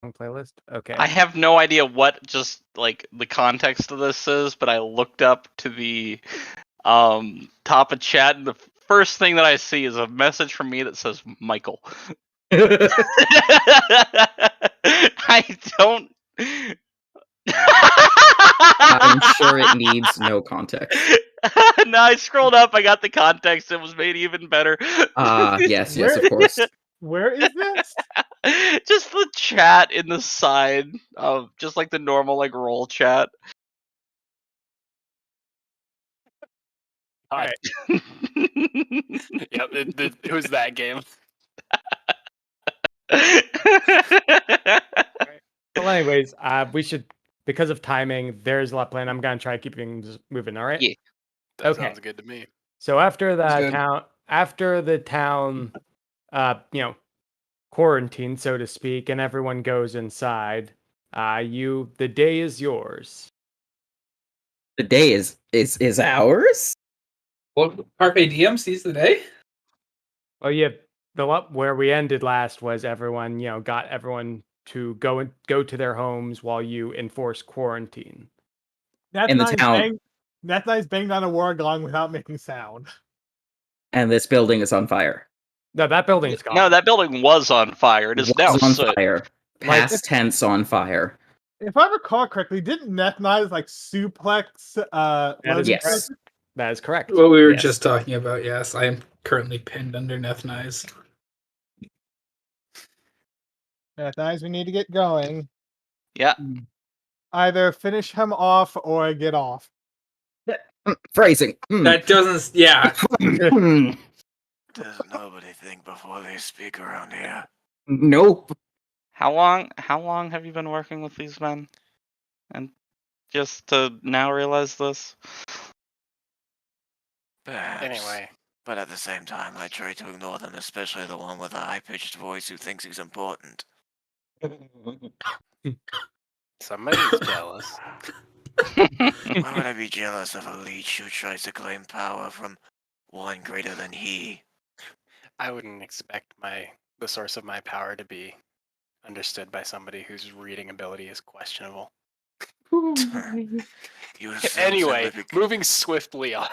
Playlist. Okay. I have no idea what just like the context of this is, but I looked up to the top of chat, and the first thing that I see is a message from me that says Michael. I don't. I'm sure it needs no context. No, I scrolled up. I got the context. It was made even better. Yes, of course. Where is this? Just the chat in the side of just like the normal like roll chat. All right. Yep, it was that game. Well, anyways, we should, because of timing, there's a lot planned. I'm gonna try to keep things moving. All right. Yeah. That Okay. sounds good to me. So after good. the town, quarantine, so to speak, and everyone goes inside, the day is yours. The day is ours? Well, Carpe Diem sees the day. Well, yeah, where we ended last was everyone, got everyone to go to their homes while you enforce quarantine. That's In the nice. town. That's nice. Banged on a war gong without making sound. And this building is on fire. No, that building's gone. No, that building was on fire. It is now on soot. fire. Past tense on fire. If I recall correctly, didn't Nethnize like suplex? Yes. That is correct. What we were just talking about. Yes, I am currently pinned under Nethnize. Nethnize, we need to get going. Yeah. Either finish him off or get off. Phrasing. That doesn't. Yeah. Does nobody think before they speak around here? Nope. How long have you been working with these men? And just to now realize this? Perhaps. Anyway. But at the same time, I try to ignore them, especially the one with a high-pitched voice who thinks he's important. Somebody's jealous. Why would I be jealous of a leech who tries to claim power from one greater than he? I wouldn't expect the source of my power to be understood by somebody whose reading ability is questionable. Anyway, moving swiftly on.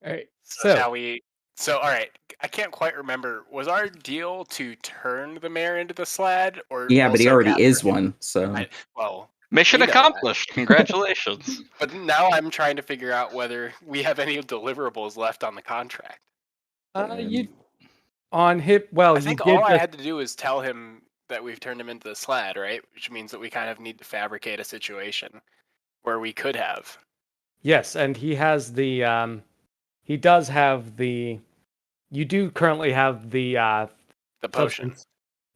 All right. Shall we? So, all right. I can't quite remember. Was our deal to turn the mayor into the Slad, or Yeah, but he already is him? one. So mission accomplished. Congratulations. But now I'm trying to figure out whether we have any deliverables left on the contract. You on hit. Well, I think all I had to do is tell him that we've turned him into the Slad, right? Which means that we kind of need to fabricate a situation where we could have. Yes, and he has the. He does have the. You do currently have the potion,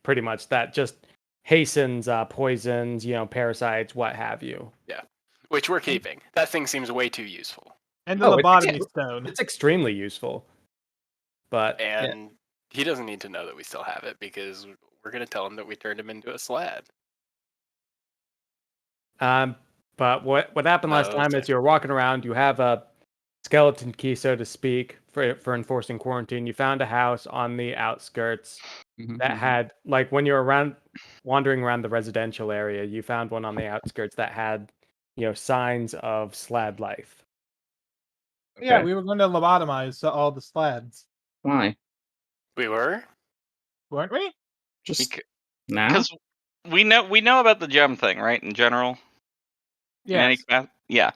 pretty much that just hastens poisons, parasites, what have you. Yeah, which we're keeping. That thing seems way too useful. And the lobotomy stone. It's extremely useful. But he doesn't need to know that we still have it because we're going to tell him that we turned him into a Slad. But what happened last time is you were walking around, you have a skeleton key, so to speak, for enforcing quarantine. You found a house on the outskirts that had, like, when you were wandering around the residential area, you found one on the outskirts that had, signs of Slad life. Okay. Yeah, we were going to lobotomize all the Slads. Why? We were? Weren't we? Just now? Because we know about the gem thing, right? In general. Yeah. Yeah.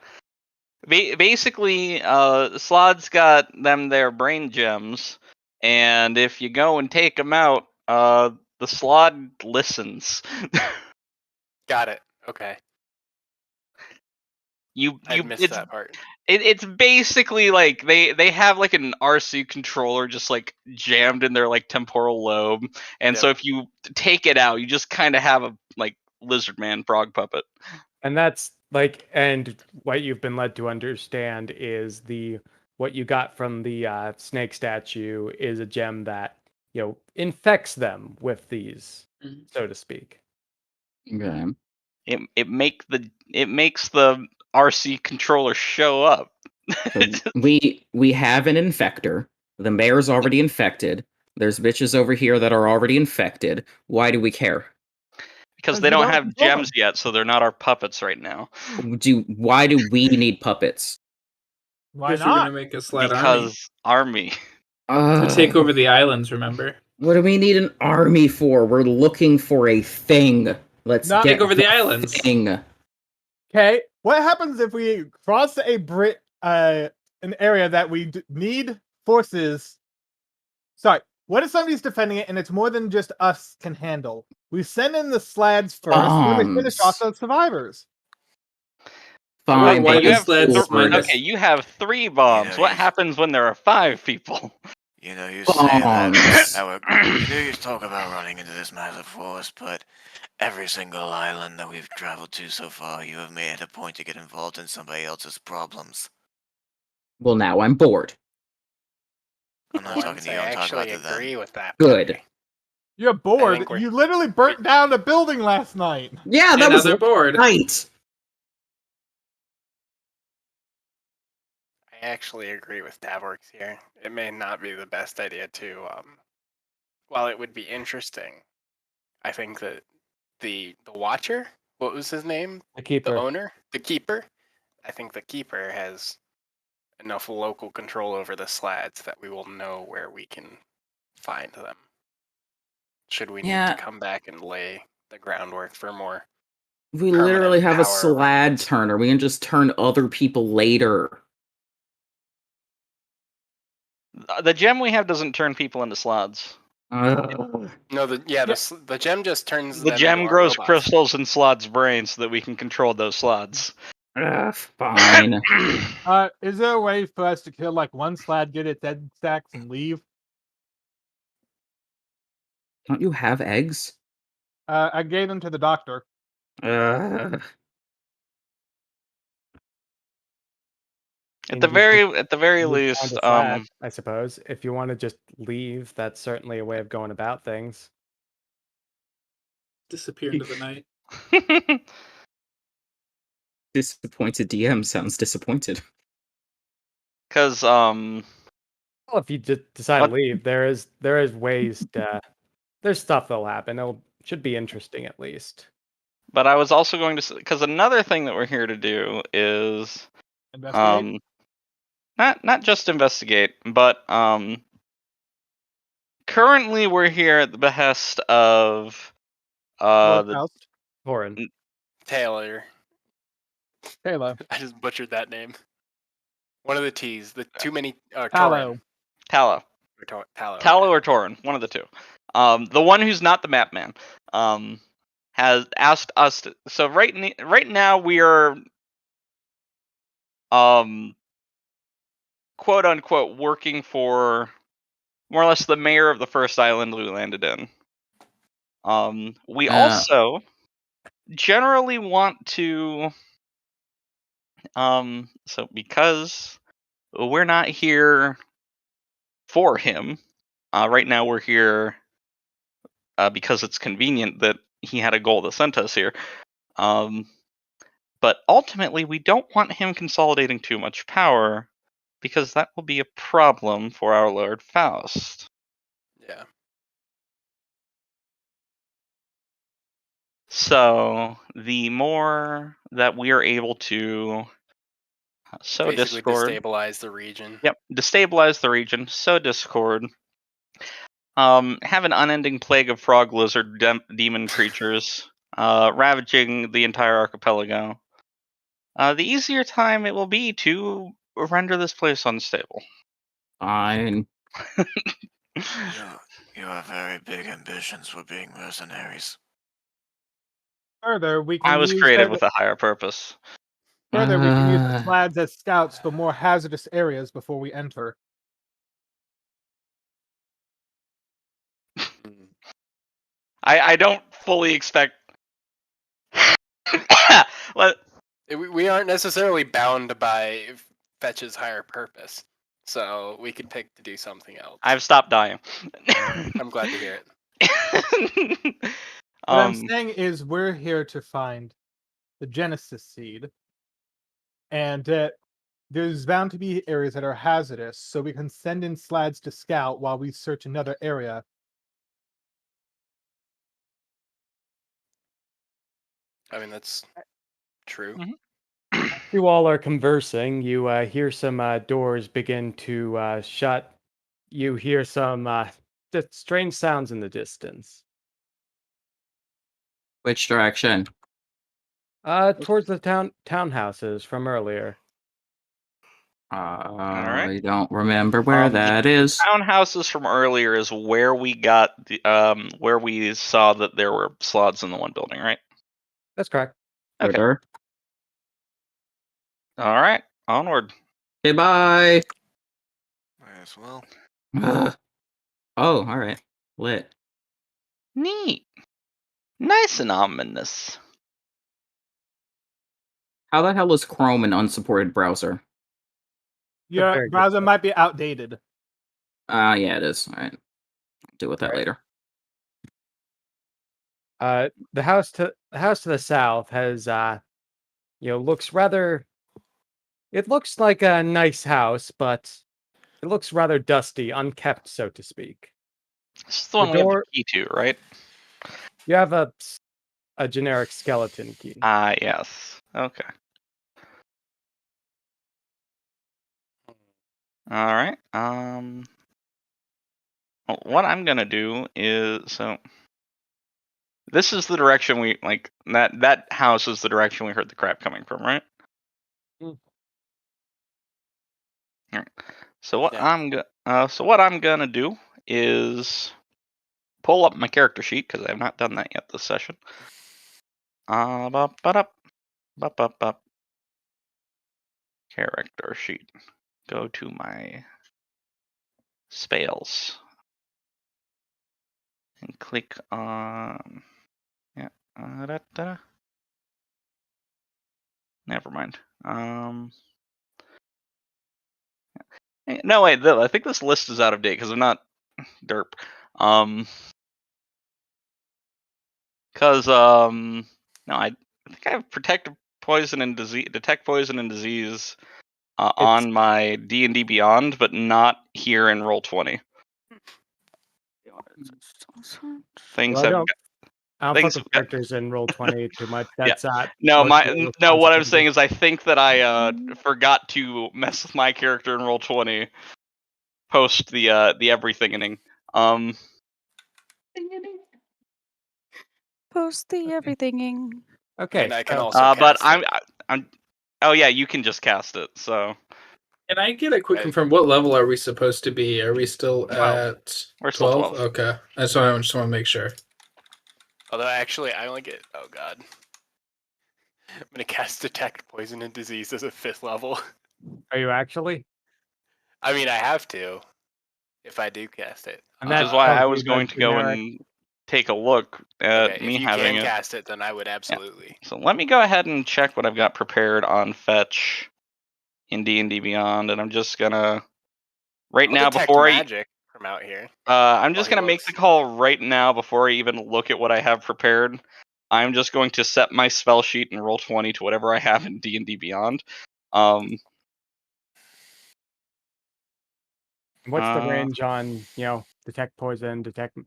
Basically, Slod's got them their brain gems, and if you go and take them out, the Slod listens. Got it. Okay. I missed that part. It's basically like they have like an RC controller just like jammed in their like temporal lobe, and so if you take it out, you just kind of have a like lizard man frog puppet. And that's and what you've been led to understand is what you got from the snake statue is a gem that infects them with these, so to speak. Okay. It makes the RC controller show up. So we have an infector. The mayor's already infected. There's bitches over here that are already infected. Why do we care? Because Because they we don't don't have control gems them. yet, so they're not our puppets right now. Why do we need puppets? Why Because we're not? gonna make a sled army Because army. to take over the islands. Remember? What do we need an army for? We're looking for a thing. Let's Not- get Take over the islands. thing. Okay, what happens if we cross an area that we need forces? Sorry, what if somebody's defending it and it's more than just us can handle? We send in the slads first, then we finish off Bombs. the survivors. Fine, Why but do you have sleds forward. minus- Okay, you have 3 bombs. know, What you- happens when there are 5 people? You know, you say that Bombs. you know, you talk about running into this massive forest, but every single island that we've traveled to so far, you have made it a point to get involved in somebody else's problems. Well, now I'm bored. I'm not talking to you. I'm talking about actually to them. agree with that. Good. Pepe. You're bored. think we're- You literally burnt down a building last night. Yeah, that And was now they're bored. right. I actually agree with Davworks here. It may not be the best idea to, while it would be interesting, I think that the watcher, what was his name? The keeper. The owner? The keeper? I think the keeper has enough local control over the slats that we will know where we can find them. Should we need Yeah. to come back and lay the groundwork for more? We Permanent literally have a power slad arrangements. turner. We can just turn other people later. The gem we have doesn't turn people into slots. Ugh. No, the gem just turns The them gem into our grows robots. crystals in Slod's brain so that we can control those slots. Fine. Is there a way for us to kill like one slad, get its egg stacks, and leave? Don't you have eggs? I gave them to the doctor. Ugh. At And the you very you least, find a slab, I suppose. If you want to just leave, that's certainly a way of going about things. Disappear into the night. Disappointed DM sounds disappointed. Because Well, if you just decide What- to leave, there is ways to. There's stuff that'll happen. It should be interesting at least. but I was also going to say, because another thing that we're here to do is Investigate. not just investigate, but currently we're here at the behest of Lord the Faust. Torin. Taylor. Halo. I just butchered that name. One of the T's. The too many. Tallow. Tallow. Tallow. Tallow or Torin, one of the two. The one who's not the map man, has asked us to. So right now we are, quote unquote, working for more or less the mayor of the first island we landed in. We also generally want to, so because we're not here for him, right now we're here because it's convenient that he had a goal that sent us here. But ultimately, we don't want him consolidating too much power, because that will be a problem for our Lord Faust. Yeah. So, the more that we are able to sow Basically discord, destabilize the region. yep, destabilize the region, sow discord, have an unending plague of frog lizard demon creatures ravaging the entire archipelago, the easier time it will be to render this place unstable. Fine. You have very big ambitions for being mercenaries. Further, we can I was use created the- with a higher purpose. Further, we can use the Uh, slads as scouts for more hazardous areas before we enter. I don't fully expect. Let- We aren't necessarily bound by Fetch's higher purpose, so we could pick to do something else. I've stopped dying. I'm glad to hear it. What I'm saying is we're here to find the Genesis seed. And there's bound to be areas that are hazardous, so we can send in slads to scout while we search another area. I mean, that's true. You all are conversing. You hear some doors begin to shut. You hear some strange sounds in the distance. Which direction? Towards the townhouses from earlier. I don't remember where that is. Townhouses from earlier is where we got the where we saw that there were slots in the one building, right? That's correct. Okay. Further. All right, onward. Okay, bye. Might as well. Oh, all right. Lit. Neat. Nice and ominous. How the hell is Chrome an unsupported browser? Your very good browser question. might be outdated. Yeah, it is. All right. I'll deal with that Right. later. The house to the south has looks rather. It looks like a nice house, but it looks rather dusty, unkept, so to speak. This is the one we have the door- key to, right? You have a generic skeleton key. Ah, yes. Okay. All right. Well, what I'm gonna do is this is the direction we like that house is the direction we heard the crap coming from, right? Mm. All right. So what Yeah. I'm gonna do is pull up my character sheet because I have not done that yet this session. Ba-ba-da-ba. Character sheet. Go to my spells and click on da-da. Never mind. No wait, I think this list is out of date because I'm not derp. Because no, I think I have detect poison and disease on my D&D Beyond, but not here in Roll20. Things Well, have I don't things put the have got- characters in Roll20 too much. Yeah. That's No, most of your what I'm responsibility. saying is I think that I forgot to mess with my character in Roll20 post the everythinging. Post the everythinging. Okay, And I can so, also but cast it. I'm oh yeah, you can just cast it. So Can I get a quick I- confirm? What level are we supposed to be? Are we still 12. at We're still 12? 12. Okay. I just want to make sure. Although actually, I only get. Oh god. I'm gonna cast detect poison and disease as a 5th level. are you actually? I mean, I have to. If I do cast it. And Which that's is why I probably was the going to go generic- and take a look at Okay, me if you having can it. cast it, then I would absolutely. So let me go ahead and check what I've got prepared on fetch in D&D Beyond, and I'm just gonna I'll now detect before magic from out here. I'm just while he gonna make the looks. call right now before I even look at what I have prepared. I'm just going to set my spell sheet and roll 20 to whatever I have in D&D Beyond. What's the range on, detect poison, detect?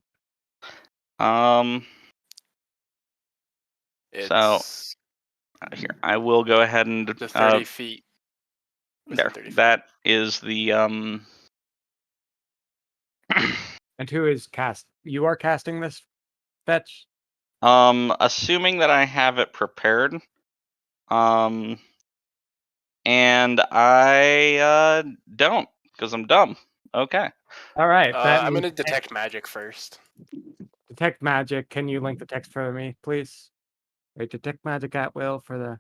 It's Here I will go ahead and the 30 feet. there. 30 feet. That is the And who is cast? You are casting this fetch? assuming that I have it prepared. And I don't because I'm dumb. Okay. All right. I'm gonna detect magic first. detect magic. Can you link the text for me, please? Wait, detect magic at will for the.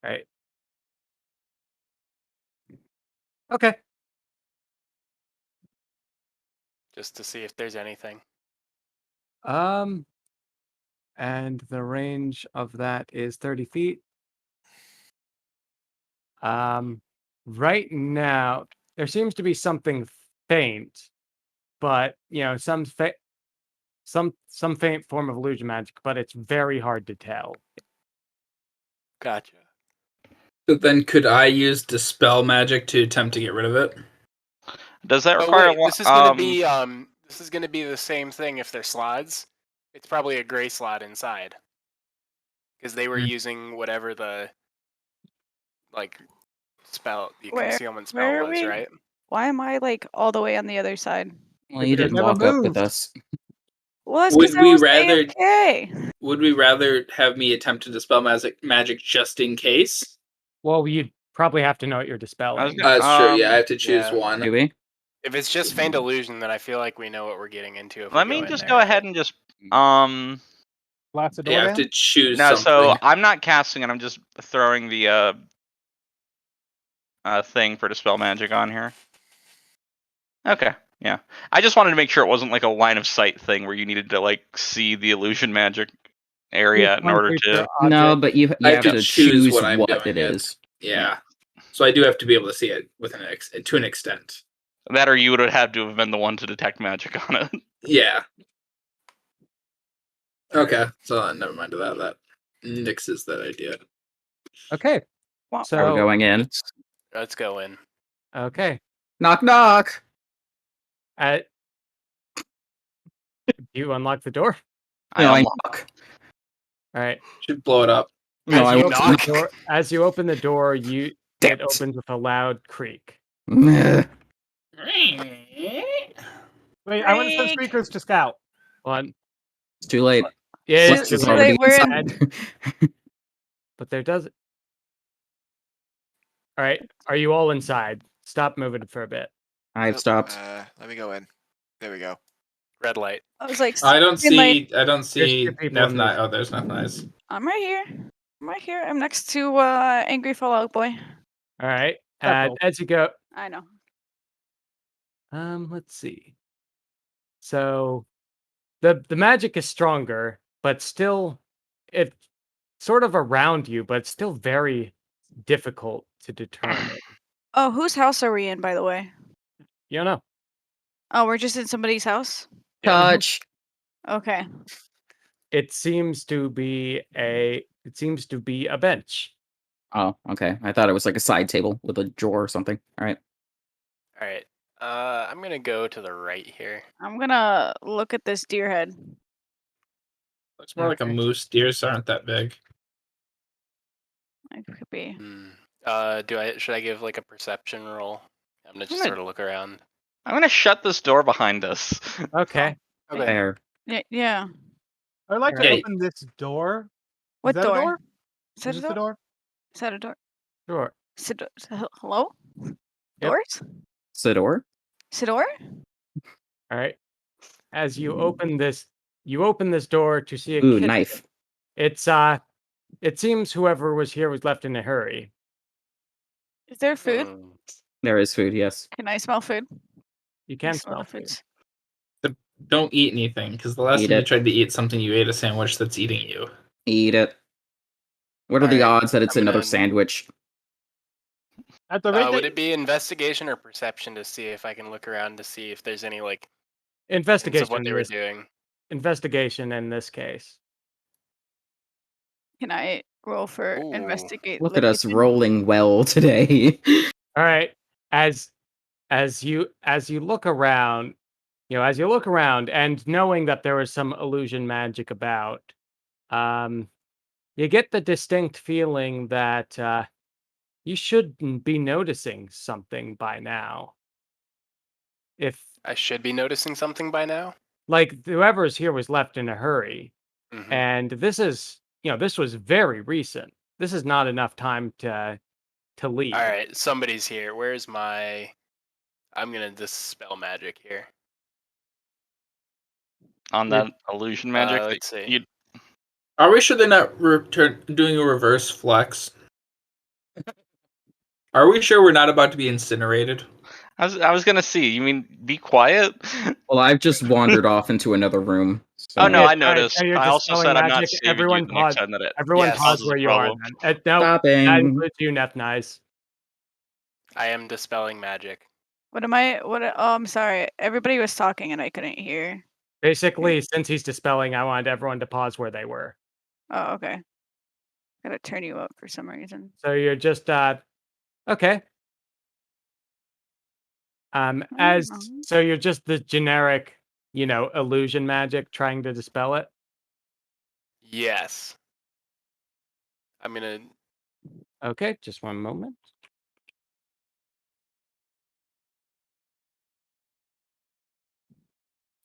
Right. Okay. Just to see if there's anything. And the range of that is 30 feet. Right now there seems to be something faint, but some faint form of illusion magic, but it's very hard to tell. Gotcha. So then, could I use dispel magic to attempt to get rid of it? Does that Oh require wait, this is gonna be the same thing if they're slots. It's probably a gray slot inside. Because they were using whatever the concealment spell where are was, we? right? Why am I like all the way on the other side? Well, you didn't never walk up with moved. us. Well, that's Would because I we was rather- AFK. Would we rather have me attempt to dispel magic just in case? Well, you'd probably have to know what you're I was dispelling. gonna- That's true. Yeah, I have to choose yeah. one. Do we? If it's just faint illusion, then I feel like we know what we're getting into. If Let we me go just in go there, ahead and just no. Lots of door Yeah, I have down? to choose So something. I'm not casting it. I'm just throwing the thing for dispel magic on here. Okay, yeah. I just wanted to make sure it wasn't like a line of sight thing where you needed to like see the illusion magic area in One order creature to. No, object. but you I have to choose what I'm doing it is. Yeah. So I do have to be able to see it to an extent. That or you would have had to have been the one to detect magic on it. Yeah. Okay, so never mind that. That nixes that idea. Okay. Wow. Are we So going in? let's go in. okay. Knock, knock. You unlock the door. No, I unlock- knock. All right. Should blow it up. No, I you won't open the knock. door, as you open the door, it Damn it. opens with a loud creak. Meh. Wait, I want to send speakers to scout. One. It's too late. Yeah, Too- it's It's too too late, late. we're in. inside. But there does. All right. Are you all inside? Stop moving for a bit. I've stopped. Let me go in. There we go. Red light. I was like, I don't green light. see two people in Neth. Oh, there's Neth Nice. I'm right here. I'm right here. I'm next to Angry Fallout Boy. All right. Uh-oh. As you go, I know. let's see. So, the magic is stronger, but still, it's sort of around you, but it's still very difficult to determine. Oh, whose house are we in, by the way? You don't know. Oh, we're just in somebody's house? Touch. Okay. It seems to be a bench. Oh, okay. I thought it was like a side table with a drawer or something. All right. All right. I'm gonna go to the right here. I'm gonna look at this deer head. Looks more like a Okay. moose. Deers aren't that big. It could be. Should I give like a perception roll? I'm gonna just gonna- sort of look around. I'm gonna shut this door behind us. Okay. Okay. Fair. Yeah. I'd like to Okay. open this door. What Is that door? a door? Is that Is a this the door? door? Is that a door? Sure. Hello? Doors? Sidor? Sidor? All right. As you open this door to see a Ooh, kitchen. knife. It's it seems whoever was here was left in a hurry. Is there food? Hmm. There is food, yes. Can I smell food? You I can smell smell the food. foods. Don't eat anything, because the last Eat time you it. tried to eat something, you ate a sandwich that's eating you. Eat it. What are the Alright, odds that it's I'm another gonna- sandwich? At the rate Would that it be investigation or perception to see if I can look around to see if there's any like hints Investigation. of what they in were this- doing? Investigation in this case. Can I roll for Ooh. investigate? Look the at us kitchen? rolling well today. All right. As you look around, and knowing that there was some illusion magic about, you get the distinct feeling that you should be noticing something by now. If I should be noticing something by now. like whoever's here was left in a hurry, Mhm. and this was very recent. This is not enough time to leave. All right, somebody's here. Where's my? I'm gonna dispel magic here. On that illusion magic. that Let's see. you- Are we sure they're not doing a reverse flex? Are we sure we're not about to be incinerated? I was gonna see. You mean be quiet? Well, I've just wandered off into another room. So. Oh no, Yeah, I noticed. you're I also dispelling said I'm not magic. saving Everyone you the next pause. time that it. Everyone Yes. pause Causes where a you are. problem. Then. No, Stopping. that includes you, Neth Nice. I am dispelling magic. What am I? Oh, I'm sorry. Everybody was talking and I couldn't hear. Basically, since he's dispelling, I wanted everyone to pause where they were. Oh, okay. Gotta turn you up for some reason. So you're just okay. As so you're just the generic, illusion magic trying to dispel it. Yes. I'm gonna. Okay, just one moment.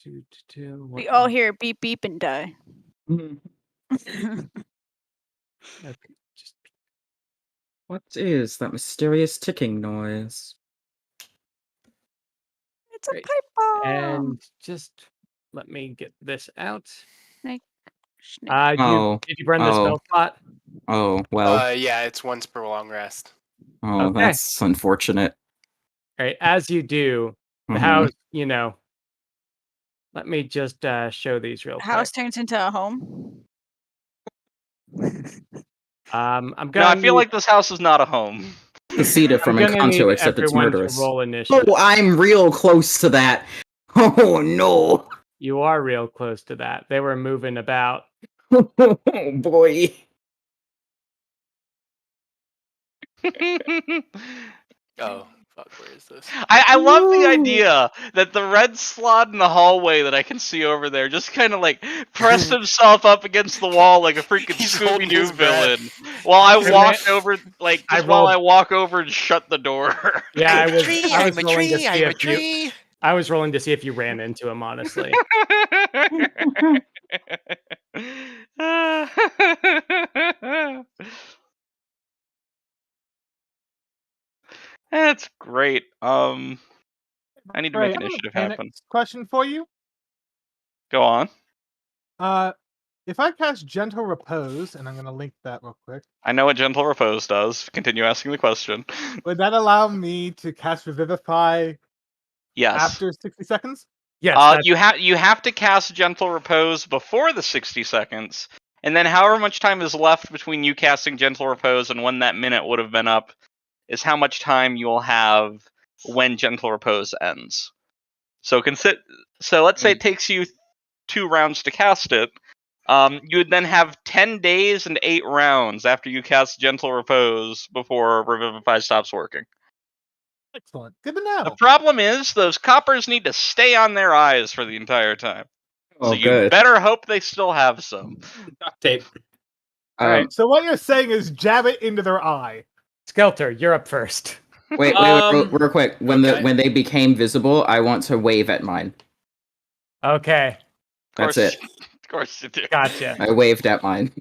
We all hear beep beep and die. Okay, just What is that mysterious ticking noise? It's a Great. pipe bomb. and just let me get this out. Snake. Snake. Did you burn the spell slot? Oh, well. Yeah, it's once per long rest. Oh, Okay. that's unfortunate. All right, as you do, the house, let me just show these real House quick. turns into a home. I'm No, gonna I feel like this house is not a home. Seceded from I'm gonna need Encanto, except it's everyone to murderous. roll initiative. Oh, I'm real close to that. Oh, no. You are real close to that. They were moving about. Oh, boy. Oh, fuck, where is this? I love the idea that the red slot in the hallway that I can see over there just kind of like pressed himself up against the wall like a freaking He's holding Scooby Doo his breath. villain while I I walked ran- over, like I just while I rolled- walk over and shut the door. Yeah, I was I'm a rolling to tree. see I'm a if you. tree. I was rolling to see if you ran into him. Honestly, That's great. I need to Right, make I have a initiative mechanics happen. question for you. Go on. If I cast Gentle Repose, and I'm going to link that real quick, I know what Gentle Repose does. Continue asking the question. would that allow me to cast Revivify Yes. after 60 seconds? yes. You have to cast Gentle Repose before the 60 seconds, and then however much time is left between you casting Gentle Repose and when that minute would have been up is how much time you will have when Gentle Repose ends. So let's say it takes you 2 rounds to cast it. You would then have 10 days and 8 rounds after you cast Gentle Repose before Revivify stops working. Excellent. Good to know. The problem is those coppers need to stay on their eyes for the entire time. Oh, So you good. better hope they still have some. Duct tape. All right. So what you're saying is jab it into their eye. Skelter, you're up first. Wait, real quick. When they became visible, I want to wave at mine. Okay, That's it. Of course you do. gotcha. I waved at mine.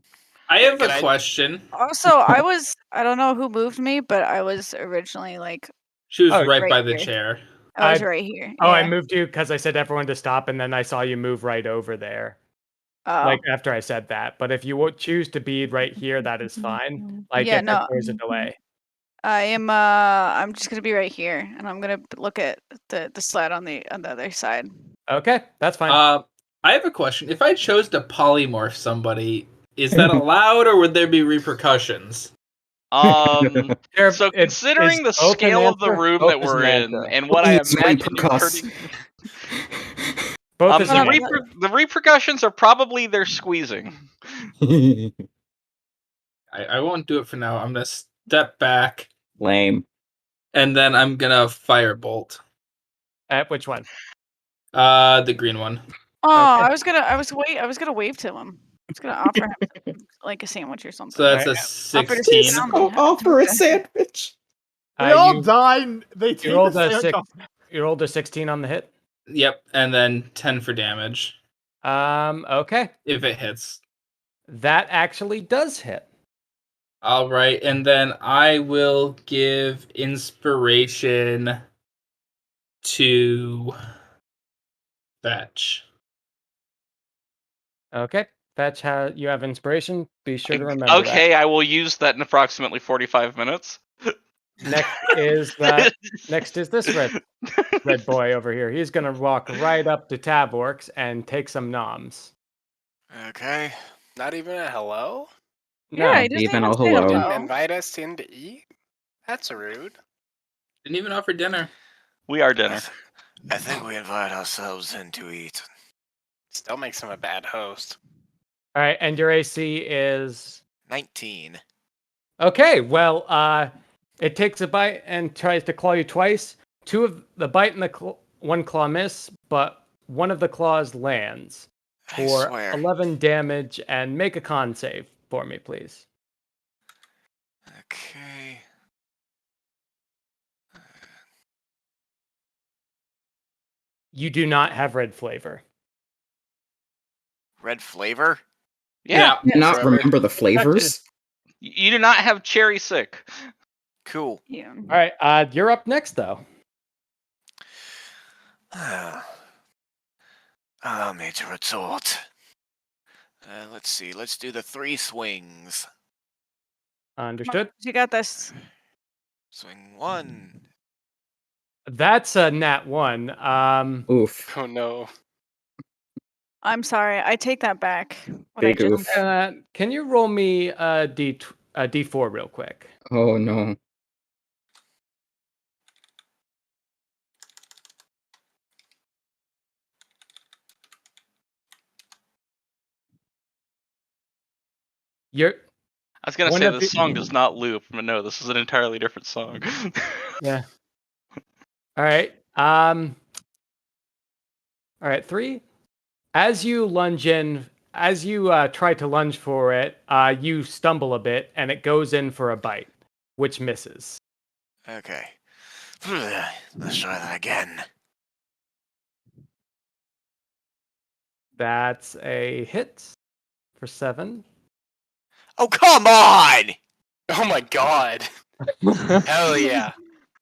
I have a question. Also, I don't know who moved me, but I was originally like, She was Oh, right right by the here. chair. I was I- right here. Oh, I yeah. moved you because I said everyone to stop, and then I saw you move right over there. Oh. Like after I said that. But if you would choose to be right here, that is fine. Like Yeah, if no. there's a delay. I'm just gonna be right here, and I'm gonna look at the sled on the other side. Okay, that's fine. I have a question. If I chose to polymorph somebody, is that allowed, or would there be repercussions? So considering the both an scale of the answer? room Both that is an we're in, answer. and what I Please imagine you repercuss. turning, Both is an the, answer. the repercussions are probably their squeezing. I won't do it for now. I'm gonna step back, Lame. and then I'm gonna firebolt. Which one? The green one. Oh, Okay. I was gonna wave to him. I was gonna offer him like a sandwich or something. So that's a Offer to 16. sit down. Offer a sandwich. They all You die. And they take you rolled the a sandwich six. off. You rolled a 16 on the hit. Yep, and then 10 for damage Okay. if it hits. That actually does hit. All right, and then I will give inspiration to Fetch. Okay. Fetch, you have inspiration. Be sure to remember Okay, I will use that in approximately 45 minutes. that. Next is this red boy over here. He's gonna walk right up to Taborx and take some noms. Okay. Not even a hello? No, Yeah, he doesn't even even a say hello. Didn't hello. invite us in to eat? That's rude. Didn't even offer dinner. We are I, dinner. th- I think we invite ourselves in to eat. Still makes him a bad host. All right, and your AC is 19. Okay, well, it takes a bite and tries to claw you twice. Two of the bite and one claw miss, but one of the claws lands I for swear. 11 damage. And make a con save for me, please. Okay. You do not have red flavor. Red flavor? Yeah. Not Forever. remember the flavors. You do not have cherry sick. Cool. Yeah. All right, you're up next, though. Allow me to retort. Let's see. Let's do the 3 swings. Understood. You got this. Swing 1. That's a nat 1. Oof. Oh no. I'm sorry. I take that back. What Big I just oof. said. Can you roll me a D4 real quick? Oh no. You're I was gonna One say of this the- song does not loop, but no, this is an entirely different song. Yeah. All right. All right. 3. As you lunge in, as you try to lunge for it, you stumble a bit, and it goes in for a bite, which misses. Okay. Let's try that again. That's a hit for 7. Oh, come on! Oh my god. Hell yeah.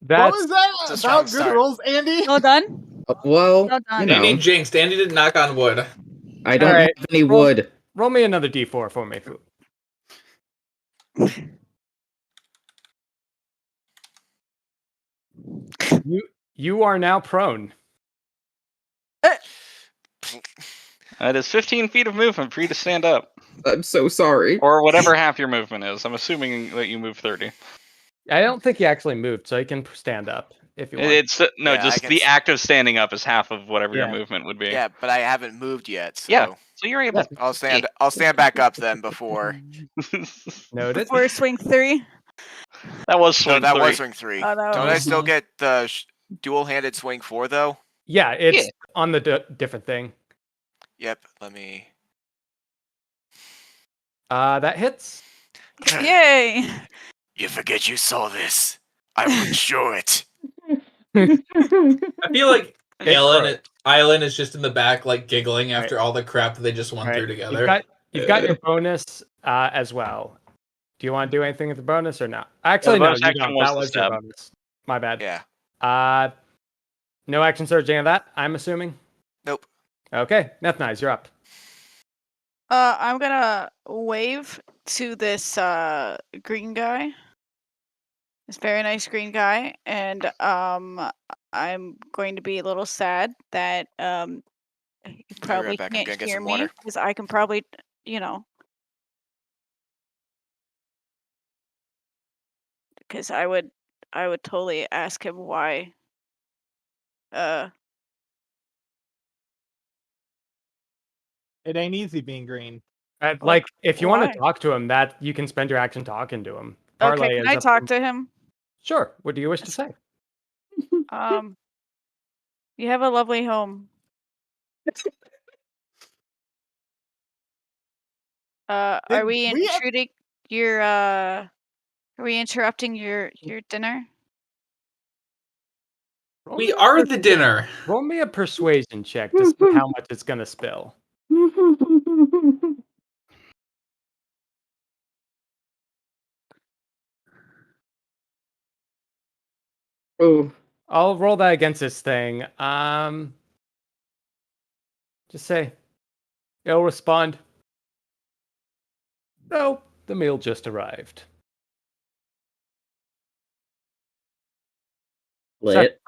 What That's was that It's a strong about good start. rolls, Andy? Well done. Well, Well done. you Andy know, jinxed. Andy did knock on wood. I don't Alright, have any roll- wood. roll me another D4 for me. You are now prone. That is 15 feet of movement for you to stand up, I'm so sorry. or whatever half your movement is. I'm assuming that you move 30. I don't think he actually moved, so he can stand up if you want. It's no, Yeah, I just can the s- act of standing up is half of whatever your Yeah. movement would be. Yeah, but I haven't moved yet, so Yeah. So you're able. I'll stand back up then before. Noted. Before swing 3. That was No, swing that 3. was swing 3. Oh, that Don't I was- still get the dual-handed swing 4 though? Yeah, it's Yeah. on the different thing. Yep. Let me. That hits. Yay! You forget you saw this. I will ensure it. I feel like It's Island is just in the back, like giggling after all the crap that they just went Right. through together. You've got your bonus as well. Do you want to do anything with the bonus or not? Actually, the no, bonus you action don't. was That the was your stab. bonus. My bad. Yeah. No action surge, any of that, I'm assuming? Nope. Okay, that's nice. You're up. I'm gonna wave to this green guy. This very nice green guy, and I'm going to be a little sad that he probably right back. I'm can't gonna get hear some me water. because I can probably, because I would totally ask him why. It ain't easy being green. Like, if you want why? to talk to him, that you can spend your action talking to him. Okay, Parlay can is I up talk to him? Sure. What do you wish to say? You have a lovely home. Are Did we we have- intruding your Are we interrupting your dinner? We are the dinner. Roll me a persuasion check to see how much it's gonna spill. Oh, I'll roll that against this thing. Just say it'll respond. No, the meal just arrived. lit.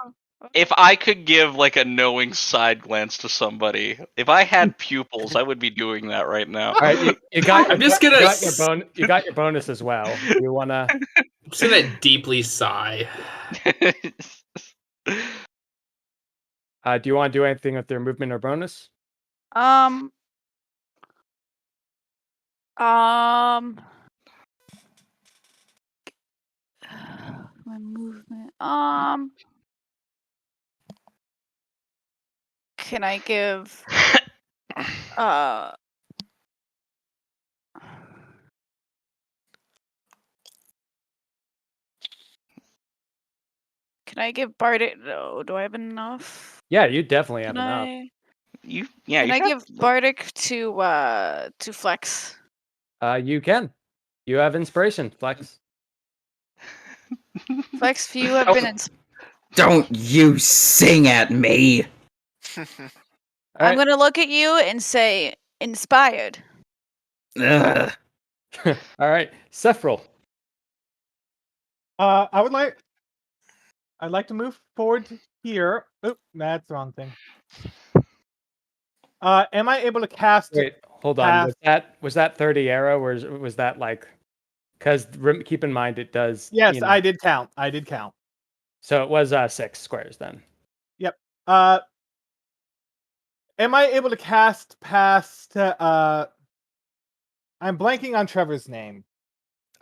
If I could give like a knowing side glance to somebody, if I had pupils, I would be doing that right now. All right, you got. I'm just you gonna got your you got your bonus as well. You wanna? I'm just gonna deeply sigh. Do you want to do anything with their movement or bonus? Um. my movement. Can I give Can I give Bardic? No, do I have enough? Yeah, you definitely have Can enough. I? You Can I have give Bardic to Flex? You can. You have inspiration, Flex. Flex, you have been Don't you sing at me. I'm gonna look at you and say inspired. Ugh. All right, Sephril. I'd like to move forward to here. Oop, that's the wrong thing. Am I able to cast? Wait, hold on. Was that 30 arrow, or was that like? Because keep in mind it does. Yes, I did count. I did count. So it was 6 squares then. Yep. Am I able to cast past? I'm blanking on Trevor's name.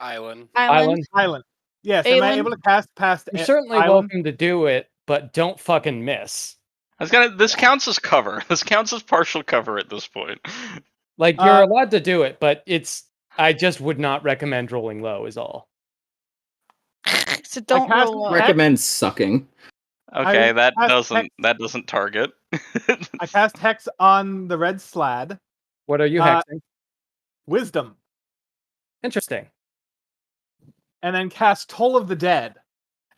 Island. Yes. Am I able to cast past? You're certainly welcome to do it, but don't fucking miss. This counts as cover. This counts as partial cover at this point. Like you're allowed to do it, but I just would not recommend rolling low. Is all. So don't roll low. Recommend sucking. Okay, that doesn't target. I cast Hex on the red slad. What are you hexing? Wisdom. Interesting. And then cast Toll of the Dead.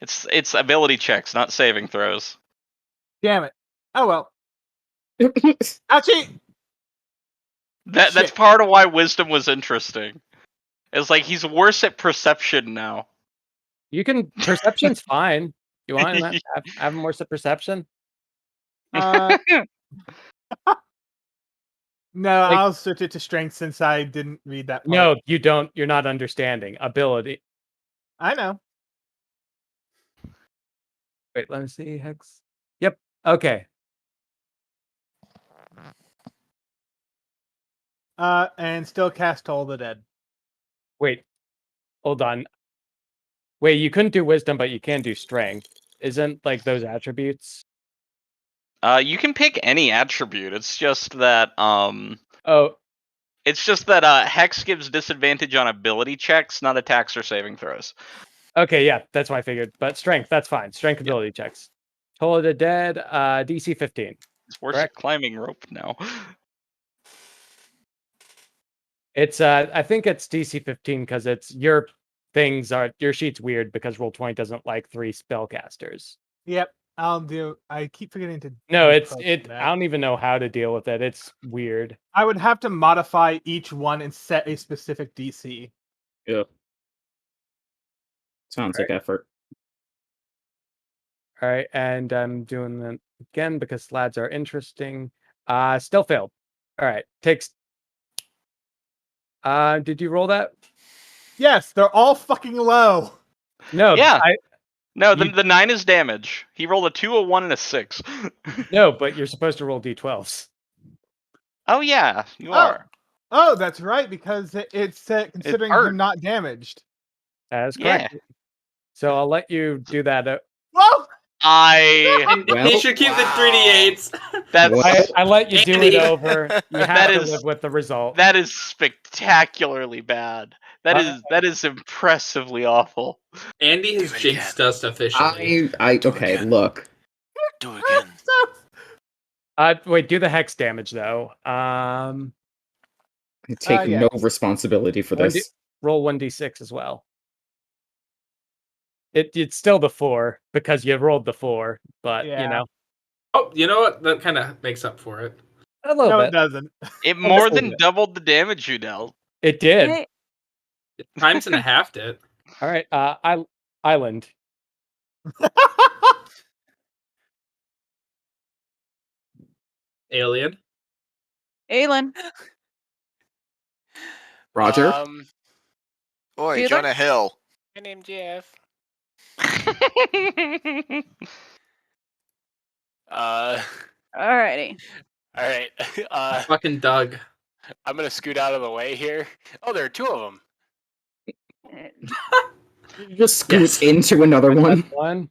It's ability checks, not saving throws. Damn it. Oh well. Actually, that's part of why wisdom was interesting. It's like he's worse at perception now. You can perception's fine. You want to have him worse at perception? No, I'll switch it to strength since I didn't read that part. No, you don't. You're not understanding. Ability. I know. Wait, let me see. Hex. Yep. Okay. And still cast Toll of the Dead. Wait. Hold on. Wait, you couldn't do wisdom, but you can do strength. Isn't like those attributes? You can pick any attribute. It's just that It's just that Hex gives disadvantage on ability checks, not attacks or saving throws. Okay, yeah, that's what I figured. But strength, that's fine. Strength ability checks. Toll of the Dead, DC 15. It's worse at climbing rope now. It's I think it's DC 15 because it's your sheet's weird because Roll20 doesn't like 3 spellcasters. Yep, I'll do. I keep forgetting to. No, I don't even know how to deal with it. It's weird. I would have to modify each one and set a specific DC. Yeah. Sounds like effort. All right, and I'm doing that again because slads are interesting. Still failed. All right, takes. Did you roll that? Yes, they're all fucking low. No. Yeah. The 9 is damage. He rolled a 2, a 1, and a 6. No, but you're supposed to roll d12s. Oh yeah, you are. Oh, that's right, because it's considering you're not damaged. That is correct. Yeah. So I'll let you do that. Whoa! He should keep the 3d8s. I let you do it over. You have to live with the result. That is spectacularly bad. That is impressively awful. Andy has jinxed us officially. Okay, look. Do it again. Wait, do the hex damage though. I take no responsibility for this. Roll 1d6 as well. It's still the 4 because you rolled the 4, but you know. Oh, you know what? That kind of makes up for it. A little bit. It doesn't. It more than doubled the damage you dealt. It did. Hey. Times and a half did. All right, Island. Alien. Roger. Oi, Jonah Hill. My name's Jeff. Alrighty. All right. Fucking Doug. I'm gonna scoot out of the way here. Oh, there are 2 of them. Just scoots into another one. One.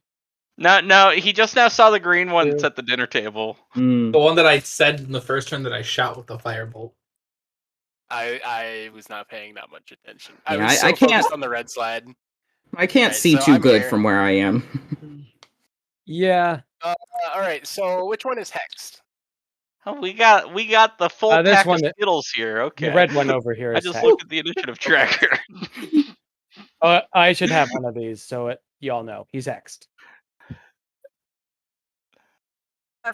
No, he just now saw the green one that's at the dinner table. Mm. The one that I said in the first turn that I shot with the firebolt. I was not paying that much attention. Yeah, I was so I can't- focused on the red slide. I can't Right, see so too I'm good here. from where I am. Yeah. All right, so which one is hexed? Oh, we got the full This pack one of that- Skittles here. Okay. The red one over here I is just hexed. looked at the initiative tracker. I should have one of these, so y'all know he's hexed.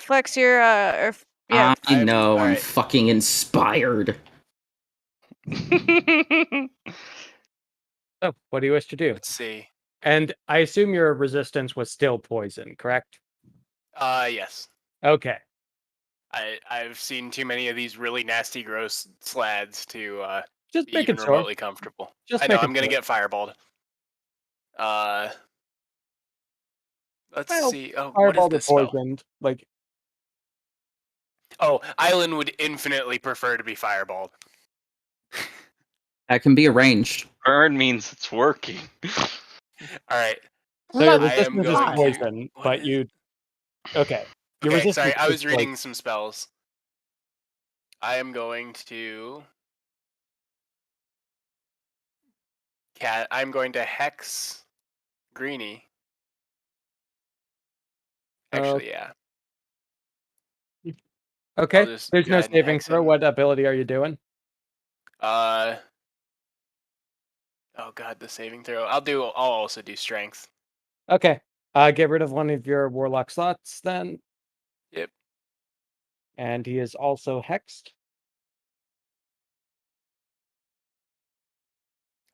Flex your yeah. I know, I'm alright. fucking inspired. So, what do you wish to do? Let's see. And I assume your resistance was still poison, correct? Yes. Okay. I've seen too many of these really nasty, gross slads to Just be make even it sure. remotely comfortable. Just I know, make it I'm gonna sure. get fireballed. Let's Well, see. Oh, what is Fireball to this spell? poisoned. Like, Oh, Island would infinitely prefer to be fireballed. That can be arranged. Burn means it's working. Alright. so your I am resistance is going to- poison, what but is- you. Okay. Your Okay, resistance sorry, I is was reading poison. some spells. I am going to I'm going to hex Greenie. Actually, yeah. Okay. just There's go no ahead and saving hex throw. him. What ability are you doing? Oh god, the saving throw. I'll also do strength. Okay. Get rid of one of your warlock slots then. Yep. And he is also hexed.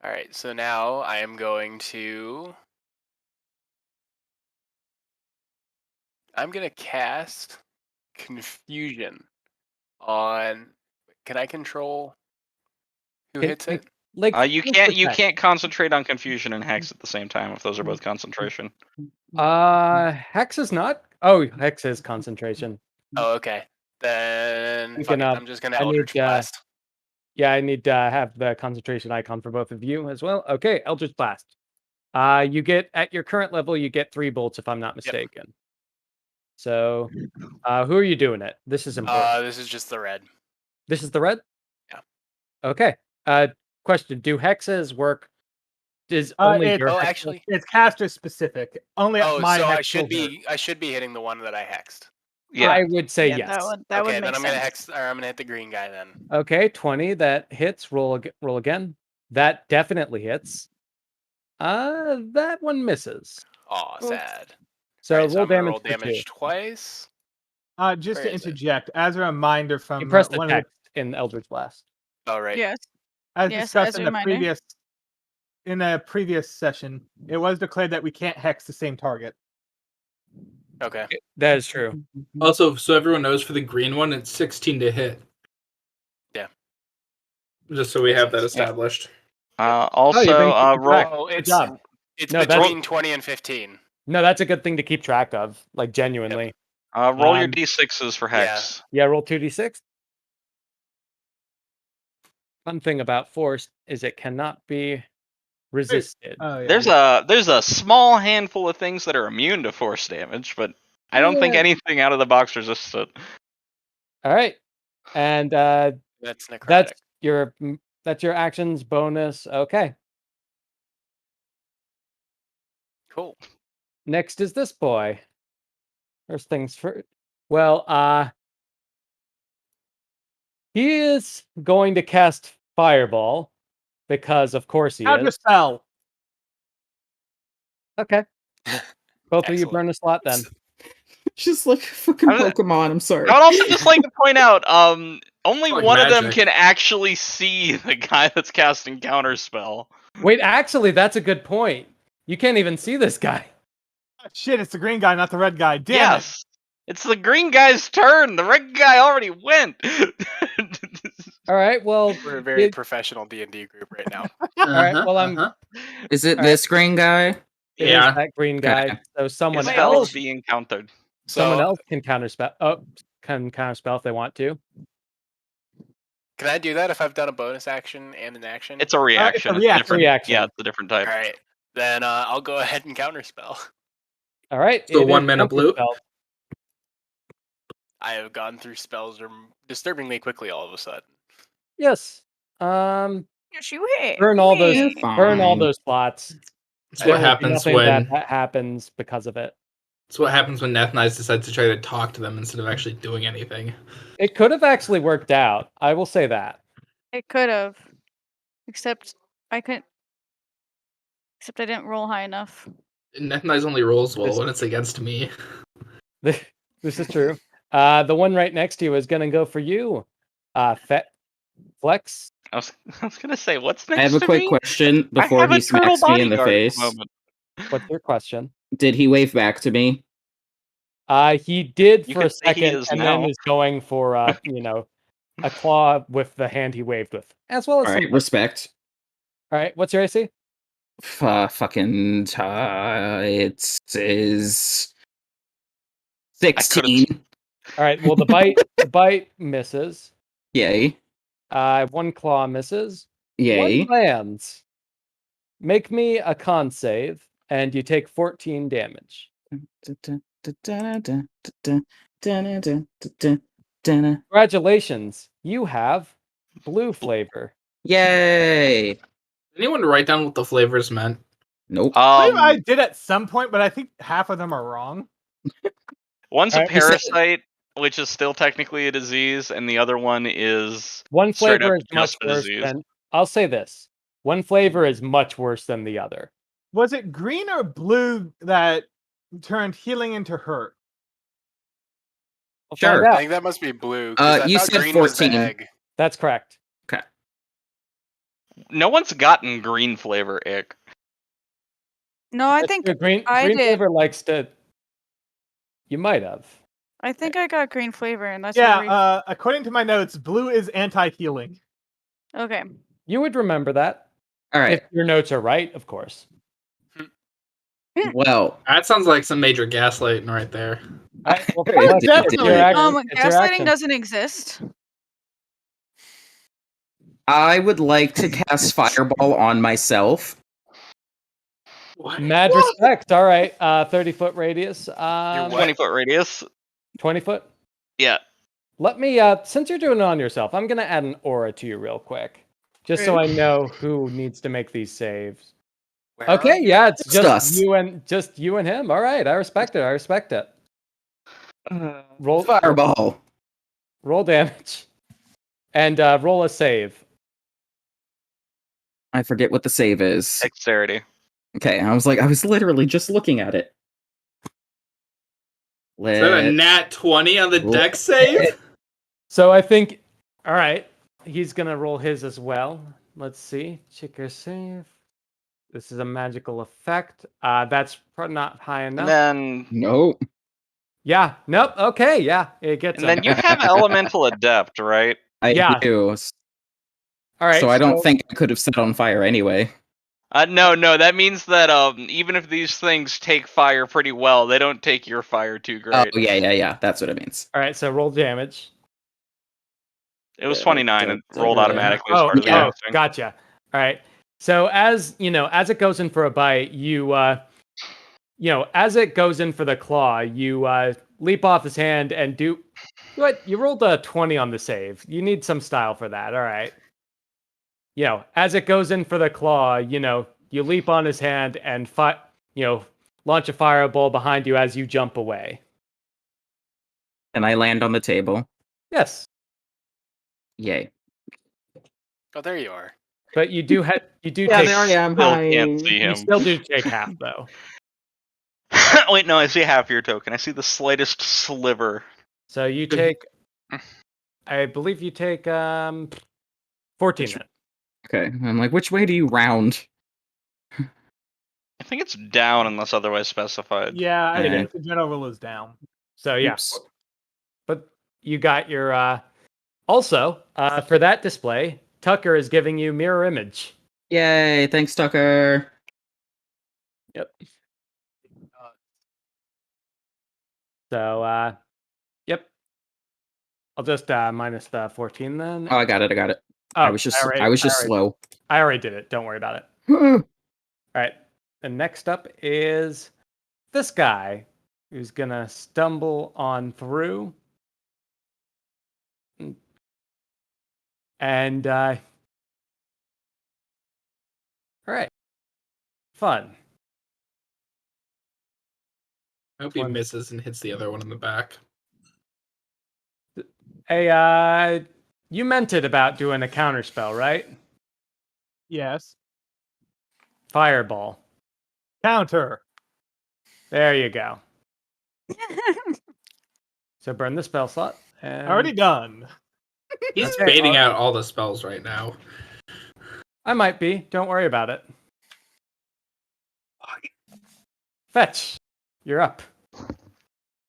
Alright, so now I am going to cast Confusion on. Can I control who hits it? Like You can't concentrate on confusion and hex at the same time if those are both concentration. Hex is not. Oh, Hex is concentration. Oh, okay. Then You fuck can, it, I'm just gonna I need, Eldritch Blast. Yeah, I need to have the concentration icon for both of you as well. Okay, Eldritch Blast. You get at your current level, you get 3 bolts if I'm not mistaken. So, who are you doing it? This is important. This is just the red. This is the red? Yeah. Okay. Question: do hexes work? Is only It's, your hex- actually, it's caster specific. Only my so hex will hurt. I should be hitting the one that I hexed. Yeah. I would say Yeah, yes. that would Okay, make then I'm sense. gonna hit the green guy then. Okay, 20 that hits. Roll again. That definitely hits. That one misses. Aw, Oof. sad. So Alright, roll I'm gonna damage roll for 2. damage twice. Just Where to is it? interject, as a reminder from You press the one of the, text in Eldritch Blast. Oh right. Yes. as Yes, discussed as a in the reminder. previous session, it was declared that we can't hex the same target. Okay. That is true. Also, so everyone knows, for the green one, it's 16 to hit. Yeah. Just so we have that established. Also, you've been keeping roll. track. Oh, Good job. it's No, that's- between 20 and 15. No, that's a good thing to keep track of. Like genuinely. Roll your Um, d6s for hex. Yeah, roll 2d6. Fun thing about force is it cannot be resisted. Oh yeah. There's a small handful of things that are immune to force damage, but I don't think Yeah. anything out of the box resisted. All right, and That's necrotic. that's your actions bonus. Okay, Cool. next is this boy. First things first. Well, he is going to cast Fireball because, of course, he Counter is. spell. Okay, both of you Excellent. burn a slot then. Just like fucking I would- Pokemon, I'm sorry. I would also just like to point out, only Like one of them magic. can actually see the guy that's casting counterspell. Wait, actually, that's a good point. You can't even see this guy. Oh, shit, it's the green guy, not the red guy. Damn Yes, it's the green guy's turn. The red guy already went. All right, well, We're a very it- professional D&D group right now. all right, well, I'm Is it All this green guy? it is Yeah. that green guy. Okay. So someone His spell else, is being countered. someone So, else can counterspell. Oh, can counterspell if they want to. can I do that if I've done a bonus action and an action? It's a reaction. reaction. Different. Reaction. Yeah, it's a different type. All right. Then I'll go ahead and counterspell. All right. So it is 1 mana blue? counterspelled. I have gone through spells disturbingly quickly all of a sudden. Yes. Yes, you hit Burn all those. me. Burn all Fine. those slots. It's There what will be happens nothing when that happens because of it. it's what happens when Nathanize decides to try to talk to them instead of actually doing anything. It could have actually worked out. I will say that. It could have, except I couldn't. Except I didn't roll high enough. Nathanize only rolls well This- when it's against me. This is true. The one right next to you is going to go for you. Flex. I was gonna say, what's next I have a to quick me? question I before have he a turtle smacks me in the bodyguard at face. moment. What's your question? Did he wave back to me? He did You for a could say he second, is and then now. is going for a claw with the hand he waved with, as well as. All right, some- respect. All right, what's your AC? It is I could've- 16. All right, well the bite misses. Yay. One claw misses. Yay. One lands. Make me a con save, and you take 14 damage. Congratulations, you have blue flavor. Yay. Did anyone write down what the flavors meant? Nope. I believe I did at some point, but I think half of them are wrong. One's a Alright, parasite, which is still technically a disease, and the other one is One straight flavor up is much just a worse disease. than. I'll say this: one flavor is much worse than the other. Was it green or blue that turned healing into hurt? We'll Sure. find I out. think that must be blue. 'Cause I You thought said green was the 14. egg. That's correct. No one's gotten green flavor ick. No, I That's think true. Green I did. flavor likes to. You might have. I think I got green flavor, and that's Yeah, according to my notes, blue is anti-healing. okay. You would remember that All right. if your notes are right, of course. Well, That sounds like some major gaslighting right there. Well, It plus, did, it's your did. action- it's your Gaslighting action. doesn't exist. I would like to cast Fireball on myself. Mad respect. All right. 30-foot radius. 20-foot radius. 20 foot. Yeah. Let me. Since you're doing it on yourself, I'm gonna add an aura to you real quick, just so I know who needs to make these saves. Where are Okay. you? Yeah, it's Just us. just you and him. All right. I respect it. I respect it. Roll Fireball. Roll damage, and roll a save. I forget what the save is. Dexterity. Okay, I was literally just looking at it. Is that a nat 20 on the dex save? So I think. All right. He's gonna roll his as well. Let's see. Check your save. This is a magical effect. That's not high enough. And then, Nope. Yeah. Nope. Okay. Yeah. It gets. and then you have Elemental Adept, right? I Yeah. do. All right. So I don't think I could have set on fire anyway. No. That means that even if these things take fire pretty well, they don't take your fire too great. Oh, yeah. That's what it means. All right. So roll damage. It was 29 and rolled automatically as part of the yeah. casting. Gotcha. All right. So as as it goes in for a bite, as it goes in for the claw, you leap off his hand and do what? You rolled a 20 on the save. You need some style for that. All right. As it goes in for the claw, you leap on his hand and launch a fireball behind you as you jump away. And I land on the table. Yes. Yay. Oh, there you are. But you do take Still can't see you him. still do take half though. Wait, no, I see half your token. I see the slightest sliver. So you take I believe you take 14 then. Okay. I'm like, which way do you round? I think it's down unless otherwise specified. Yeah, I Yeah. think the general rule is down. So yeah. Oops. But you got your also for that display, Tucker is giving you mirror image. Yay, thanks, Tucker. Yep. So yep. I'll just minus the 14 then. Oh, I got it. Oh, I was just slow. I already did it. Don't worry about it. All All right. And next up is this guy who's gonna stumble on through. And all right. Fun. I hope he misses and hits the other one in the back. Hey, you meant it about doing a counter spell, right? Yes. Fireball. Counter. There you go. So burn the spell slot. And... Already done. He's Okay, baiting out all the spells right now. I might be. Don't worry about it. Fetch. You're up.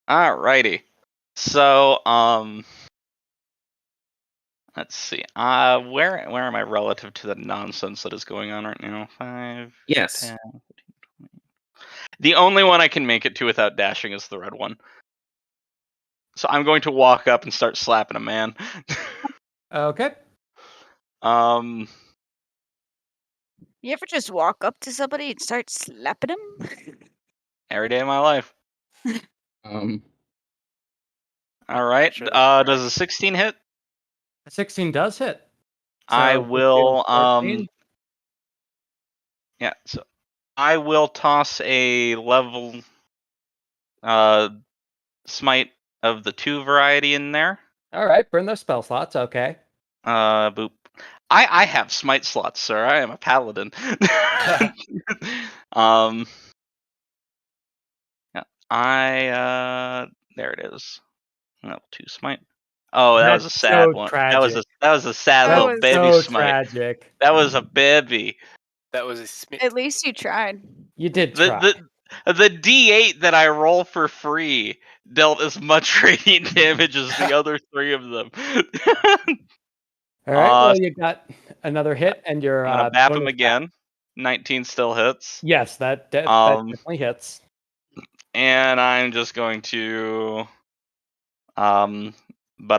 Alrighty. So, let's see. Where am I relative to the nonsense that is going on right now? 5, Yes. 10, 15, 20. The only one I can make it to without dashing is the red one. So I'm going to walk up and start slapping a man. Okay. You ever just walk up to somebody and start slapping them? Every day of my life. Um, All right. Sure, that's Does a 16 hit? A 16 does hit. I So, will 14. yeah, so I will toss a level smite of the 2 variety in there. All right. Burn those spell slots. Okay. Boop. I have smite slots, sir. I am a paladin. Yeah, there it is. Level 2 smite. Oh, that was a That's sad so one. tragic. That was a sad That little was baby so smite. tragic. That was a baby. That was a Smith. At least you tried. You did try. The D8 that I roll for free dealt as much radiant damage as the other 3 of them. All right. Well, you got another hit, and you're I'm gonna bap him bonus back. again. 19 still hits. Yes, that definitely hits. And I'm just going to bada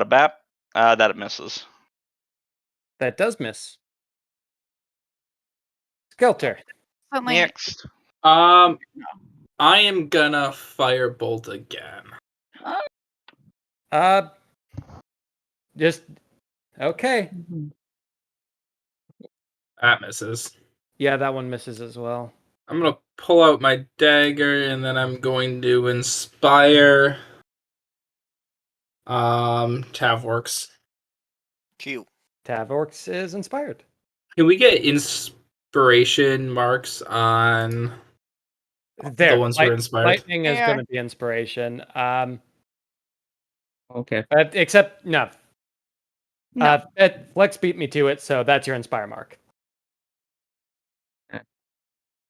bap. That it misses. That does miss. Skelter. Something. Next. I am gonna firebolt again. Just okay. That misses. Yeah, that one misses as well. I'm gonna pull out my dagger and then I'm going to inspire Tavworks. Cute. Tavorx is inspired. Can we get inspiration marks on There, the ones who are inspired? Lightning is They going are. to be inspiration. okay. Except no. No. Flex beat me to it, so that's your inspire mark.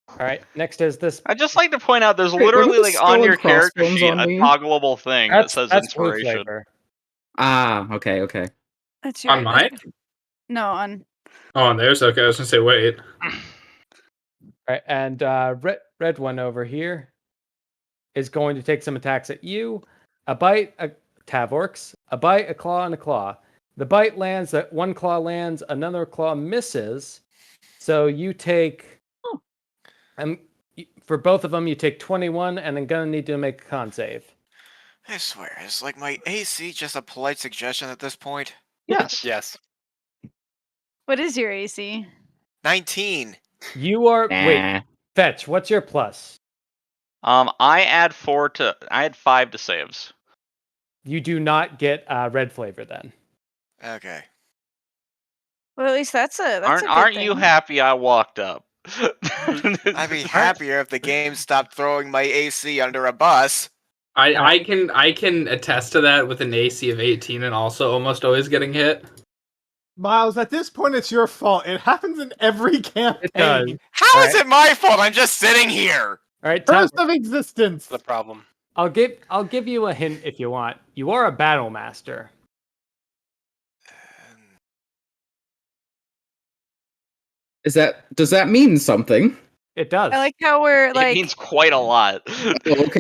All right. Next is this. I'd just like to point out there's Wait, what are literally the like on skull your and character crossbones sheet on a me? toggleable thing that says That's blue inspiration. flavor. Ah, okay. That's your On mine? No, on. Oh, and there's okay. I was gonna say wait. All right, and red one over here is going to take some attacks at you. A bite, a Tavorx. A bite, a claw, and a claw. The bite lands. That one claw lands. Another claw misses. So you take. For both of them, you take 21, and I'm gonna need to make a con save. I swear, is like my AC just a polite suggestion at this point? Yes. Yes. What is your AC? 19. You are wait. Nah. Fetch. What's your plus? I add 5 to saves. You do not get red flavor then. Okay. Well, at least that's a good Aren't you thing. happy I walked up? I'd be happier if the game stopped throwing my AC under a bus. I can attest to that with an AC of 18 and also almost always getting hit. Miles, at this point, it's your fault. It happens in every campaign. It does. How is Alright. it my fault? I'm just sitting here. All right, Curse of existence. That's the problem. I'll give you a hint if you want. You are a battle master. Does that mean something? It does. I like how we're It like. means quite a lot. Okay.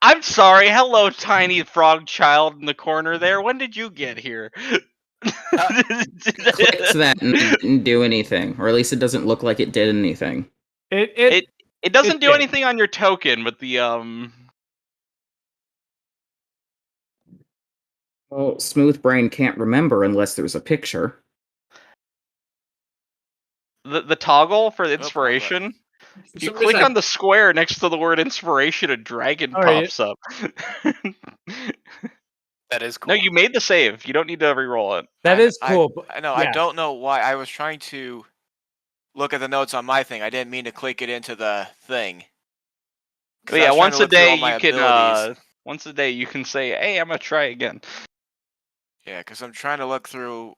I'm sorry. Hello, tiny frog child in the corner there. When did you get here? Clicked that and it didn't do anything, or at least it doesn't look like it did anything. It doesn't it do did. anything on your token, but the Well, Smooth Brain can't remember unless there's a picture. the toggle for wrong inspiration. If you some click reason on the square next to the word inspiration, a dragon All right. pops up. That is cool. No, you made the save. You don't need to re-roll it. That is cool. I know. I don't know why. I was trying to look at the notes on my thing. I didn't mean to click it into the thing. But yeah, once a day you can say, "Hey, I'm gonna try again." Yeah, because I'm trying to look through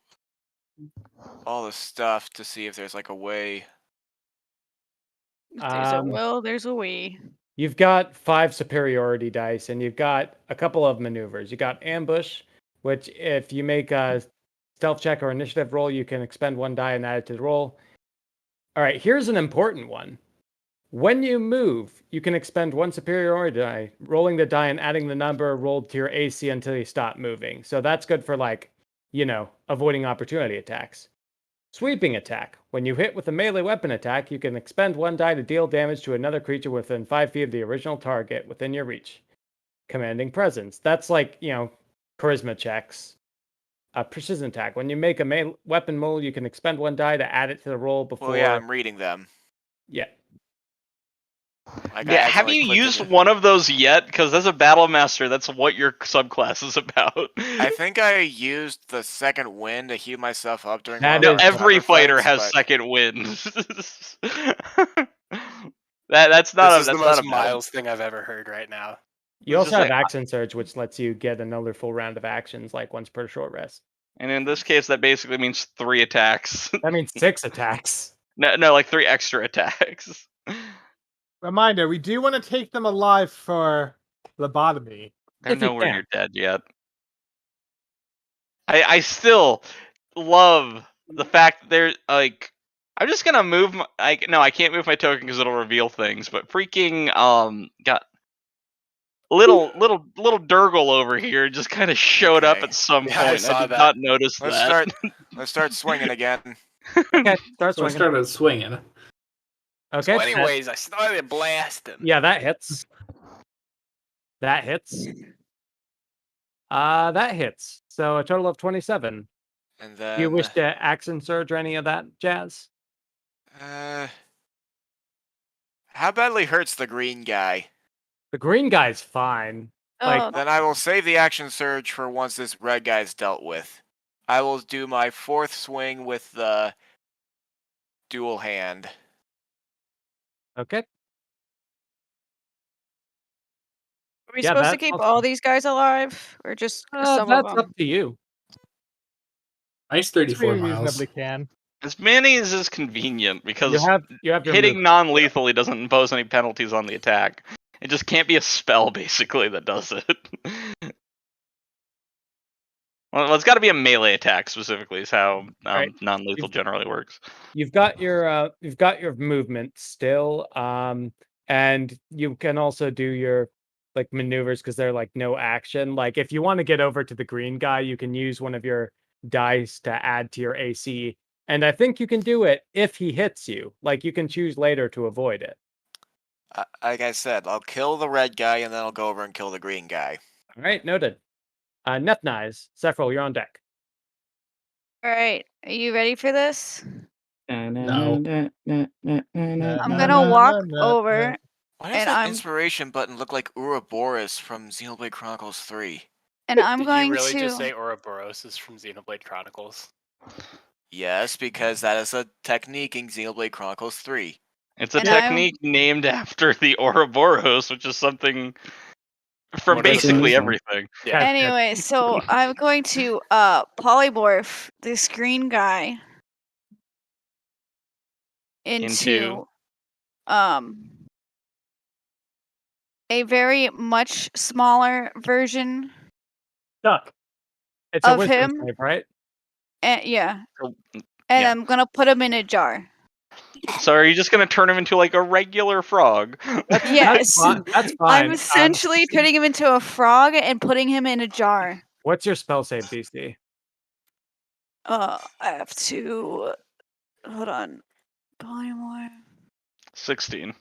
all the stuff to see if there's like a way. If there's a will, there's a we. You've got 5 superiority dice, and you've got a couple of maneuvers. You got ambush, which if you make a stealth check or initiative roll, you can expend 1 die and add it to the roll. All right, here's an important one. When you move, you can expend 1 superiority die, rolling the die and adding the number rolled to your AC until you stop moving. So that's good for, like, avoiding opportunity attacks. Sweeping attack. When you hit with a melee weapon attack, you can expend 1 die to deal damage to another creature within 5 feet of the original target within your reach. Commanding presence. That's like, charisma checks. Precision attack. When you make a weapon roll, you can expend 1 die to add it to the roll before. Well, yeah, I'm reading them. Yeah. Yeah, have you used one of those yet? Because as a battle master, that's what your subclass is about. I think I used the second wind to heal myself up during. Every fighter has second wind. That's not. This is the most Miles thing I've ever heard right now. You also have action surge, which lets you get another full round of actions, like once per short rest. And in this case, that basically means 3 attacks. That means 6 attacks. No, like 3 extra attacks. Reminder: we do want to take them alive for lobotomy. They're nowhere near dead yet. I still love the fact that they're like. I'm just gonna move. I can't move my token because it'll reveal things. But freaking got little Durgle over here just kind of showed up at some point. I did not notice that. Let's start swinging again. Okay, start swinging. I started swinging. Okay. So anyways, I started blasting. Yeah, that hits. That hits. That hits. So a total of 27. And then. Do you wish to action surge or any of that jazz? How badly hurts the green guy? The green guy's fine. Then I will save the action surge for once this red guy's dealt with. I will do my 4th swing with the dual hand. Are Okay. we supposed to keep all these guys alive, or just some of them? That's up to you. Nice 34 miles. Reasonably can. As many as is convenient, because you have hitting non-lethally doesn't impose any penalties on the attack. It just can't be a spell, basically, that does it. Well, it's got to be a melee attack specifically. Is how non-lethal generally works. You've got your movement still, and you can also do your maneuvers because they're no action. Like if you want to get over to the green guy, you can use one of your dice to add to your AC, and I think you can do it if he hits you. Like you can choose later to avoid it. Like I said, I'll kill the red guy and then I'll go over and kill the green guy. All right, noted. Nepnize, Sephril, you're on deck. All right, are you ready for this? No. I'm gonna walk over. Why does that inspiration button look like Ouroboros from Xenoblade Chronicles 3? And I'm Did going you really to just say Ouroboros is from Xenoblade Chronicles? Yes, because that is a technique in Xenoblade Chronicles 3. It's a technique named after the Ouroboros, which is something from basically everything. Yeah. Anyway, so I'm going to polymorph this green guy into a very much smaller version Duck. It's a of wisdom him, save, right? and I'm gonna put him in a jar. So are you just gonna turn him into like a regular frog? Yes, that's fine. I'm essentially putting him into a frog and putting him in a jar. What's your spell save DC? I have to. Hold on. Polymorph. 16.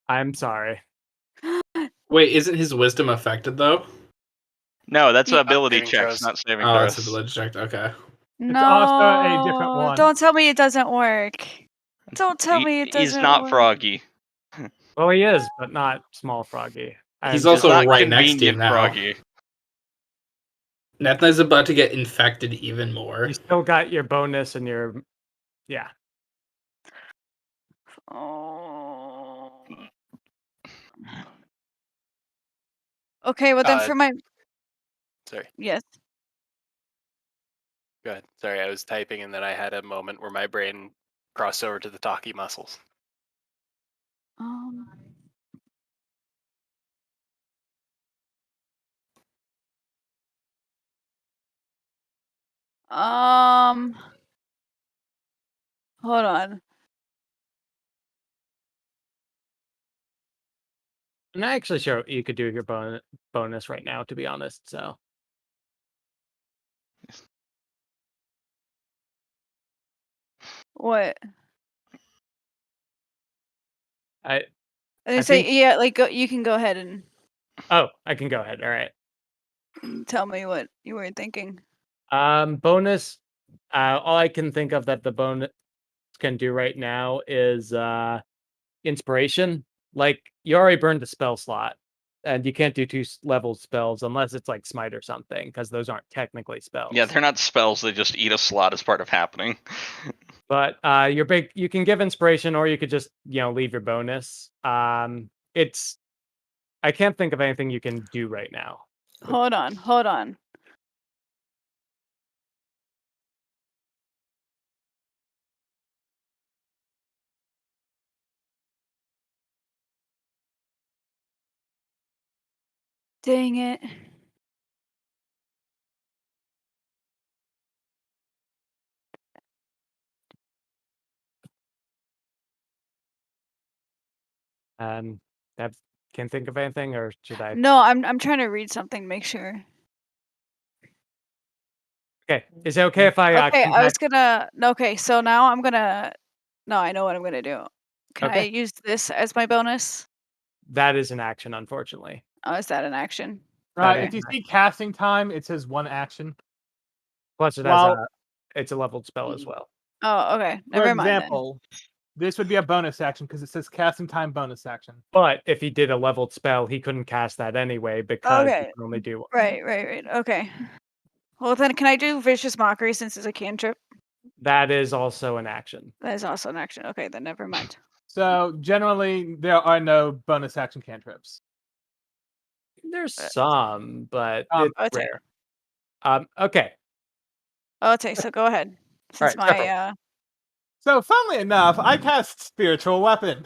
I'm sorry. Wait, isn't his wisdom affected though? No, that's Yeah. ability Saving checks, throws. not saving Oh, it's throws. ability check. Okay. No. also a different one. Don't tell me it doesn't work. Don't tell me it doesn't He's not work. Froggy. Well, he is, but not Small Froggy. He's I'm- also He's not right next to you convenient now. Froggy. Nethna's about to get infected even more. You still got your bonus and your yeah. Oh. Okay, well then for my Sorry. yes. Go ahead. Sorry, I was typing and then I had a moment where my brain crossed over to the talkie muscles. Um. Hold on. I'm not actually sure you could do your bonus right now, to be honest. So What? I They I say think- yeah, like you can go ahead and I can go ahead. All right. tell me what you were thinking. Bonus. All I can think of that the bonus can do right now is inspiration. Like you already burned the spell slot, and you can't do 2-level spells unless it's like smite or something, because those aren't technically spells. Yeah, they're not spells, they just eat a slot as part of happening. But you can give inspiration, or you could just leave your bonus. It's I can't think of anything you can do right now. Hold on. Dang it. That Can't think of anything, or should I? No, I'm trying to read something, make sure. Okay, is it okay if I? Okay, come I was back? gonna. Okay, so now I'm gonna. No, I know what I'm gonna do. Can I Okay. use this as my bonus? That is an action, unfortunately. Oh, is that an action? That If is you an see casting time, it says 1 action. Plus, it While- has it's a leveled spell as well. Oh, okay. For Never mind then. example, this would be a bonus action because it says casting time bonus action. But if he did a leveled spell, he couldn't cast that anyway because Okay. he can only do. Right. Okay. Well then, can I do vicious mockery since it's a cantrip? That is also an action. That is also an action. Okay, then never mind. So generally, there are no bonus action cantrips. There's some, but Um, it's okay. rare. Okay. Okay, so go ahead. Since Alright, So funnily enough, I cast spiritual weapon.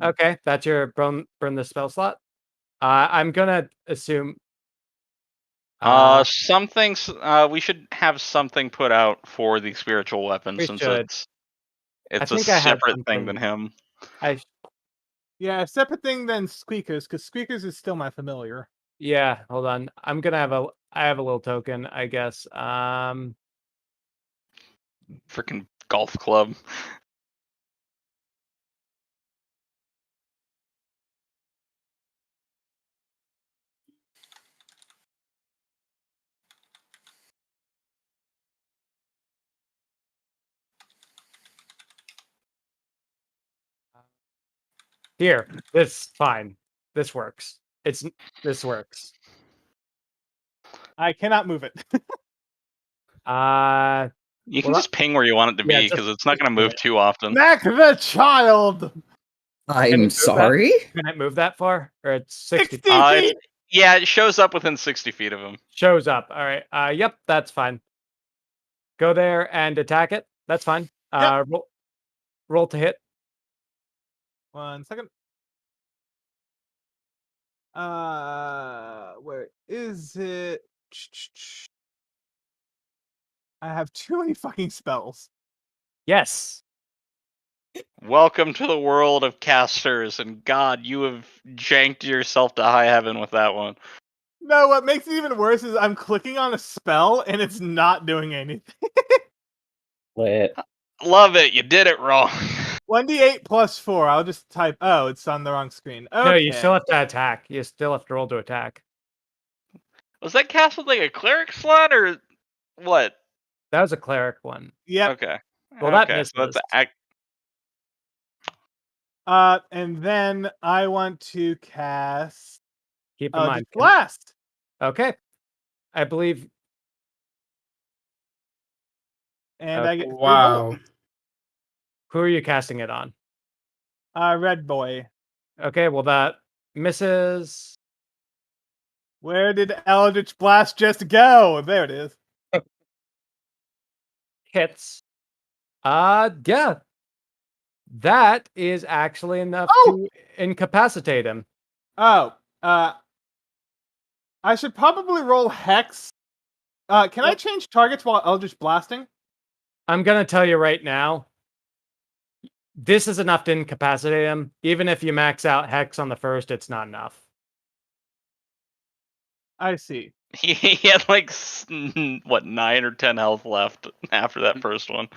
Okay, that's your burn the spell slot. I'm gonna assume. We should have something put out for the spiritual weapon We since should. it's a think I have separate thing something. than him. Yeah, a separate thing than Squeakers, because Squeakers is still my familiar. Yeah, hold on. I have a little token, I guess. Freaking golf club. Here, this fine. This works. This works. I cannot move it. You can Well, just ping where you want it to yeah, be because it's not going to move too often. Mac the child! I'm sorry? Can it move that far? Or it's 60 60 feet! Yeah, it shows up within 60 feet of him. Shows up. All right. Yep, that's fine. Go there and attack it. That's fine. Roll to hit. 1 second. Where is it? I have too many fucking spells. Yes. Welcome to the world of casters, and God, you have janked yourself to high heaven with that one. No, what makes it even worse is I'm clicking on a spell and it's not doing anything. Lit. Love it. You did it wrong. 1d8 plus 4. I'll just type. Oh, it's on the wrong screen. Okay. No, you still have to attack. You still have to roll to attack. Was that cast with like a cleric slot or what? That was a cleric one. Yep. Okay. Well, that okay, so misses. And then I want to cast Keep in mind. Blast. Okay. I believe. And I get Wow. Who are you casting it on? Red Boy. Okay, well that misses. Where did Eldritch Blast just go? There it is. Hits. Yeah. That is actually enough to incapacitate him. Oh, I should probably roll Hex. Can I change targets while Eldritch Blasting? I'm gonna tell you right now. This is enough to incapacitate him. Even if you max out Hex on the first, it's not enough. I see. He had like, what, 9 or 10 health left after that first one.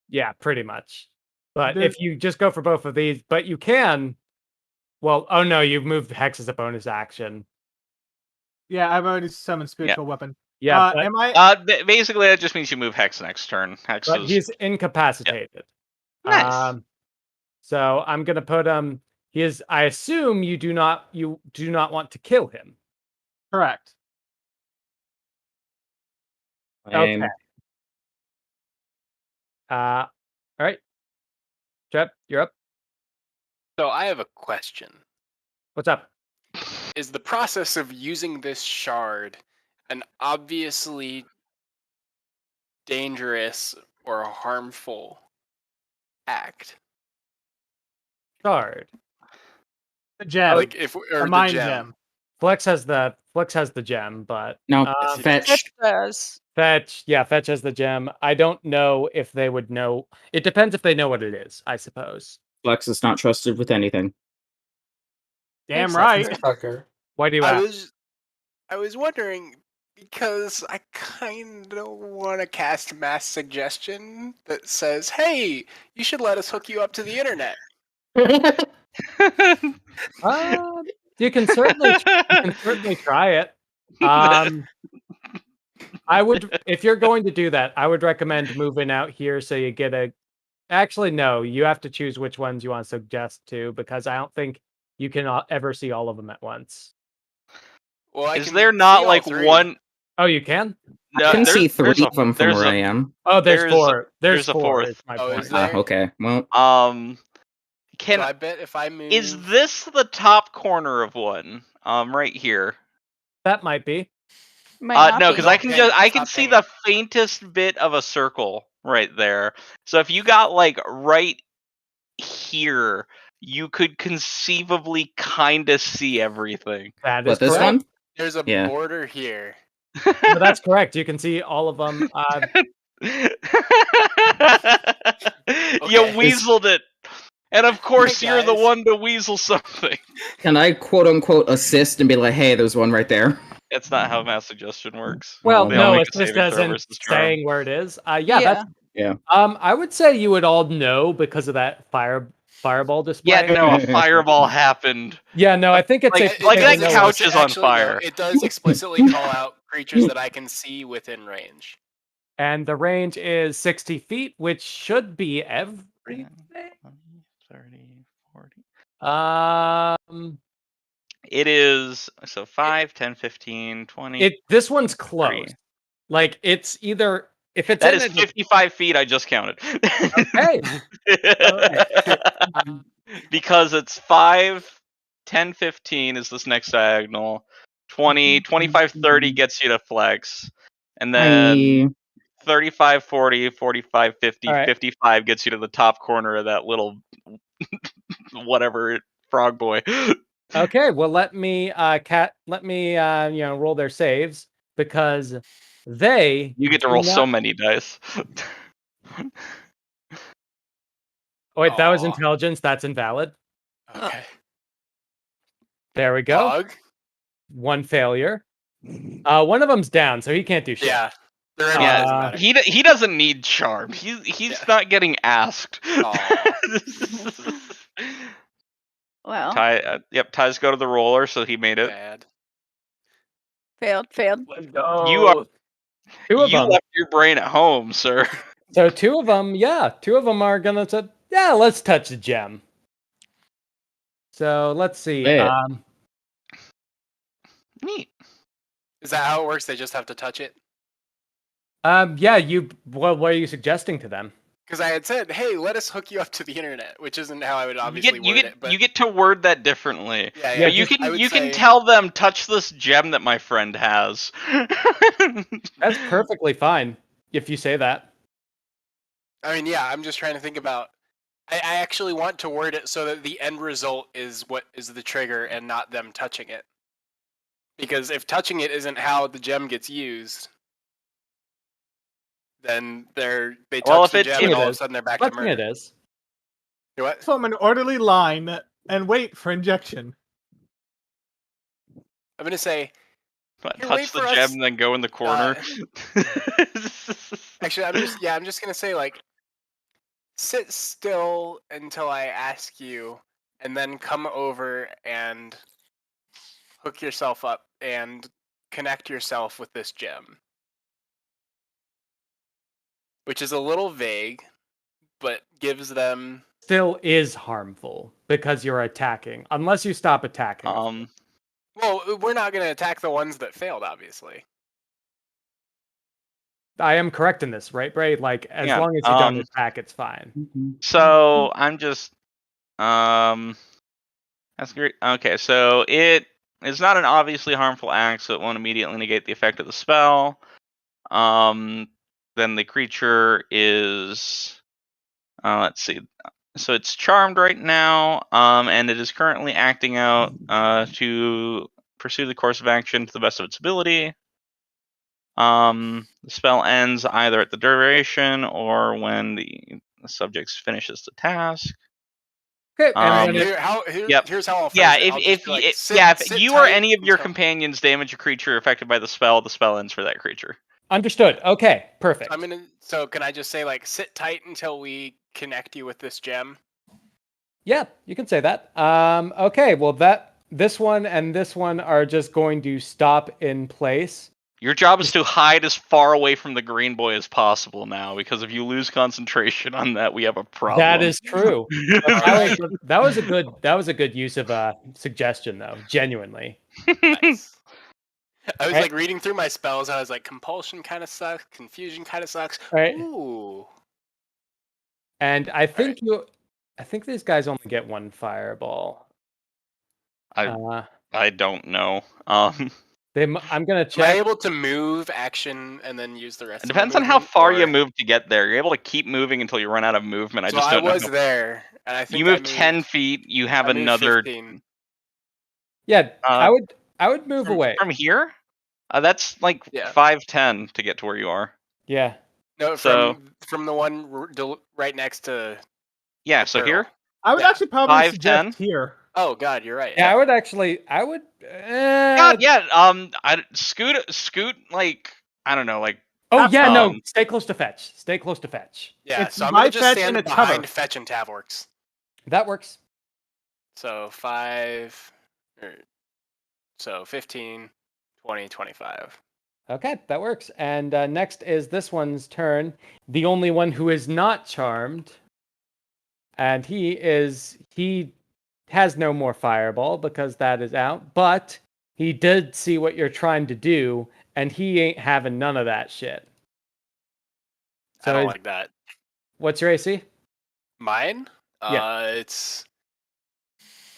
Yeah, pretty much. But if you just go for both of these, but you can. Well, oh no, you've moved Hex as a bonus action. Yeah, I've already summoned Spiritual Weapon. Yeah, am I? Basically, that just means you move Hex next turn. Hex but is... he's incapacitated. Nice. So I'm gonna put him. He is. I assume you do not want to kill him. Correct. Okay. All right. Jeb, you're up. So I have a question. What's up? Is the process of using this shard an obviously dangerous or harmful act? Shard. The gem. Like if or a mind the gem. Flex has the gem, but No, Fetch. Fetch, yeah, Fetch has the gem. I don't know if they would know. It depends if they know what it is, I suppose. Flex is not trusted with anything. Damn right. Why do you ask? I was wondering because I kind of want to cast mass suggestion that says, "Hey, you should let us hook you up to the internet." You can certainly try it. I would, if you're going to do that, I would recommend moving out here so you get a. Actually, no, you have to choose which ones you want to suggest to, because I don't think you can ever see all of them at once. Well, is there not like one? Oh, you can. I can see 3 of them from where I am. Oh, there's 4. There's a 4. fourth. My point. Is there? Okay. Well. Can so I bet if I move? Is this the top corner of one? Right here. That might be. No, because I can see the faintest bit of a circle right there. So if you got like right here, you could conceivably kind of see everything. That is this correct. one? There's a border here. No, that's correct. You can see all of them. You weaseled it. And of course, you're the one to weasel something. Can I quote unquote assist and be like, hey, there's one right there? That's not how mass suggestion works. Well, They all no, make it's a just saving throw doesn't versus charm. saying where it is. Yeah. I would say you would all know because of that fireball display. Yeah, no, a fireball happened. Yeah, no, I think it's like that couch is on fire. No, it does explicitly call out creatures that I can see within range. And the range is 60 feet, which should be everything. 30, 40. It is so 5, 10, 15, 20. This one's close. Like it's either if it's that is 55 feet. I just counted. Okay. Because it's 5, 10, 15 is this next diagonal. 20, 25, 30 gets you to flex, and then 35, 40, 45, 50, 55 gets you to the top corner of that little whatever frog boy. Okay, well let me roll their saves because you get to roll so many dice. Oh wait, that was intelligence. That's invalid. Okay. There we go. Dog? one failure. One of them's down, so he can't do shit. Yeah. The rest Yeah, doesn't matter. he doesn't need charm. He's not getting asked. Well, Ties go to the roller, so he made it. Bad. failed. Let's go. You are Two of them. left your brain at home, sir. So two of them are gonna say, yeah, let's touch the gem. So let's see. Yeah. Neat. Is that how it works? They just have to touch it? Yeah. What are you suggesting to them? Because I had said, hey, let us hook you up to the internet, which isn't how I would obviously word it. But You get to word that differently. yeah, But you can tell them, touch this gem that my friend has. That's perfectly fine if you say that. I mean, yeah, I'm just trying to think about. I actually want to word it so that the end result is what is the trigger and not them touching it. Because if touching it isn't how the gem gets used, then they touch the gem and all of a sudden they're back to murder. It is. You what? Form an orderly line and wait for injection. I'm gonna say. Touch the gem and then go in the corner. Actually, I'm just gonna say, like, sit still until I ask you, and then come over and hook yourself up and connect yourself with this gem. Which is a little vague, but gives them... Still is harmful because you're attacking, unless you stop attacking. Well, we're not going to attack the ones that failed, obviously. I am correct in this, right, Bray? Like, as long as you don't attack, it's fine. So, I'm just... That's great. Okay, so it is not an obviously harmful act, so it won't immediately negate the effect of the spell. Then the creature is... let's see. So it's charmed right now, and it is currently acting out to pursue the course of action to the best of its ability. The spell ends either at the duration or when the subject finishes the task. Okay, here's how I'll phrase it. If you or any of your companions damage a creature affected by the spell ends for that creature. Understood. Okay, perfect. So can I just say, like, sit tight until we connect you with this gem? Yeah, you can say that. Okay, well this one and this one are just going to stop in place. Your job is to hide as far away from the green boy as possible now, because if you lose concentration on that, we have a problem. That is true. that was a good use of a suggestion, though. Genuinely. Nice. I was like reading through my spells. I was like, compulsion kind of sucks. Confusion kind of sucks. Right. Ooh. And I think these guys only get one fireball. I don't know. I'm gonna check. Am I able to move, action, and then use the rest? It depends on how far you move to get there. You're able to keep moving until you run out of movement. I just don't know. I was there, and I think you moved 10 feet. You have another. 15. Yeah, I would move away from here. That's like 5'10" to get to where you are. Yeah. No, from the one right next to. Yeah. So here. I would actually probably suggest here. Oh God, you're right. Yeah, I would. God, yeah. Scoot. Like, I don't know. Like. Oh yeah, no. Stay close to fetch. Yeah. So I'm gonna just stand behind fetch and Tavworks. That works. So 15, 20, 25. Okay, that works. And next is this one's turn. The only one who is not charmed. And he has no more fireball because that is out. But he did see what you're trying to do, and he ain't having none of that shit. So I don't like that. What's your AC? Mine? Yeah. It's...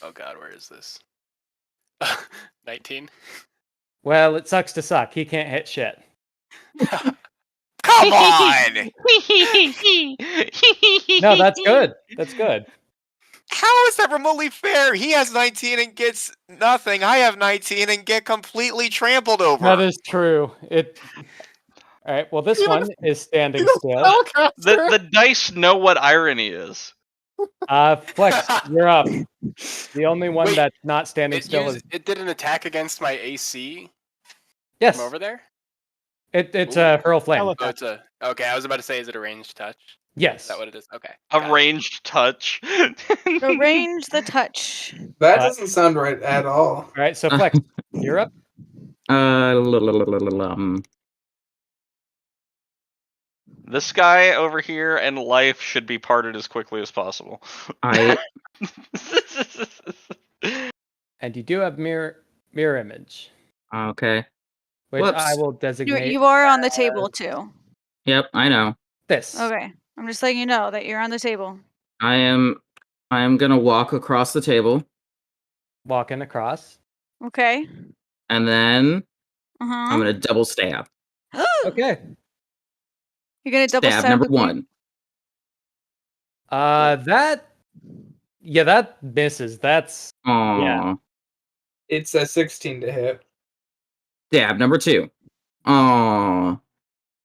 Oh God, where is this? 19. Well, it sucks to suck. He can't hit shit. Come on! No, that's good. That's good. How is that remotely fair? He has 19 and gets nothing. I have 19 and get completely trampled over. That is true. All right. Well, this one is standing still. The dice know what irony is. Flex, you're up. The only one Wait, that's not standing still is it did an attack against my AC yes. from over there? It's Ooh. a hurl flame. Tele- Oh, it's a okay. I was about to say, is it a ranged touch? Is Yes. that what it is? Okay. A got it. ranged touch. Arrange the touch. That But- doesn't sound right at all. All right, so Flex, you're up. This guy over here and life should be parted as quickly as possible. And you do have mirror image, Okay. which Whoops. I will designate You are on the table too. Yep, I know. this. Okay. I'm just letting you know that you're on the table. I am gonna walk across the table, Walking across. Okay. and then I'm Uh-huh. gonna double stab. Okay. You're gonna double Stab stab number with me? 1. That misses. That's Aww. Yeah. It's a 16 to hit. Stab number 2. Aww.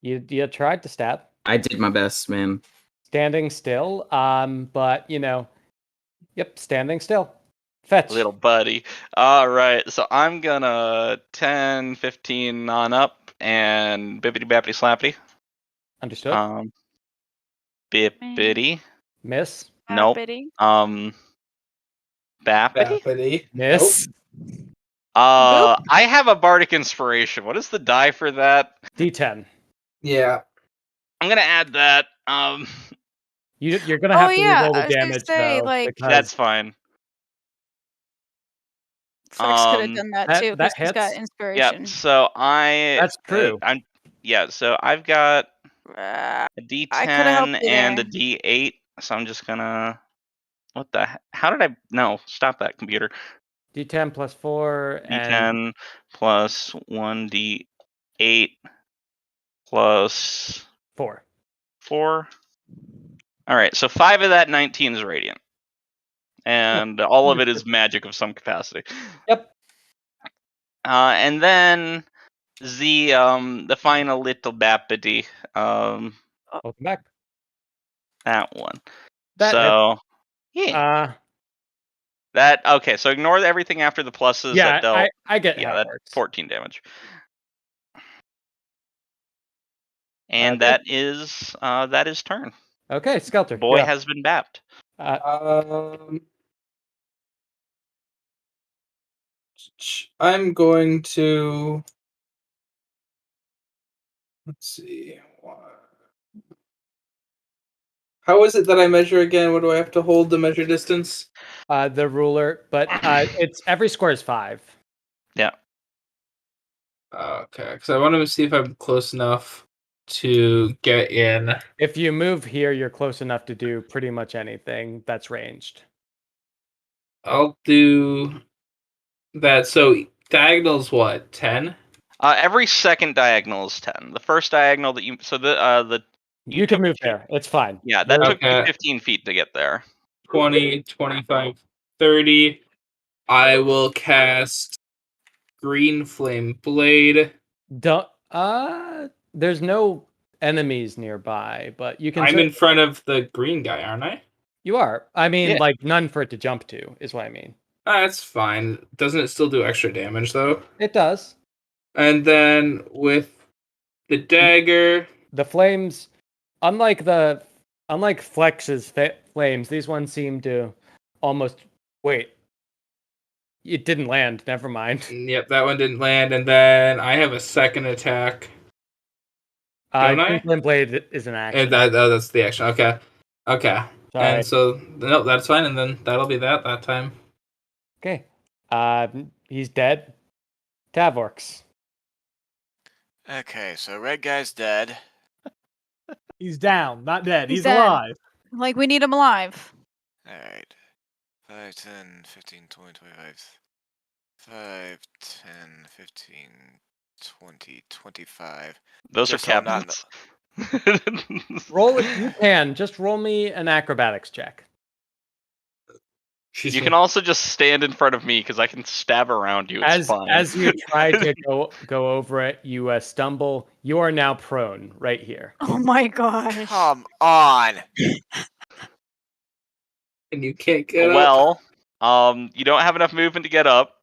you tried to stab. I did my best, man. Standing still. But yep, standing still. Fetch. Little buddy. All right, so I'm gonna 10, 15 on up and bippity bappity slappity. Understood. Bippity. Miss. Nope. Bippity. Bappity. Bappity. Miss. I have a bardic inspiration. What is the die for that? D10. Yeah. I'm gonna add that. You're gonna have to yeah, roll I the was gonna damage say, though, like- because That's fine. Flex could have done that, that- too, that because he's got hits. inspiration. Yep. So That's true. So I've got Uh, a D10 I coulda helped you and a there. D8. So I'm just gonna. What the? How did I? No, stop that computer. D10 plus 4 and D10 plus 1D8 plus 4. 4. All right, so 5 of that 19 is radiant, and all of it is magic of some capacity. Yep. And then the final little bappity, Welcome back. that one. That So yeah, that okay. So ignore everything after the pluses. yeah, that dealt, I get yeah, how it that works. 14 damage. And Okay. that is turn. Okay, Skelter. Boy you're up. has been bapped. I'm going to. Let's see. How is it that I measure again? What do I have to hold to measure distance? The ruler, but it's every square is 5. Yeah. Okay, because I want to see if I'm close enough to get in. If you move here, you're close enough to do pretty much anything that's ranged. I'll do that. So diagonal's what? 10? Every second diagonal is 10. The first diagonal that you You can move there. It's fine. Yeah, that took me Okay. 15 feet to get there. 20, 25, 30. I will cast Green Flame Blade. Don't. There's no enemies nearby, but you can. I'm in front of the green guy, aren't I? You are. I mean, Yeah. like none for it to jump to is what I mean. That's fine. Doesn't it still do extra damage though? It does. And then with the dagger, The flames, unlike Flex's flames, these ones seem to almost wait. It didn't land. Never mind. yep, that one didn't land. And then I have a second attack. Don't I? Flame blade is an action. And that's the action. Okay. Sorry. And so no, that's fine. And then that'll be that time. Okay. He's dead. Tavorks. Okay, so red guy's dead. He's down, not dead. He's He's dead. alive. Like, we need him alive. Alright. 5, 10, 15, 20, 25. 5, 10, 15, 20, 25. Those Just are so I'm not cabinets. Roll if you can. Just roll me an acrobatics check. You can also just stand in front of me because I can stab around you. It's fine. As you try to go over it, you stumble. You are now prone right here. Oh my gosh. Come on! And you can't get up. Well, You don't have enough movement to get up.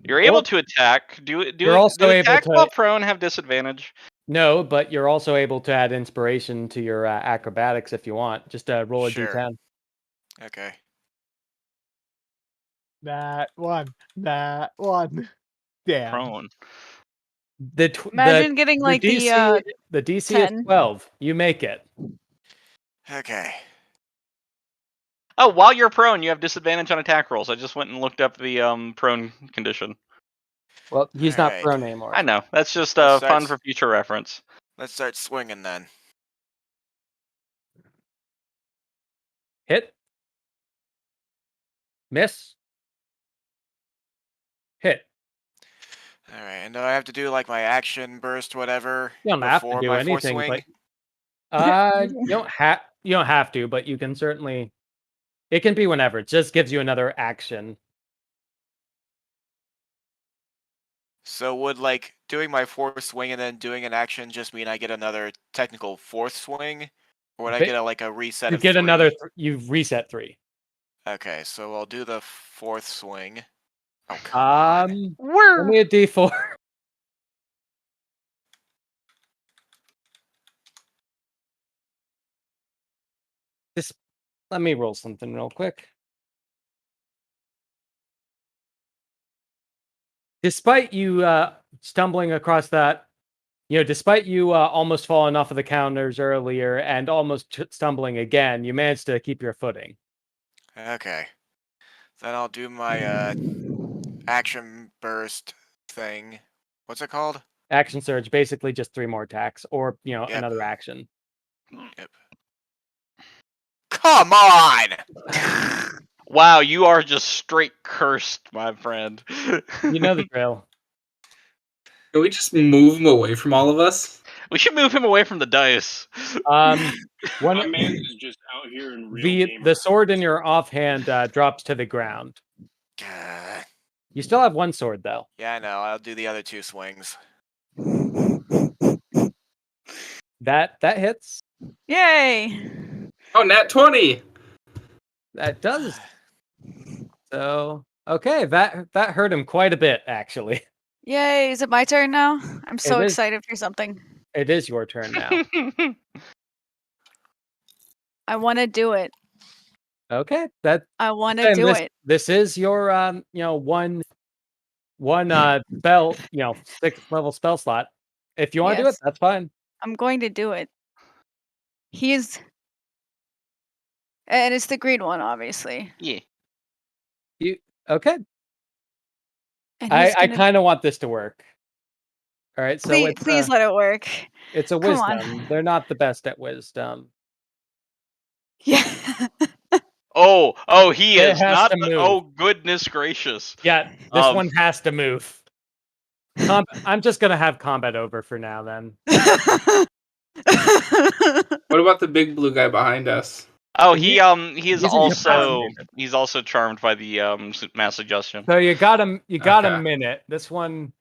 You're able to attack. You're also able attack to- while prone have disadvantage? No, but you're also able to add inspiration to your acrobatics if you want. Just roll a Sure. d10. Okay. That one. Damn. Prone. Imagine getting like DC, the DC 10. is 12. You make it. Okay. Oh, while you're prone, you have disadvantage on attack rolls. I just went and looked up the prone condition. Well, he's not Alright. prone anymore. I know. That's just Let's fun start- for future reference. Let's start swinging then. Hit. Miss. Hit. All right, and do I have to do like my action burst, whatever, You don't have to before do my fourth anything, swing? but you don't have to, but you can certainly. It can be whenever. It just gives you another action. So would like doing my fourth swing and then doing an action just mean I get another technical fourth swing, or would I get a reset? You of get 3? another. You reset 3. Okay, so I'll do the fourth swing. Oh come on! Give me a D4. Let me roll something real quick. Despite you stumbling across that, despite you almost falling off of the counters earlier and almost stumbling again, you managed to keep your footing. Okay, then I'll do my action burst thing. What's it called? Action surge, basically just 3 more attacks, or Yep. another action. Yep. Come on! Wow, you are just straight cursed, my friend. You know the drill. Can we just move him away from all of us? We should move him away from the dice. One My man is just out here in real gamer. the sword in your offhand drops to the ground. You still have 1 sword though. Yeah, I know. I'll do the other 2 swings. That hits. Yay! Oh, nat 20! That does. So okay, that hurt him quite a bit actually. Yay! Is it my turn now? I'm so It is. excited for something. It is your turn now. I want to do it. Okay, I want to do it. This is your one spell, 6th level spell slot. If you want to do it, Yes. that's fine. I'm going to do it. And it's the green one, obviously. Yeah. Okay. And he's I gonna... kind of want this to work. All right, so please let it work. It's a Come on. wisdom. They're not the best at wisdom. Yeah. Oh, he It is has not. to move. Oh, goodness gracious. Yeah, this one has to move. I'm just gonna have combat over for now then. What about the big blue guy behind us? Oh, he is he's also incapacitated. charmed by the mass suggestion. So you got him. You got Okay. a minute. This one.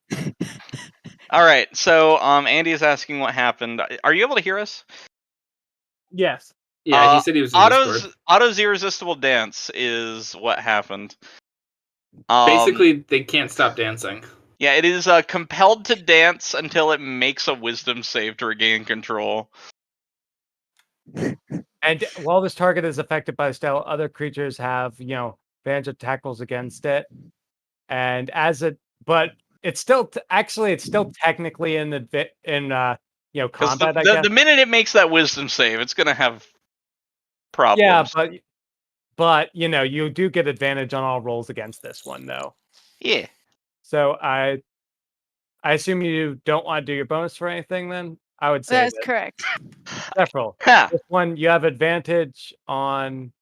All right, so Andy is asking what happened. Are you able to hear us? Yes. Yeah, he said he was in Discord. Otto's irresistible dance is what happened. Basically, they can't stop dancing. Yeah, it is compelled to dance until it makes a wisdom save to regain control. And while this target is affected by the spell, other creatures have advantage attack rolls against it. And but it's still it's still technically in combat. I guess. The minute it makes that wisdom save, it's gonna have problems. Yeah, but you do get advantage on all rolls against this one though. Yeah. So I assume you don't want to do your bonus for anything then? I would say That's correct. Several. Ha. This one you have advantage on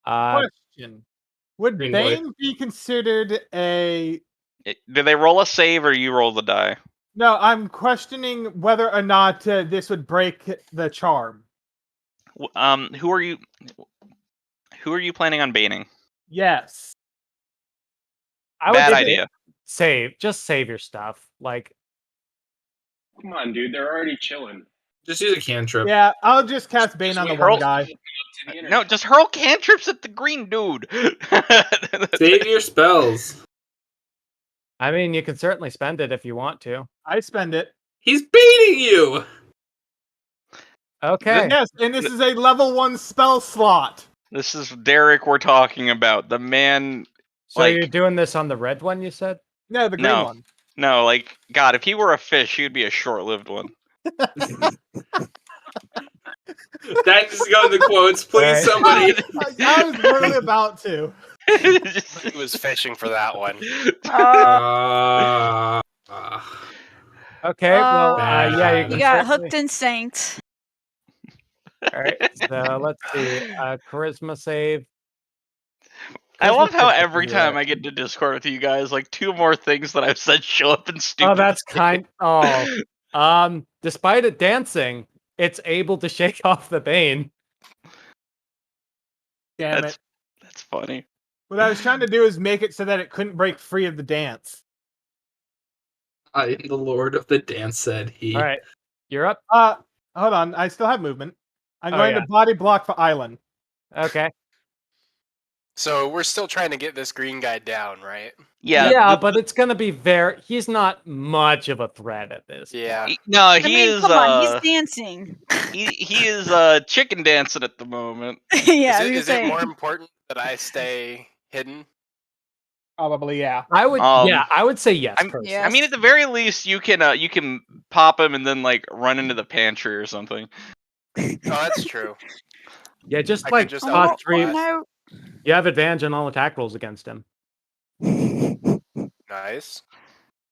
Question: would Green Bane be considered a? Do they roll a save or you roll the die? No, I'm questioning whether or not this would break the charm. Who are you planning on baning? Yes. I would Bad give it idea. Just save your stuff. Like, Come on, dude. They're already chilling. Just use a cantrip. Yeah, I'll just cast Bane on the one guy. No, just hurl cantrips at the green dude. Save your spells. I mean, you can certainly spend it if you want to. I spend it. He's baiting you. Okay. Yes, and this is a level 1 spell slot. This is Derek we're talking about. The man. So you're doing this on the red one, you said? No, the green one. No, like, God, if he were a fish, he would be a short-lived one. That just go in the quotes, please, somebody. I was literally about to. He was fishing for that one. Okay, well, yeah, you got hooked and sanked. All right, so let's see. Charisma save. I love how every time I get into Discord with you guys, like 2 more things that I've said show up in stupid. Oh, that's kind. Despite it dancing, it's able to shake off the bane. Damn it. That's funny. What I was trying to do is make it so that it couldn't break free of the dance. I am the lord of the dance, said he. All right, you're up. Hold on. I still have movement. I'm going to body block for Island. Okay. So we're still trying to get this green guy down, right? Yeah, but it's gonna be he's not much of a threat at this. Yeah. No, he is. Come on, he's dancing. He is chicken dancing at the moment. Yeah. Is it more important that I stay hidden? Probably, yeah. I would say yes. I mean, at the very least, you can pop him and then like run into the pantry or something. Oh, that's true. Yeah, just I like could just 3. No. You have advantage on all attack rolls against him. Nice.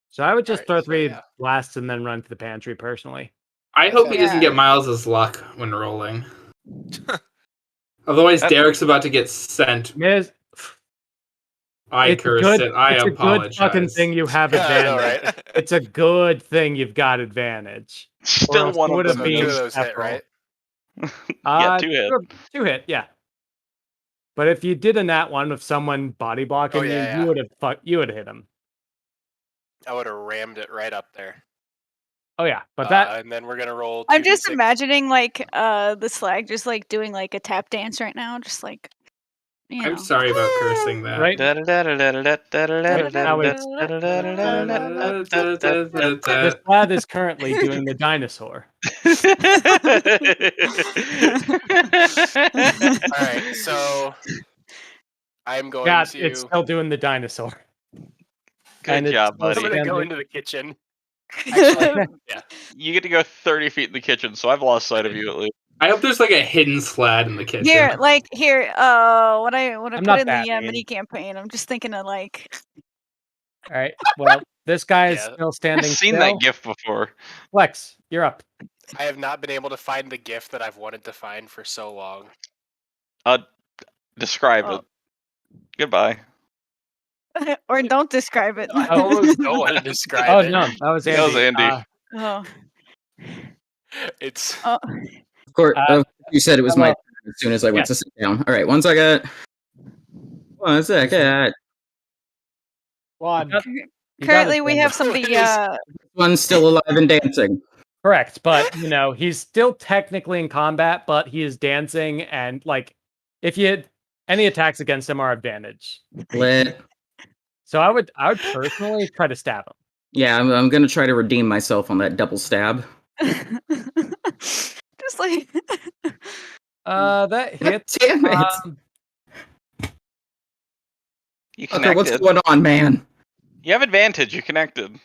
So I would just throw 3 blasts and then run to the pantry personally. I hope he doesn't get Miles's luck when rolling. Otherwise, Derek's about to get sent. I cursed it. I apologize. It's a good fucking thing you have advantage. Right? It's a good thing you've got advantage. Still one would of have them. been 2 of those hit, right? Yeah, 2 hit. 2 hit, yeah. But if you did a nat one with someone body blocking you would have hit him. I would have rammed it right up there. Oh yeah, but and then we're gonna roll. I'm just 2d6. imagining like the slag just like doing like a tap dance right now, just like. I'm sorry about cursing that. Right. This lad is currently doing the dinosaur. All right, so I'm going to. It's still doing the dinosaur. Good job, buddy. I'm gonna go into the kitchen. Actually, yeah. You get to go 30 feet in the kitchen, so I've lost sight of you at least. I hope there's like a hidden slad in the kitchen. Here, what I put in the mean. mini campaign. I'm just thinking of like. All right. Well, this guy is still standing. I've seen that GIF before. Flex, you're up. I have not been able to find the gift that I've wanted to find for so long. Describe it. Goodbye. Or don't describe it. I almost don't want to describe it. Oh no, that was Andy. That was Andy. It's. Of course, you said it was my turn as soon as I went to sit down. All right, 1 second. 1 second. Currently, we have somebody. One's still alive and dancing. Correct, but he's still technically in combat, but he is dancing, and like, if you had any attacks against him are advantage. Lit. So I would personally try to stab him. Yeah, I'm gonna try to redeem myself on that double stab. Just like. That hits. Damn it! You connected. Okay, what's going on, man? You have advantage. You connected.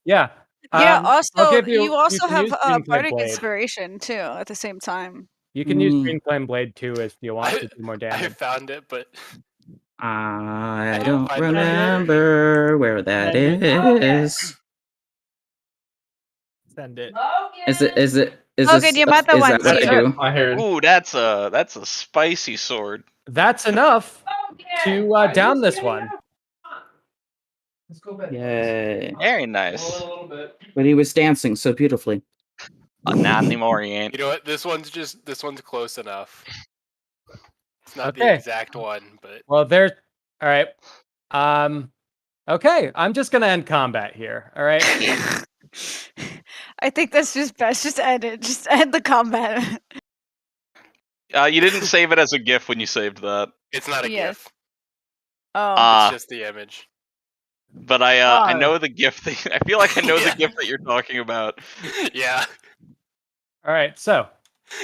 Yeah. Yeah. Also, you also can have use bardic Blade. inspiration too at the same time. You can use Green Flame Blade too if you want to do more I damage. found it, but I don't remember where that is. Send it. Is it? Logan, you might the one what I do? I heard. Ooh, that's a spicy sword. That's enough to down this one. Let's go back. Yay! Very nice. But he was dancing so beautifully. Not anymore, he ain't. you know what? This one's close enough. It's not the exact one, but Well, there's all right. Okay, I'm just gonna end combat here. All right. I think that's just best. Just end it. Just end the combat. You didn't save it as a GIF when you saved that. It's not a Yes. GIF. Oh. It's just the image. But I know the GIF thing. I feel like I know the Yeah. GIF that you're talking about. Yeah. All right, so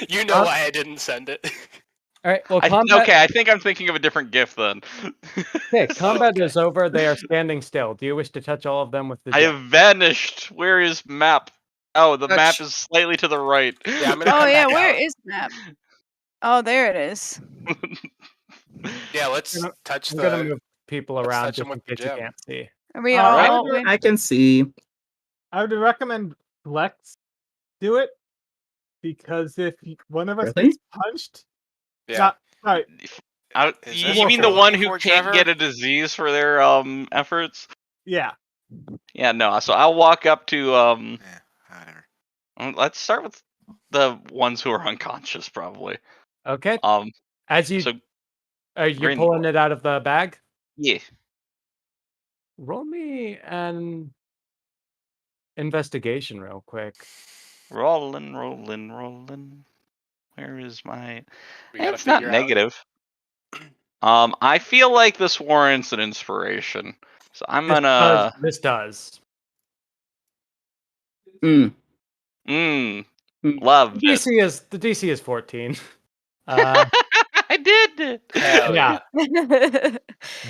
You know why I didn't send it. all right. Well, Okay, I think I'm thinking of a different GIF then. Okay, combat okay. is over. They are standing still. Do you wish to touch all of them with the I gem? have vanished. Where is map? Oh, the Touch. map is slightly to the right. Yeah, I'm gonna Oh come yeah, back where out. is map? Oh, there it is. Yeah, let's I'm touch I'm gonna the. move people let's around touch just them in with the case you gem. can't see. Are we Alright. all? I can see. I would recommend Flex do it because if one of us Really? gets punched, Yeah. sorry, Is You this mean what the we're one looking who for, can't Trevor? get a disease for their efforts? yeah. Yeah, no. So I'll walk up to Yeah, whatever. Let's start with the ones who are unconscious, probably. Okay. Um. As you So you're Green- pulling it out of the bag. yeah. Roll me an investigation real quick. Rolling. Where is my? We gotta It's not figure out. negative. I feel like this warrants an inspiration, so I'm gonna. This does. Mm. Love The it. DC is 14. I did. Hell Yeah. yeah.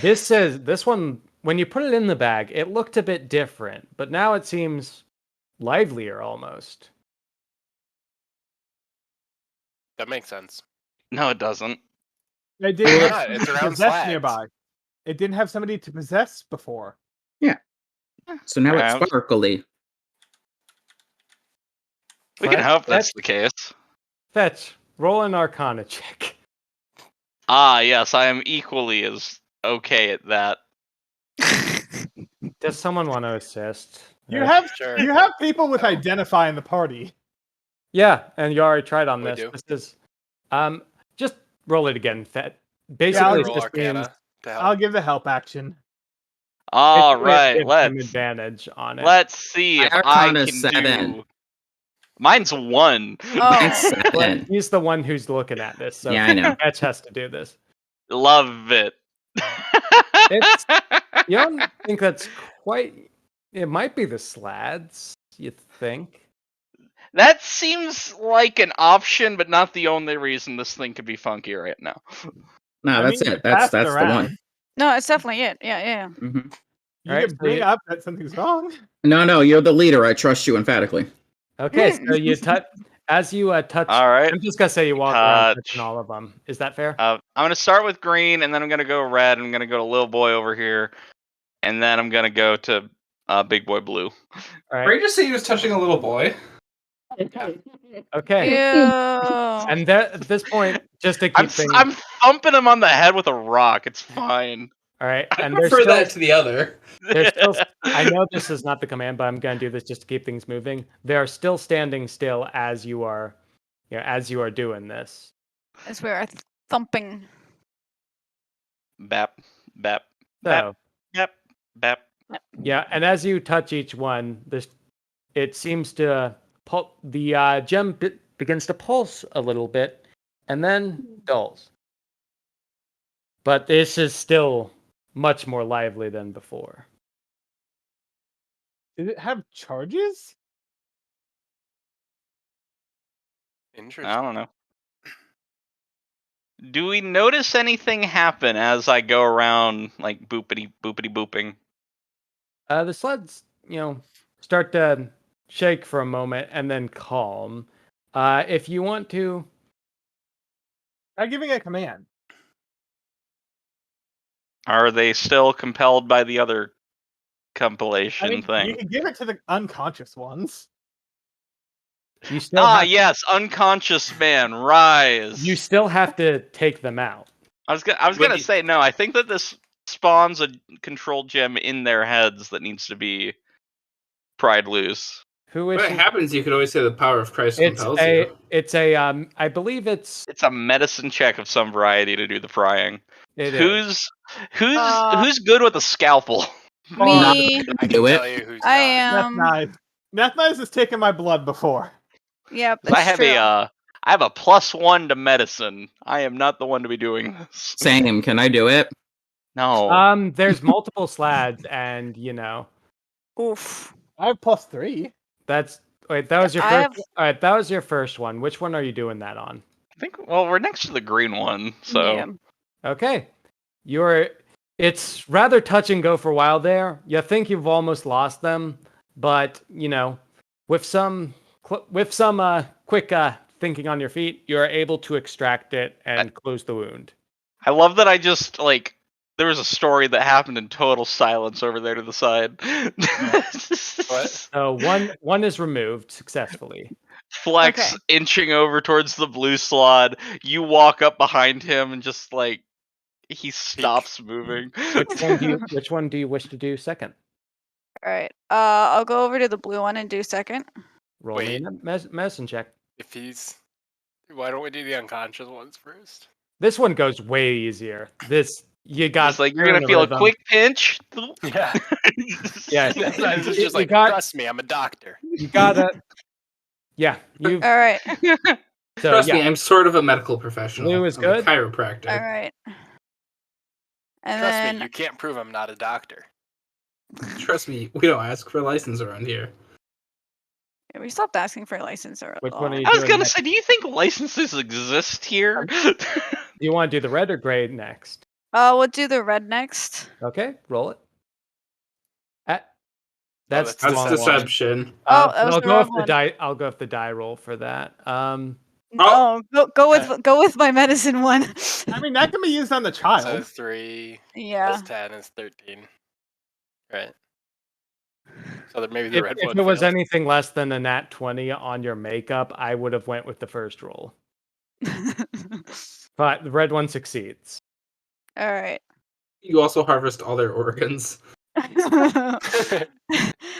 This one when you put it in the bag, it looked a bit different, but now it seems livelier almost. That makes sense. No, it doesn't. It didn't Why have not? It's somebody to around possess slags. nearby. It didn't have somebody to possess before. So now Perhaps. it's sparkly. We can Fetch, hope that's the case. Fetch, roll an Arcana check. Ah, yes, I am equally as okay at that. Does someone want to assist? You have Sure. you have people with Oh. identify in the party. Yeah, and you already tried on We this. do. This is just roll it again, Fet. Yeah, Basically, I'll it Roll just means Arcana to help. I'll give the help action. All basically it right, gives them let's advantage on it. let's see My if I Arcana's can 7. do. Mine's 1. Mine's Oh. Well, 7. he's the one who's looking at this, so Yeah, I know. Fetch has to do this. Love it. It's you don't think that's quite. It might be the slads. You think? That seems like an option, but not the only reason this thing could be funky right now. No, I that's mean, it. That's the around. one. No, it's definitely it. Yeah. hmm You Alright, can so bring you- up that something's wrong. No, you're the leader. I trust you emphatically. Okay, so you touch as you touch. All right. I'm just gonna say you walk around Touch. touching all of them. Is that fair? I'm gonna start with green, and then I'm gonna go red. I'm gonna go to little boy over here, and then I'm gonna go to big boy blue. All right. Ray just said he was touching a little boy. Okay. Ew. And at this point, just to keep things. I'm thumping him on the head with a rock. It's fine. All right, I and there's prefer still, that to the other. there's still. I know this is not the command, but I'm gonna do this just to keep things moving. They are still standing still as you are, as you are doing this. As we are thumping. Bap, bap, bap, So bap, bap. yeah, and as you touch each one, it seems to the gem begins to pulse a little bit, and then dulls. But this is still much more lively than before. Did it have charges? Interesting. I don't know. Do we notice anything happen as I go around like boopity boopity booping? The sleds, start to shake for a moment and then calm. If you want to, I'm giving a command. Are they still compelled by the other I compilation mean, thing? you can give it to the unconscious ones. you still have, Yes, unconscious man, rise. you still have to take them out. I was gonna say no. I think that this spawns a control gem in their heads that needs to be pried loose. Who When is it happens, you could always say the power of Christ compels you. it's a I believe it's It's a medicine check of some variety to do the prying. it is. Who's good with a scalpel? Me. I can Do it. tell you who's I not. am. That's nice. Nethnice has taken my blood before. Yep, I it's have true. I have a +1 to medicine. I am not the one to be doing this. Same. Can I do it? No. There's multiple slads, and Oof. I have +3. that was your I first. have- All right, that was your first one. Which one are you doing that on? I think. Well, we're next to the green one, so. Yeah. Okay, it's rather touch and go for a while there. You think you've almost lost them, but with some quick thinking on your feet, you're able to extract it and close the wound. I love that I just there was a story that happened in total silence over there to the side. What? So one is removed successfully. Flex Okay. inching over towards the blue slot. You walk up behind him and just he stops moving. Which one do you wish to do second? All right. I'll go over to the blue one and do second. Roll me Wait. a medicine check. Why don't we do the unconscious ones first? This one goes way easier. You got Just you're gonna feel a quick pinch. Yeah. Yeah. Sometimes it's just trust me, I'm a doctor. You gotta. Yeah. You. All right. So, Trust me, I'm sort of a medical professional. Blue is I'm good? a chiropractor. All right. And Trust then me, you can't prove I'm not a doctor. Trust me, we don't ask for a license around here. Yeah, we stopped asking for a license or Which one are you I was doing gonna next? say, do you think licenses exist here? Do you want to do the red or gray next? we'll do the red next. Okay, roll it. That's that's the That's wrong one. deception. Oh, that was I'll the go wrong with the one. die. I'll go with the die roll for that. No, go with my medicine one. I mean, that can be used on the So child. 3 Yeah. plus 10 is 13. Right. So maybe the If red it one was failed. anything less than a nat 20 on your makeup, I would have went with the first roll. But the red one succeeds. All right. You also harvest all their organs. I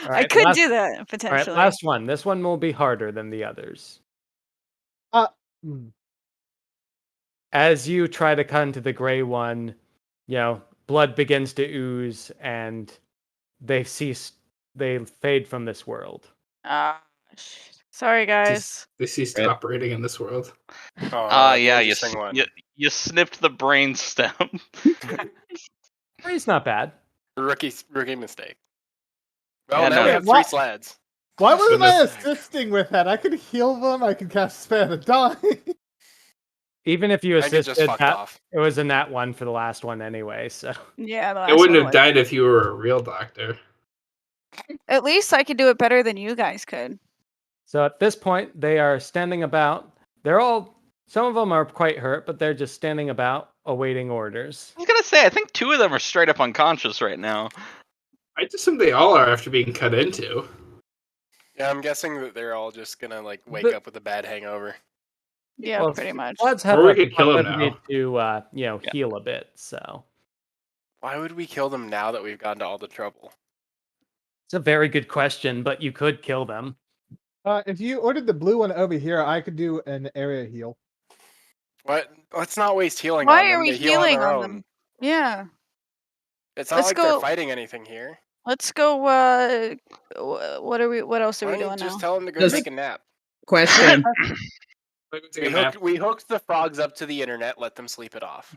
right, could last- do that All right, potentially. last one. This one will be harder than the others. As you try to cut into the gray one, blood begins to ooze and they fade from this world. Sorry, guys. They ceased operating in this world. The yeah, interesting one. you snipped the brain stem. It's not bad. Rookie mistake. Yeah, Well, now no. we have 3 What? slads. Why wasn't I Goodness. assisting with that? I could heal them. I could cast Spare the Die. Even if you I could just assisted, fucked that, off. it was a nat 1 for the last one anyway, so. Yeah, the I last wouldn't one have died if you were a real doctor. At least I could do it better than you guys could. So at this point, they are standing about. Some of them are quite hurt, but they're just standing about awaiting orders. I was gonna say, I think 2 of them are straight up unconscious right now. I just assume they all are after being cut into. Yeah, I'm guessing that they're all just gonna wake But- up with a bad hangover. Yeah, Well, pretty much. Bloods have Or we a could kill 'em proclivity to heal a bit, so. Why would we kill them now that we've gone to all the trouble? It's a very good question, but you could kill them. If you ordered the blue one over here, I could do an area heal. What? Let's not waste healing Why on them. are we They heal healing their on own. them? Yeah. It's not Let's like go- they're fighting anything here. Let's go. What else are Why we don't doing you just now? tell them to go Does- take a nap? Question. We hooked the frogs up to the internet. Let them sleep it off.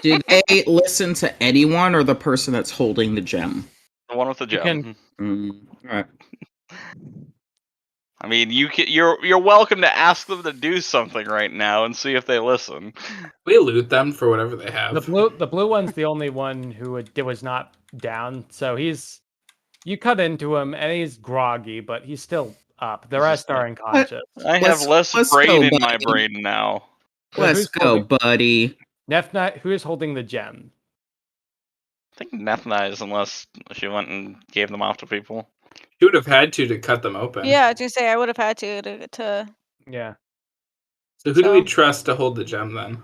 Do they listen to anyone or the person that's holding the gem? The one with the You gem. can- All right. I mean, you're welcome to ask them to do something right now and see if they listen. We loot them for whatever they have. The blue one's the only one who was not down, so you cut into him and he's groggy, but he's still up. The rest are unconscious. I have less let's brain go, in my buddy. brain now. Let's who's go, buddy. Nefna, who is holding the gem? I think Nethnize, unless she went and gave them off to people. She would have had to cut them open. Yeah, to say I would have had to. Yeah. So who do we So- trust to hold the gem then?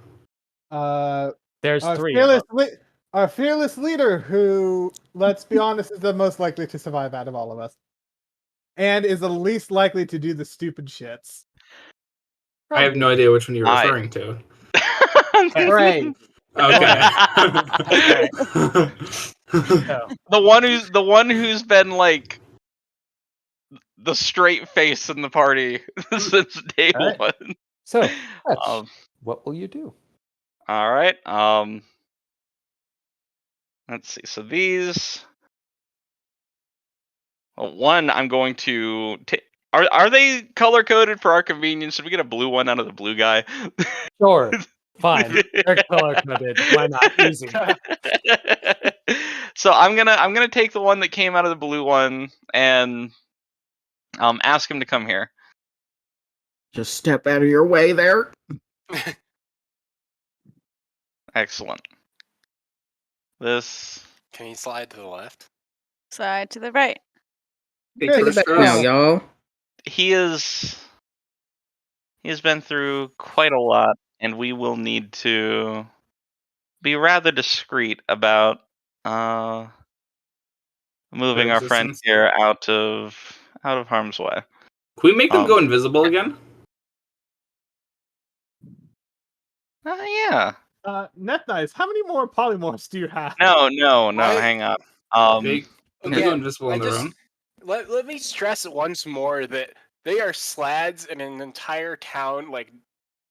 There's Our 3 of them. our fearless leader, who, let's be honest, is the most likely to survive out of all of us, and is the least likely to do the stupid shits. I have no idea which one you're I- referring to. Right. Okay. So, The one who's been the straight face in the party since day All right. one. So, what will you do? All right. Let's see. So these. Well, one, I'm going to take. Are they color coded for our convenience? Should we get a blue one out of the blue guy? Sure. Fine. They're color coded. Why not? Easy. So I'm gonna take the one that came out of the blue one and ask him to come here. Just step out of your way there. Excellent. This. Can he slide to the left? Slide to the right. Take it back now, y'all. He has been through quite a lot, and we will need to be rather discreet about moving our friend here out of harm's way. Can we make them go invisible again? Yeah. Net Nice, how many more polymorphs do you have? No, hang on. They Again, go invisible on their own. Let me stress once more that they are slads in an entire town, like,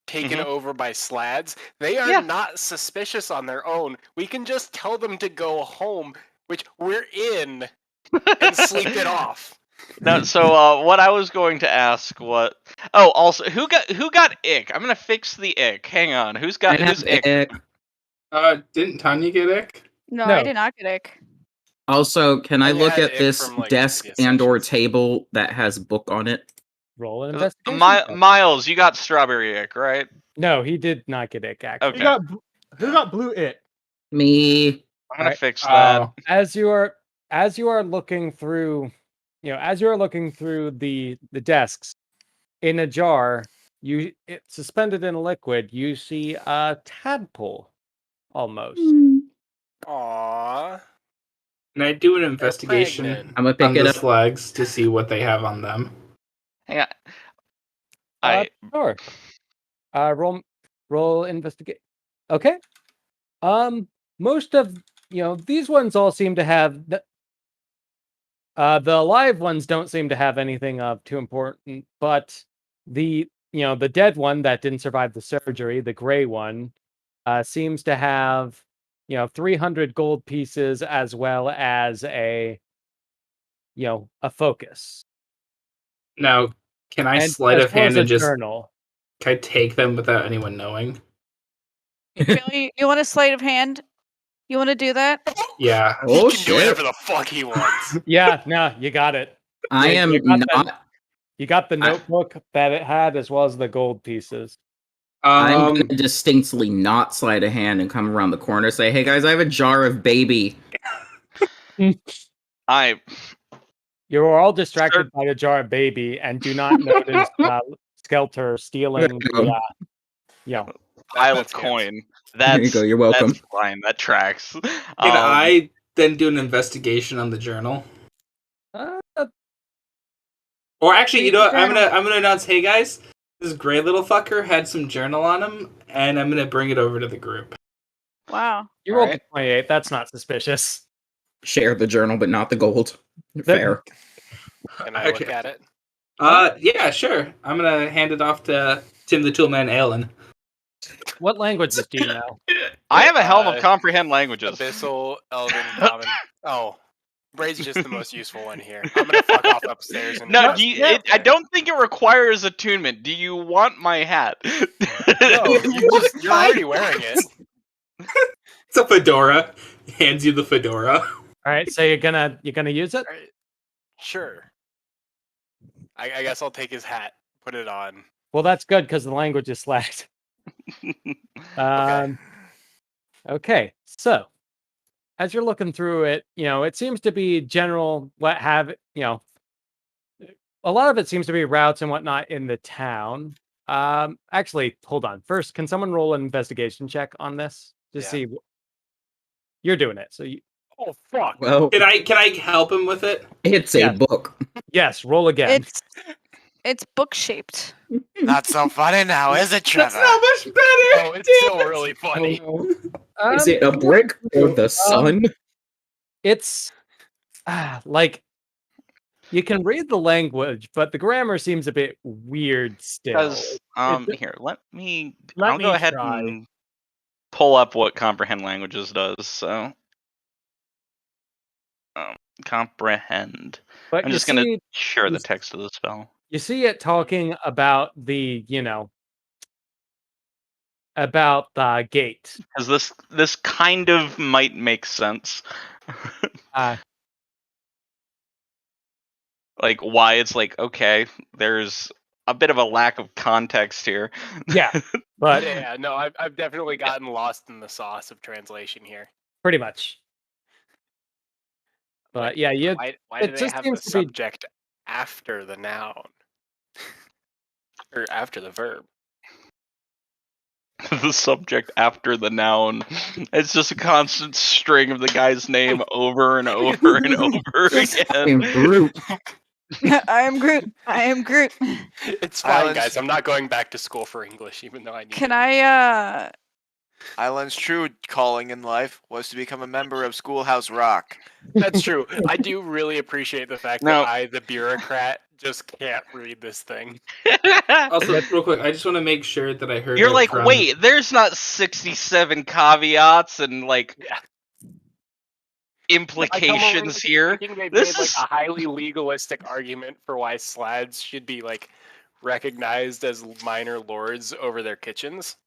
taken over by slads. They are not suspicious on their own. We can just tell them to go home, which we're in, and sleep it off. No, so what I was going to ask also who got ick? I'm gonna fix the ick. Hang on. Who's ick? Didn't Tanya get ick? No, I did not get ick. Also, can I Tanya look had at ick this from, like, desk previous and or sessions. table that has book on it? Roll an investigation. Miles, you got strawberry ick, right? No, he did not get ick, actually. Okay. Who got blue it? Me. I'm gonna fix that. As you are looking through, the desks, in a jar, suspended in a liquid, you see a tadpole, almost. Aww. Can I do an investigation I'm gonna pick on it the up. slugs to see what they have on them? Hang on. Sure. Roll investigate. Okay. Most of these ones all seem to have the live ones don't seem to have anything of too important, but the dead one that didn't survive the surgery, the gray one, seems to have 300 gold pieces as well as a focus. Now, can I sleight of hand and just journal. can I take them without anyone knowing? Really? You want a sleight of hand? You want to do that? Yeah. Oh, He can do whatever the fuck he wants. Yeah, no, you got it. I am not. You got the notebook that it had as well as the gold pieces. I'm gonna distinctly not slide a hand and come around the corner and say, "Hey guys, I have a jar of baby." You are all distracted by the jar of baby and do not notice Skelter stealing the pile of coin. There you go. You're welcome. That's fine. That tracks. Can I then do an investigation on the journal? Or actually, you know what? I'm gonna announce, hey guys, this gray little fucker had some journal on him, and I'm gonna bring it over to the group. Wow. You rolled a 28. That's not suspicious. Share the journal, but not the gold. Fair. Can I look at it? Yeah, sure. I'm gonna hand it off to Tim the Toolman Alan. What languages do you know? I have a helm of comprehend languages. Abyssal, Elven, Common. Oh, Braid's just the most useful one here. I'm gonna fuck off upstairs. And No, I don't think it requires attunement. Do you want my hat? No, you're already wearing it. It's a fedora. He hands you the fedora. All right, so you're gonna use it? Right. Sure. I guess I'll take his hat, put it on. Well, that's good because the language is slacked. Okay, so as you're looking through it, it seems to be general. A lot of it seems to be routes and whatnot in the town. Actually, hold on. First, can someone roll an investigation check on this? Just see. You're doing it, so you. Oh fuck! Well, can I help him with it? It's a book. Yes, roll again. It's book shaped. Not so funny now, is it, Trevor? That's not much better. Oh, it's still really funny. Is it a brick or the sun? It's like You can read the language, but the grammar seems a bit weird still. Here, Let I'll me go ahead try. and pull up what comprehend languages does. So, comprehend. But I'm just gonna share the text of the spell. You see it talking about the, about the gate. Because this kind of might make sense. Like why it's like, okay, there's a bit of a lack of context here. Yeah, but yeah, no, I've definitely gotten lost in the sauce of translation here. Pretty much. But yeah, why do they have the subject after the noun? Or after the verb? The subject after the noun. It's just a constant string of the guy's name over and over and over again. I'm Groot. I am Groot. I am Groot. It's fine, guys. I'm not going back to school for English, even though I need Can it. Island's true calling in life was to become a member of Schoolhouse Rock. That's true. I do really appreciate the fact that I, the bureaucrat, just can't read this thing. Also, real quick, I just want to make sure that I heard. You're like, wait, there's not 67 caveats and implications here. I think they made like a highly legalistic argument for why slads should be recognized as minor lords over their kitchens.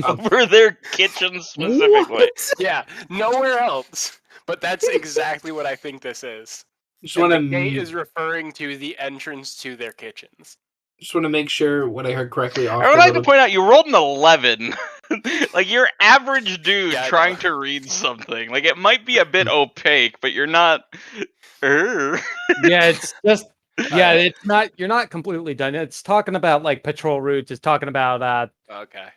Over their kitchens specifically. Yeah, nowhere else. But that's exactly what I think this is. The gate is referring to the entrance to their kitchens. Just want to make sure what I heard correctly. I would like to point out you rolled an 11. Like your average dude trying to read something. Like it might be a bit opaque, but you're not. Yeah, it's just. Yeah, it's not. You're not completely done. It's talking about patrol routes. It's talking about. Okay.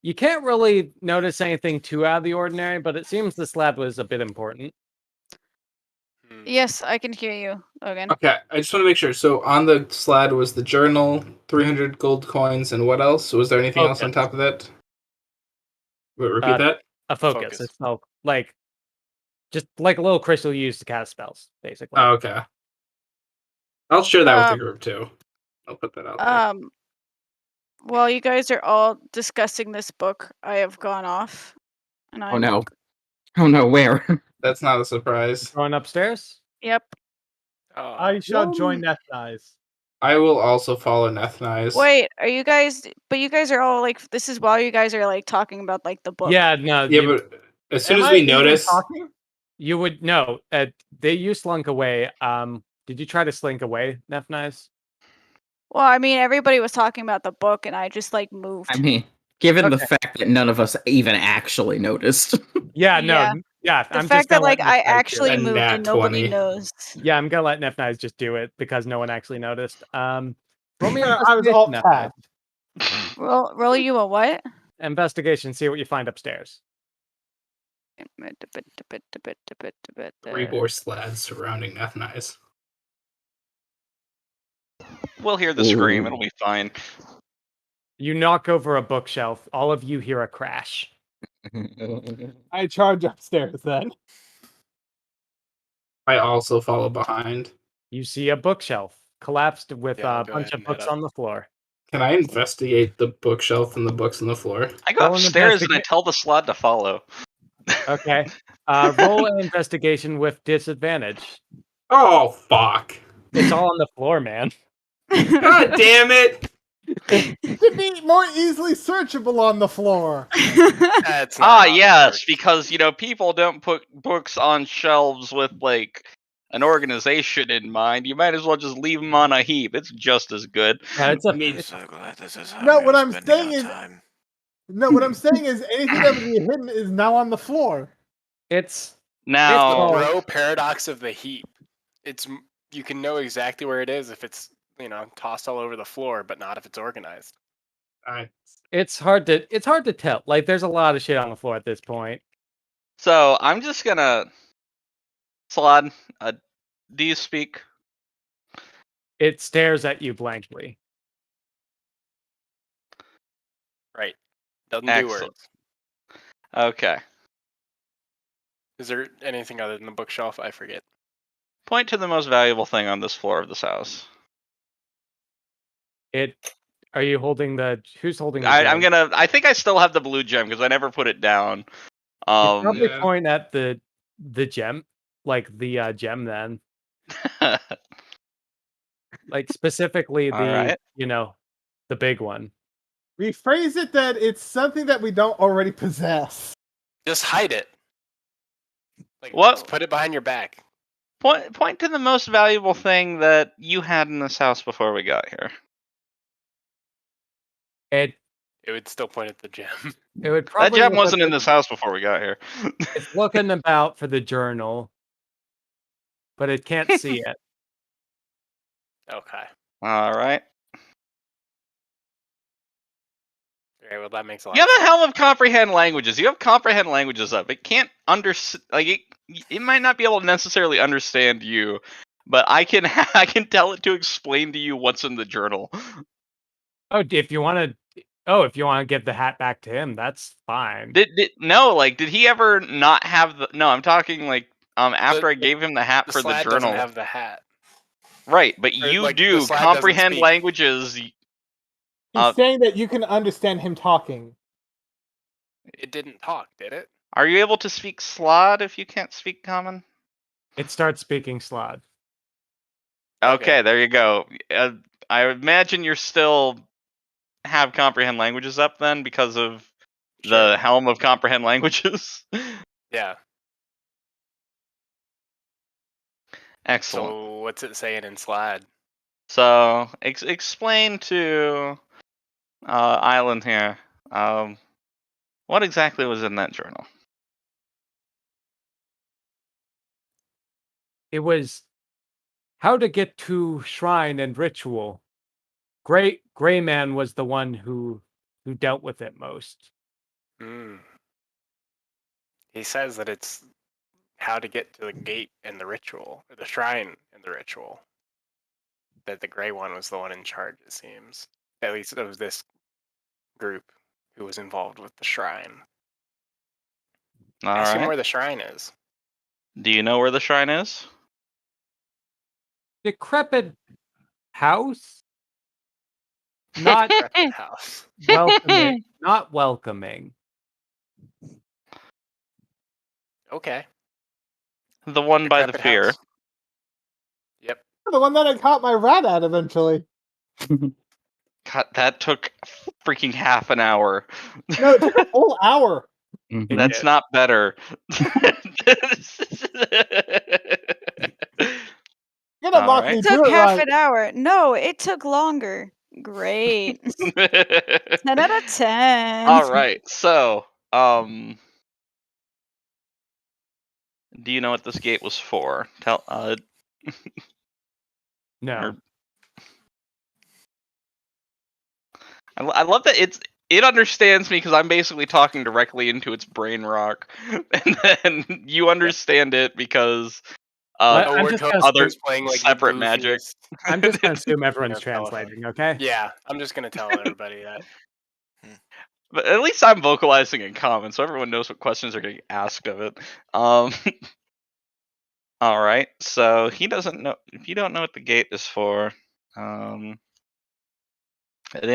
You can't really notice anything too out of the ordinary, but it seems this lab was a bit important. Yes, I can hear you, Logan. Okay, I just want to make sure. So on the slide was the journal, 300 gold coins, and what else? Was there anything else on top of that? Repeat that? A focus. It's just like a little crystal used to cast spells, basically. Oh, okay. I'll share that with the group too. I'll put that out there. While you guys are all discussing this book, I have gone off. And Oh no. Oh no, where? That's not a surprise. Going upstairs? Yep. I shall join Nethnize. I will also follow Nethnize. Wait, are you guys? But you guys are all this is while you guys are talking about the book. Yeah, no. Yeah, but as soon as we notice, you would know. You slunk away. Did you try to slink away, Nethnize? Well, I mean, everybody was talking about the book, and I just moved. I mean, given the fact that none of us even actually noticed. Yeah, no. Yeah, the fact that I actually moved and nobody knows. Yeah, I'm gonna let Nethnize just do it because no one actually noticed. Roll me I was all tapped. Roll you a what? Investigation. See what you find upstairs. 3 more slads surrounding Nethnize. We'll hear the scream. It'll be fine. You knock over a bookshelf. All of you hear a crash. I charge upstairs then. I also follow behind. You see a bookshelf collapsed with a bunch of books on the floor. Can I investigate the bookshelf and the books on the floor? I go upstairs and I tell the slot to follow. Okay. Roll an investigation with disadvantage. Oh, fuck. It's all on the floor, man. God damn it! To be more easily searchable on the floor. That's not yes, because people don't put books on shelves with an organization in mind. You might as well just leave them on a heap. It's just as good. Yeah, I'm so glad this is how No, we're what I'm spending saying our is time. no. What I'm saying is anything that would be hidden is now on the floor. It's now the bro paradox of the heap. You can know exactly where it is if it's tossed all over the floor, but not if it's organized. It's hard to tell. There's a lot of shit on the floor at this point. So I'm just gonna Slod, do you speak? It stares at you blankly. Right. Doesn't do words. Okay. Is there anything other than the bookshelf? I forget. Point to the most valuable thing on this floor of this house. Are you holding the? Who's holding the? I think I still have the blue gem because I never put it down. You probably point at the gem, like the gem. Then, like specifically the the big one. Rephrase it that it's something that we don't already possess. Just hide it. Like, what? Just put it behind your back. Point to the most valuable thing that you had in this house before we got here. It would still point at the gem. It would probably that gem wasn't in this house before we got here. It's looking about for the journal, but it can't see it. Okay. All right. Okay, well that makes a lot. You have a helm of comprehend languages. You have comprehend languages up. It can't it might not be able to necessarily understand you, but I can tell it to explain to you what's in the journal. Oh, if you want to get the hat back to him, that's fine. Did he ever not have the? No, I'm talking after I gave him the hat for the journal. Doesn't have the hat. Right, but you do comprehend languages. He's saying that you can understand him talking. It didn't talk, did it? Are you able to speak Slod if you can't speak Common? It starts speaking Slod. Okay, there you go. I imagine you're still have comprehend languages up then because of the helm of comprehend languages. Yeah. Excellent. So what's it saying in Slad? So explain to Island here. What exactly was in that journal? It was how to get to shrine and ritual. Gray Man was the one who dealt with it most. He says that it's how to get to the gate and the ritual, or the shrine and the ritual. That the Gray One was the one in charge, it seems. At least it was this group who was involved with the shrine. Ask him where the shrine is. Do you know where the shrine is? Decrepit house? Not house. Welcoming. Not welcoming. Okay. The one by the pier. House. Yep. The one that I caught my rat at eventually. God, that took freaking half an hour. No, it took a full hour. That's not better. It took half an hour. No, it took longer. Great. 10 out of 10. All right. So, do you know what this gate was for? No. I love that it understands me because I'm basically talking directly into its brain rock, and then you understand it because other playing separate magic. I'm just gonna assume everyone's translating, okay? Yeah, I'm just gonna tell everybody that. But at least I'm vocalizing in common, so everyone knows what questions are getting asked of it. All right, so he doesn't know. If you don't know what the gate is for, the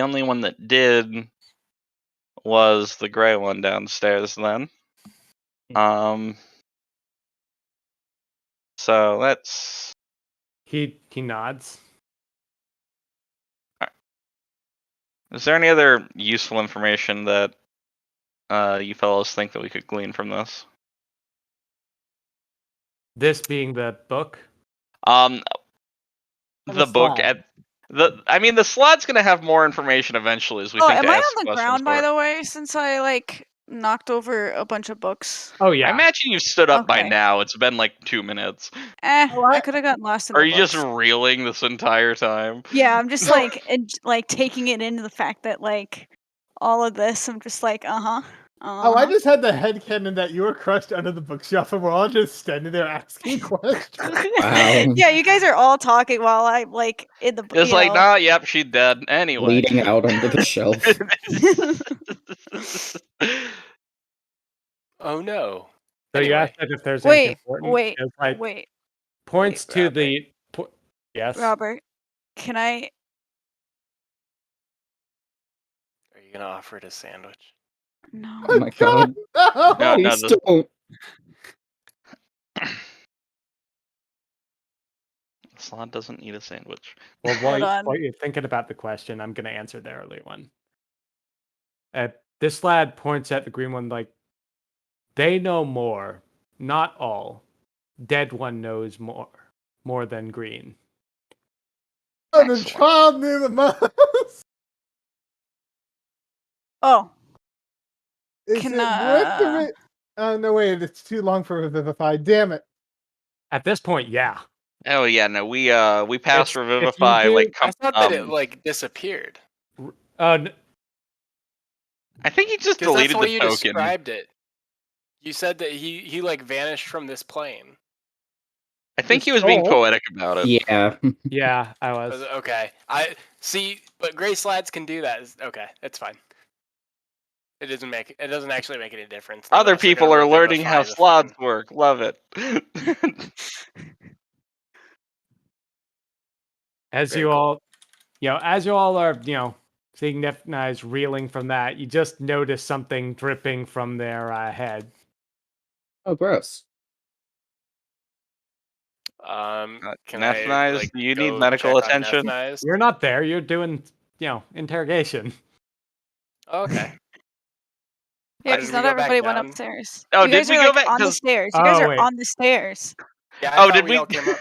only one that did was the gray one downstairs. Then, so let's. He nods. Is there any other useful information that you fellows think that we could glean from this? This being the book? The book at the slot's gonna have more information eventually as we think am to I ask on the ground by the way, since I knocked over a bunch of books? Oh yeah. I imagine you've stood up by now. It's been 2 minutes. I could have gotten lost in Are the you books. just reeling this entire time? Yeah, I'm just taking it into the fact that all of this, I'm just uh-huh. Oh, I just had the headcanon that you were crushed under the bookshelf and we're all just standing there asking questions. Wow. Yeah, you guys are all talking while I'm in the It's nah, yep, she's dead. Anyway. Bleeding out onto the shelf. Oh no. So you asked if there's anything important. Wait. points to the. Yes. Robert, can I? Are you gonna offer it a sandwich? No. Oh my god. No, Please this- don't. Slot doesn't eat a sandwich. Well, Hold on. while you're thinking about the question, I'm going to answer the early one. This lad points at the green one like, they know more, not all. Dead one knows more than green. Oh, the child knew the most. Oh. Is it worth the no, wait, it's too long for Revivify. Damn it. At this point, yeah. Oh yeah, no, we passed If you Revivify do- like I thought that it like disappeared. I think he just Because that's deleted the way the you token. described it. You said that he like vanished from this plane. I think he was being poetic about it. Yeah. Yeah, I was. Okay. I see, but gray slads can do that. Okay, it's fine. It doesn't actually make any difference. Other people are learning how slots work. Love it. As you all are, seeing Nefnize reeling from that, you just notice something dripping from their head. Oh, gross. Can Nefnize, I do you go need medical check on attention? Nefnize? You're not there. You're doing, interrogation. Okay. Yeah, because not everybody went upstairs. Oh, you guys did we are, go like, back? on the 'Cause- stairs. You guys Oh, are wait. on the stairs. Yeah, Oh, did we? all came up.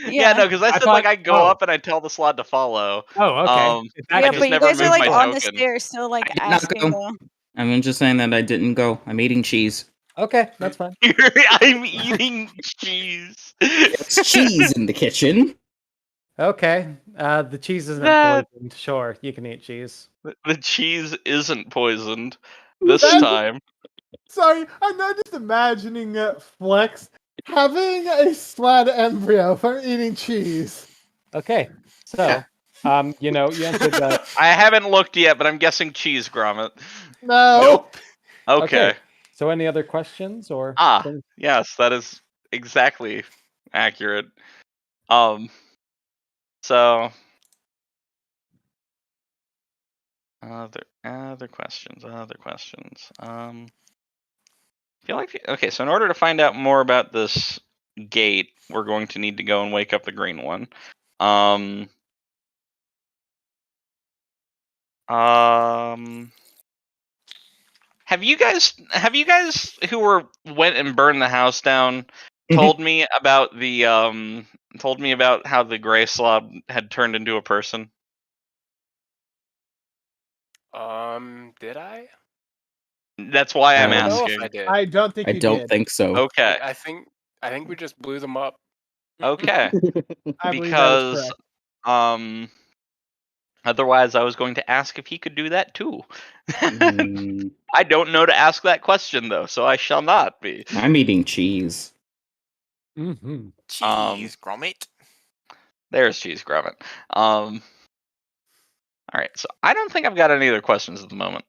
Yeah, no, because I said like I go up and I tell the slot to follow. Oh, okay. I Yeah, just but you never guys are moved like my on the token. stairs, still like I did not asking. go. I'm just saying that I didn't go. I'm eating cheese. Okay, that's fine. I'm eating cheese. There's cheese in the kitchen. Okay. The cheese isn't poisoned. Sure, you can eat cheese. The cheese isn't poisoned this time. Sorry, I'm not just imagining Flex having a slad embryo from eating cheese. Okay, so, you answered the... I haven't looked yet, but I'm guessing cheese, Gromit. No. Nope. Okay. So any other questions or? Yes, that is exactly accurate. So other questions. I feel like so in order to find out more about this gate, we're going to need to go and wake up the green one. Have you guys who went and burned the house down told me about how the gray slob had turned into a person? Did I? That's why I'm asking. I don't think I you don't did. think so. Okay. I think we just blew them up. Okay. I believe that is Because correct. otherwise I was going to ask if he could do that too. I don't know to ask that question though, so I shall not be. I'm eating cheese. Mm-hmm. Cheese, Gromit. There's cheese, Gromit. All right, so I don't think I've got any other questions at the moment.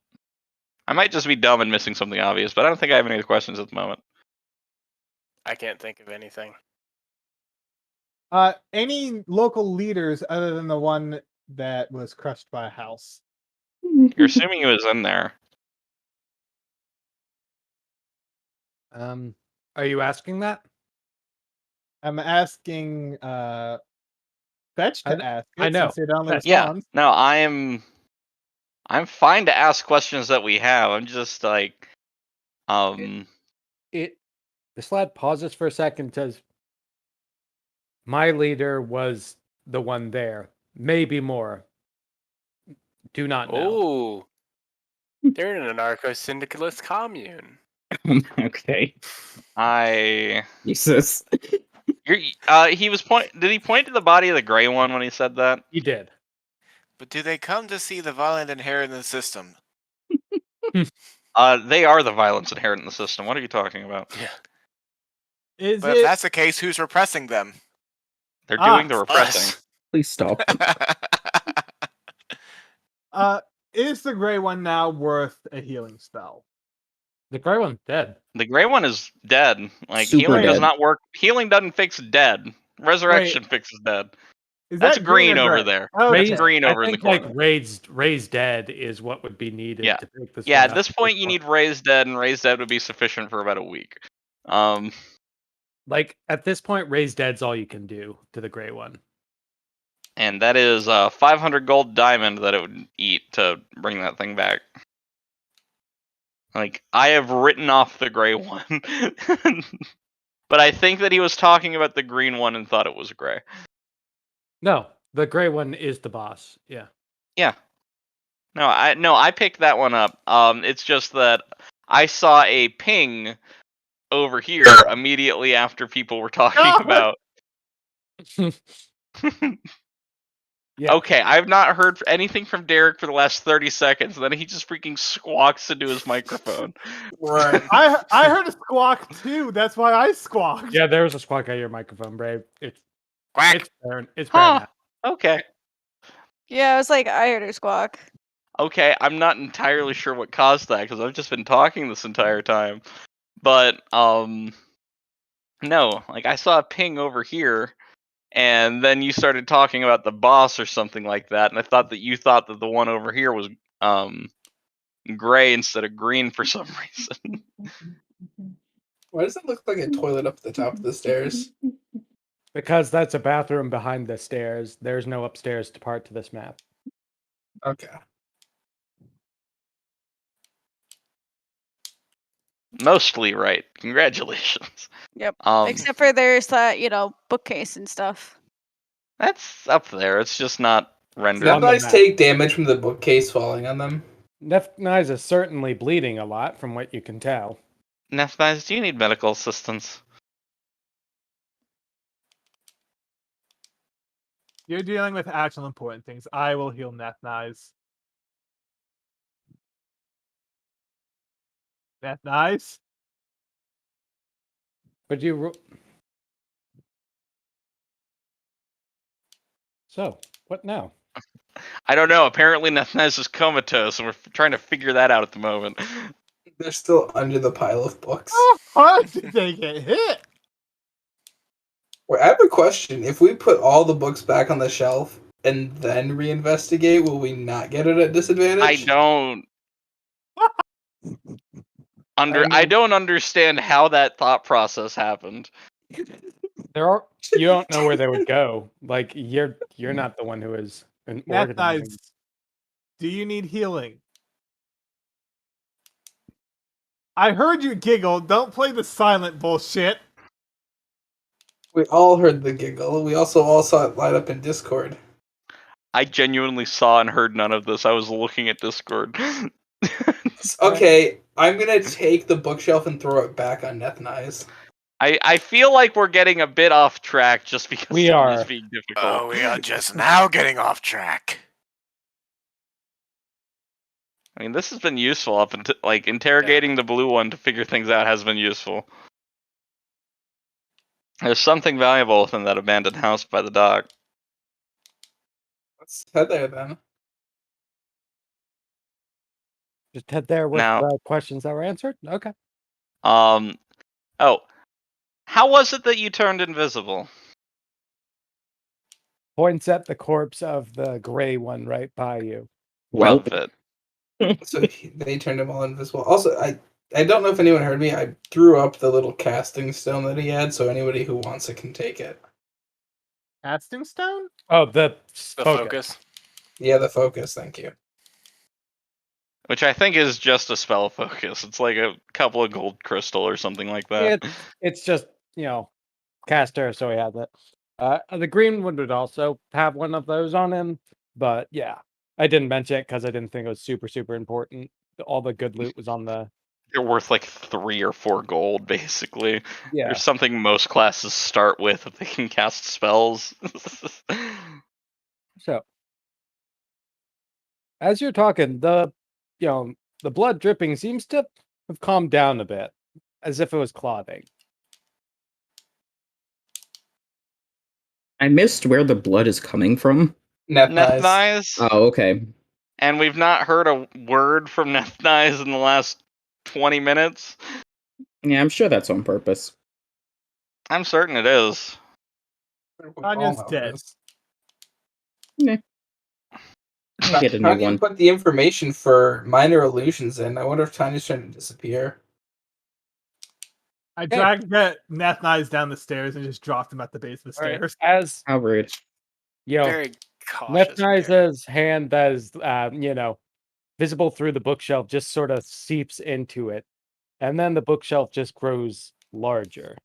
I might just be dumb and missing something obvious, but I don't think I have any other questions at the moment. I can't think of anything. Any local leaders other than the one that was crushed by a house? You're assuming he was in there. Are you asking that? I'm asking Fetch to ask it, I know. since it only Yeah. responds. No, I'm fine to ask questions that we have. I'm just like The slad pauses for a second and says, my leader was the one there. Maybe more. Do not know. Oh, they're in an anarcho-syndicalist commune. Okay. he Jesus. was did he point to the body of the gray one when he said that? He did. But do they come to see the violent inherent in the system? They are the violence inherent in the system. What are you talking about? Yeah. But if that's the case, who's repressing them? They're doing the repressing. Please stop. Is the gray one now worth a healing spell? The gray one's dead. The gray one is dead. Like Super healing does dead. not work. Healing doesn't fix dead. Resurrection fixes dead. Is That's that green over gray? there. Okay. That's green over in the corner. Raised dead is what would be needed to pick this. Yeah, at this point you need raised dead, and raised dead would be sufficient for about a week. Like at this point, raised dead's all you can do to the gray one. And that is 500 gold diamond that it would eat to bring that thing back. Like, I have written off the gray one. But I think that he was talking about the green one and thought it was gray. No, the gray one is the boss. Yeah. Yeah. No, I picked that one up. It's just that I saw a ping over here immediately after people were talking about. Yeah. Okay, I've not heard anything from Derek for the last 30 seconds. Then he just freaking squawks into his microphone. Right. I heard a squawk too. That's why I squawked. Yeah, there was a squawk at your microphone, Brave. It's quack. It's fair. Okay. Yeah, I was like, I heard her squawk. Okay, I'm not entirely sure what caused that because I've just been talking this entire time. But no, like I saw a ping over here. And then you started talking about the boss or something like that, and I thought that you thought that the one over here was gray instead of green for some reason. Why does it look like a toilet up at the top of the stairs? Because that's a bathroom behind the stairs. There's no upstairs part to this map. Okay. Mostly right. Congratulations. Yep. Except for there's that, bookcase and stuff. That's up there. It's just not rendered. Did guys take damage from the bookcase falling on them? Nefnize is certainly bleeding a lot, from what you can tell. Nefnize, do you need medical assistance? You're dealing with actual important things. I will heal Nefnize. Nefnize? But you... So, what now? I don't know. Apparently Nefnize is comatose, and we're trying to figure that out at the moment. They're still under the pile of books. How hard did they get hit? Well, I have a question. If we put all the books back on the shelf and then reinvestigate, will we not get it at disadvantage? I don't... I don't understand how that thought process happened. You don't know where they would go. Like you're not the one who is organizing. Do you need healing? I heard you giggle. Don't play the silent bullshit. We all heard the giggle. We also all saw it light up in Discord. I genuinely saw and heard none of this. I was looking at Discord. Okay, I'm gonna take the bookshelf and throw it back on Nefnize. I feel like we're getting a bit off track just because we are being difficult. Oh, we are just now getting off track. I mean, this has been useful up until interrogating the blue one to figure things out has been useful. There's something valuable within that abandoned house by the dock. Let's head there then. Just head there with questions that were answered? Okay. Oh. How was it that you turned invisible? Points at the corpse of the gray one right by you. Well fit. So they turned him all invisible. Also, I don't know if anyone heard me. I threw up the little casting stone that he had, so anybody who wants it can take it. Casting stone? Oh, the focus. Yeah, the focus. Thank you. Which I think is just a spell focus. It's like a couple of gold crystal or something like that. It's just, caster, so he has it. The green one would also have one of those on him, but yeah. I didn't mention it because I didn't think it was super, super important. All the good loot was on the... They're worth like 3 or 4 gold, basically. Yeah. There's something most classes start with if they can cast spells. So, as you're talking, the blood dripping seems to have calmed down a bit, as if it was clogging. I missed where the blood is coming from. Nefnize. Oh, okay. And we've not heard a word from Nefnize in the last 20 minutes. Yeah, I'm sure that's on purpose. I'm certain it is. Tanya's dead. Yeah. I get a new Tanya one. put the information for minor illusions in. I wonder if Tanya's trying to disappear. I dragged Neth down the stairs and just dropped him at the base of the stairs. As How rude. Very cautious. Nethnize's hand that is, visible through the bookshelf just sort of seeps into it. And then the bookshelf just grows larger.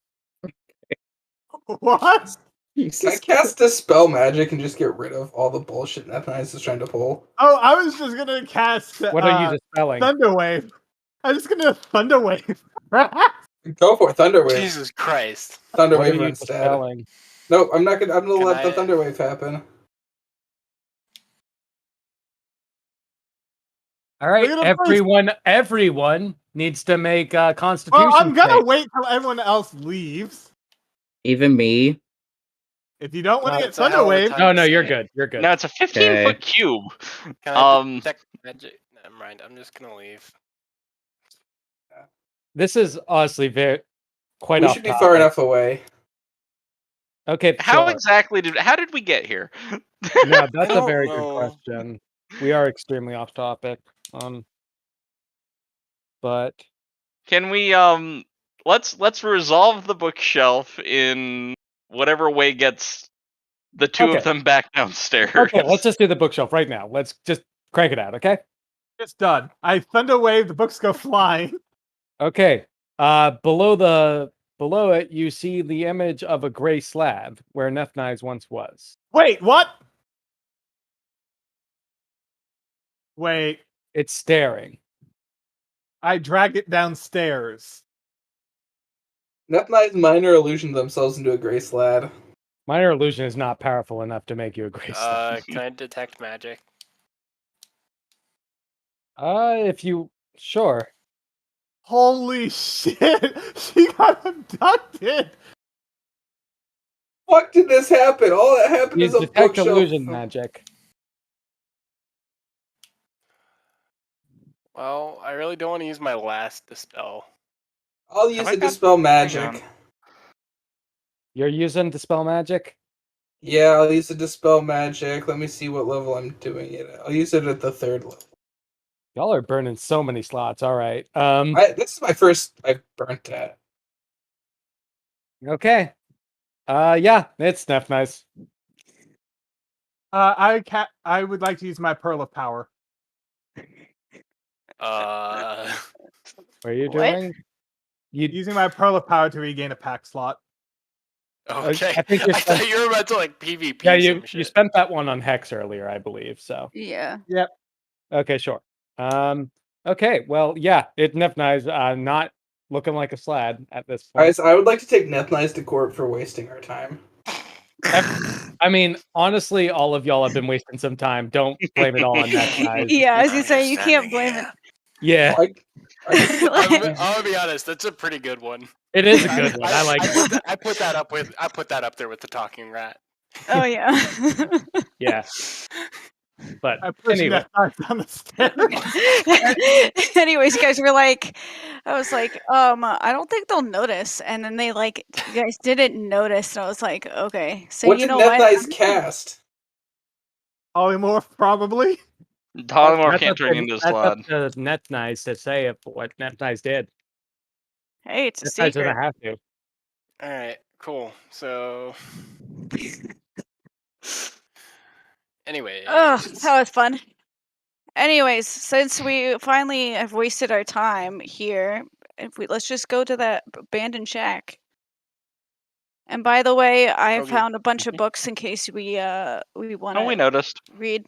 What? Can I cast Dispel Magic and just get rid of all the bullshit Nethnize is trying to pull? Oh, I was just gonna cast What are you dispelling? Thunderwave. I'm just gonna Thunderwave. Go for it, Thunderwave. Jesus Christ. Thunderwave instead. Dispelling? Nope, I'm not gonna. I'm gonna let the Thunderwave happen. All right, everyone needs to make a Constitution. Well, I'm gonna save. wait till everyone else leaves. Even me. If you don't want to get it's a hell of a Thunderwave, time No, to you're say. good. You're good. No, it's a 15-foot cube. Can I detect magic? Never mind. I'm just gonna leave. This is honestly quite We off should be topic. far enough away. Okay. How sure. exactly how did we get here? Yeah, that's a don't very know. good question. We are extremely off topic. But Can we let's resolve the bookshelf in whatever way gets the two of them back downstairs. Okay, let's just do the bookshelf right now. Let's just crank it out, okay? it's done. I Thunderwave, the books go flying. Okay. Below it, you see the image of a gray slab where Nethnize once was. Wait, what? Wait. It's staring. I drag it downstairs. Nethnize minor illusion themselves into a gray slab. Minor illusion is not powerful enough to make you a gray slab. Can I detect magic? If you sure. Holy shit! She got abducted! Fuck did this happen? All that happened You is a detect bookshelf. illusion magic. Well, I really don't want to use my last dispel. I'll use a Dispel Magic. You're using Dispel Magic? Yeah, I'll use a Dispel Magic. Let me see what level I'm doing it at. I'll use it at the 3rd level. Y'all are burning so many slots. All right. This is my first I've burnt at. Okay. Yeah, it's Nethnize. I would like to use my Pearl of Power. What are you doing? Using my Pearl of Power to regain a pack slot. Okay. I think I thought you were about to like PvP. Yeah, you spent that one on Hex earlier, I believe. So. Yeah. Yep. Okay, sure. Okay, well, yeah, it Nethnize not looking like a slad at this point. Guys, I would like to take Nethnize to court for wasting our time. I mean, honestly, all of y'all have been wasting some time. Don't blame it all on Nethnize. Yeah, as you say, you can't blame it. Yeah. I'm gonna be honest. That's a pretty good one. It is a good one. I like it. I put that up there with the talking rat. Oh yeah. Yeah. But I pushed anyway. down the stairs. Anyways, guys, I was like, I don't think they'll notice, and then you guys didn't notice, and I was like, okay, so what you did know what? Nethnize cast? Polymorph, probably. Polymorph can't turn into a slot. That's up to Nethnize to say if what Nethnize did. Hey, it's a Nethnize secret. doesn't have to. All right, cool. So, anyway. Oh, that was fun. Anyways, since we finally have wasted our time here, let's just go to that abandoned shack. And by the way, I found a bunch of books in case we want to. Oh, we noticed. Read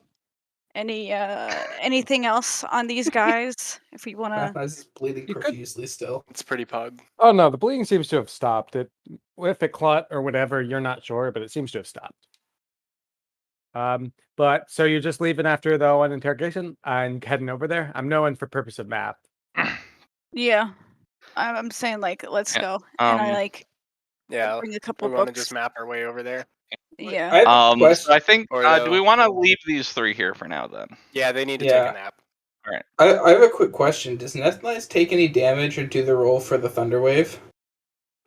anything else on these guys if we want to. Nethnize is bleeding profusely still. It's pretty pug. Oh no, the bleeding seems to have stopped. If it clot or whatever, you're not sure, but it seems to have stopped. But so you're just leaving after the one interrogation and heading over there? I'm knowing for purpose of map. Yeah, I'm saying like let's go, and I bring a couple we books. want to just map our way over there. Yeah. So I think do we want to leave these three here for now then? Yeah, they need to take a nap. All right. I have a quick question. Does Nethnize take any damage or do the roll for the Thunderwave?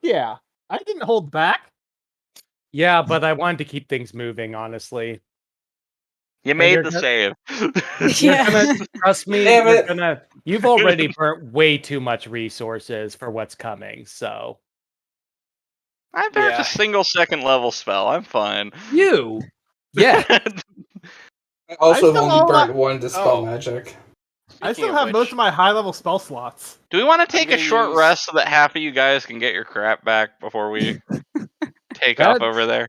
Yeah, I didn't hold back. Yeah, but I wanted to keep things moving, honestly. You made the save. You're gonna trust me. Damn You're it. gonna. You've already burnt way too much resources for what's coming. So I burnt a single second level spell. I'm fine. you, yeah. I also have still only all burnt one Dispel Oh. Magic. I Speaking still of have most which, of my high-level spell slots. Do we want to take a gonna short use- rest so that half of you guys can get your crap back before we take off over there?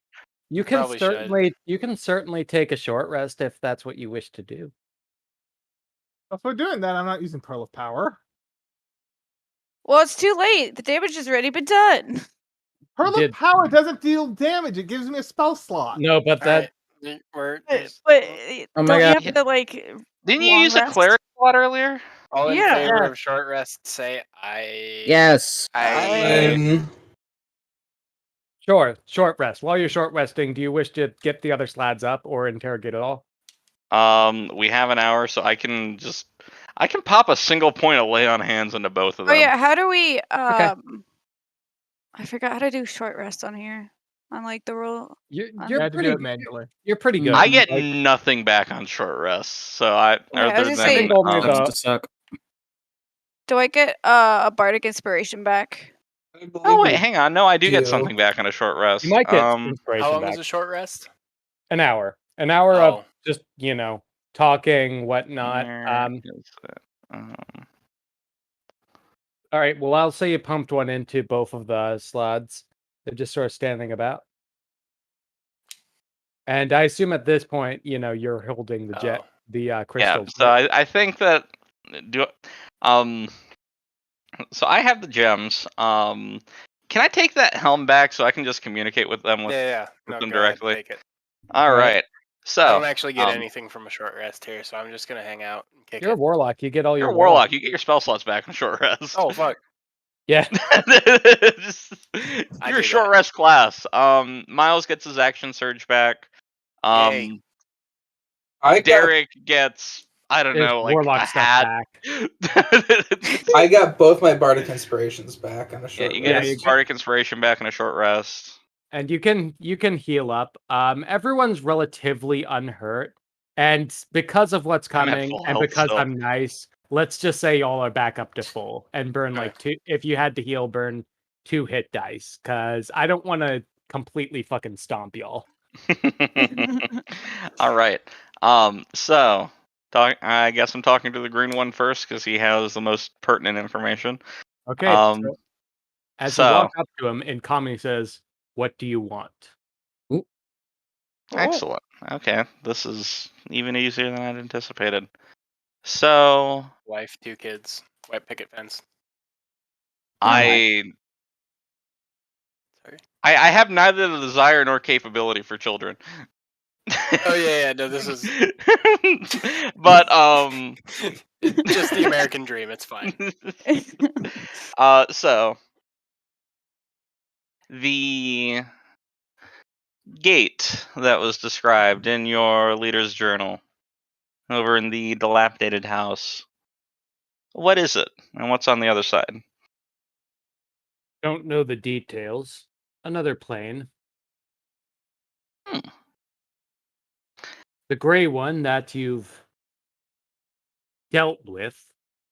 You can probably should. certainly take a short rest if that's what you wish to do. If we're doing that, I'm not using Pearl of Power. Well, it's too late. The damage has already been done. Pearl of Power doesn't deal damage. It gives me a spell slot. No, but that. Alright, we're But just Oh my don't you God. have to like Didn't you long use a rest? cleric slot earlier? all in Yeah. favor Yeah. of short rest. Say I. Yes. Sure, short rest. While you're short resting, do you wish to get the other slads up or interrogate at all? We have an hour, so I can pop a single point of lay on hands into both of Oh them. yeah, how do we I forgot how to do short rest on here. On like the rule. You're You had to do it manually. You're pretty good. I get nothing back on short rest, so I was other gonna say- than Seems to suck. Do I get a bardic inspiration back? oh wait, hang on. No, I do get do. something back on a short rest. You might get How inspiration long back. is a short rest? An hour. An hour Oh. of just talking, whatnot. Where is it? All right. Well, I'll say you pumped one into both of the slots. They're just sort of standing about. And I assume at this point, you're holding the crystal. Yeah, so I think that so I have the gems. Can I take that helm back so I can just communicate with them with No, them go ahead, directly? take it. All right. So I don't actually get anything from a short rest here, so I'm just gonna hang out and kick You're a it. warlock. You get all you're your a warlock. You get your spell slots back on short rest. Oh fuck! Yeah. You're a short rest class. Miles gets his action surge back. Yay. Derek gets I don't His know, like warlock a stuff hat. I got both my Bardic Inspirations back on a Yeah, short you rest. get his Bardic Inspiration back in a short rest. And you can heal up. Everyone's relatively unhurt, and because of what's I'm at coming, full and health because still. I'm nice, let's just say y'all are back up to full and burn like two. If you had to heal, burn 2 hit dice, because I don't want to completely fucking stomp y'all. All right. So I guess I'm talking to the green one first because he has the most pertinent information. Okay. So as you walk up to him, and Kami says, "What do you want?" Ooh. Excellent. Okay, this is even easier than I'd anticipated. So Wife, 2 kids, white picket fence. I have neither the desire nor capability for children. Oh yeah, no, this is but just the American dream. It's fine. So the gate that was described in your leader's journal over in the dilapidated house. What is it, and what's on the other side? Don't know the details. Another plane. The gray one that you've dealt with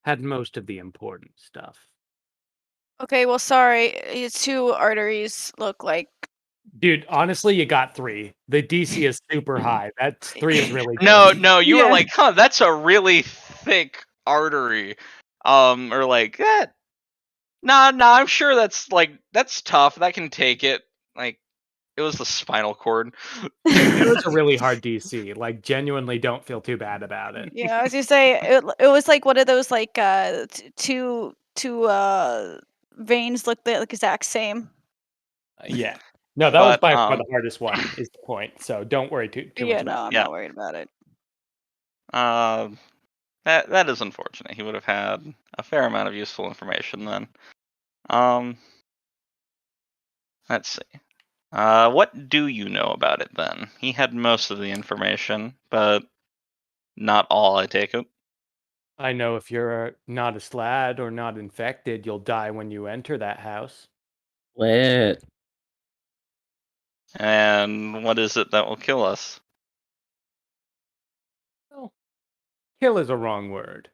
had most of the important stuff. Okay, well, sorry. His 2 arteries look like. Dude, honestly, you got 3. The DC is super high. That 3 is really good. No, you were like, huh, that's a really thick artery. Or like that. Nah, I'm sure that's tough. That can take it. Like, it was the spinal cord. It was a really hard DC. Like, genuinely don't feel too bad about it. Yeah, I was gonna say it was like one of those like two veins look the like exact same. Yeah. No, that was by far the hardest one, is the point. So don't worry too much Yeah, about no, I'm not worried about it. That is unfortunate. He would have had a fair amount of useful information then. Let's see. What do you know about it then? He had most of the information, but not all, I take it. I know if you're not a slad or not infected, you'll die when you enter that house. Lit. And what is it that will kill us? Well, kill is a wrong word.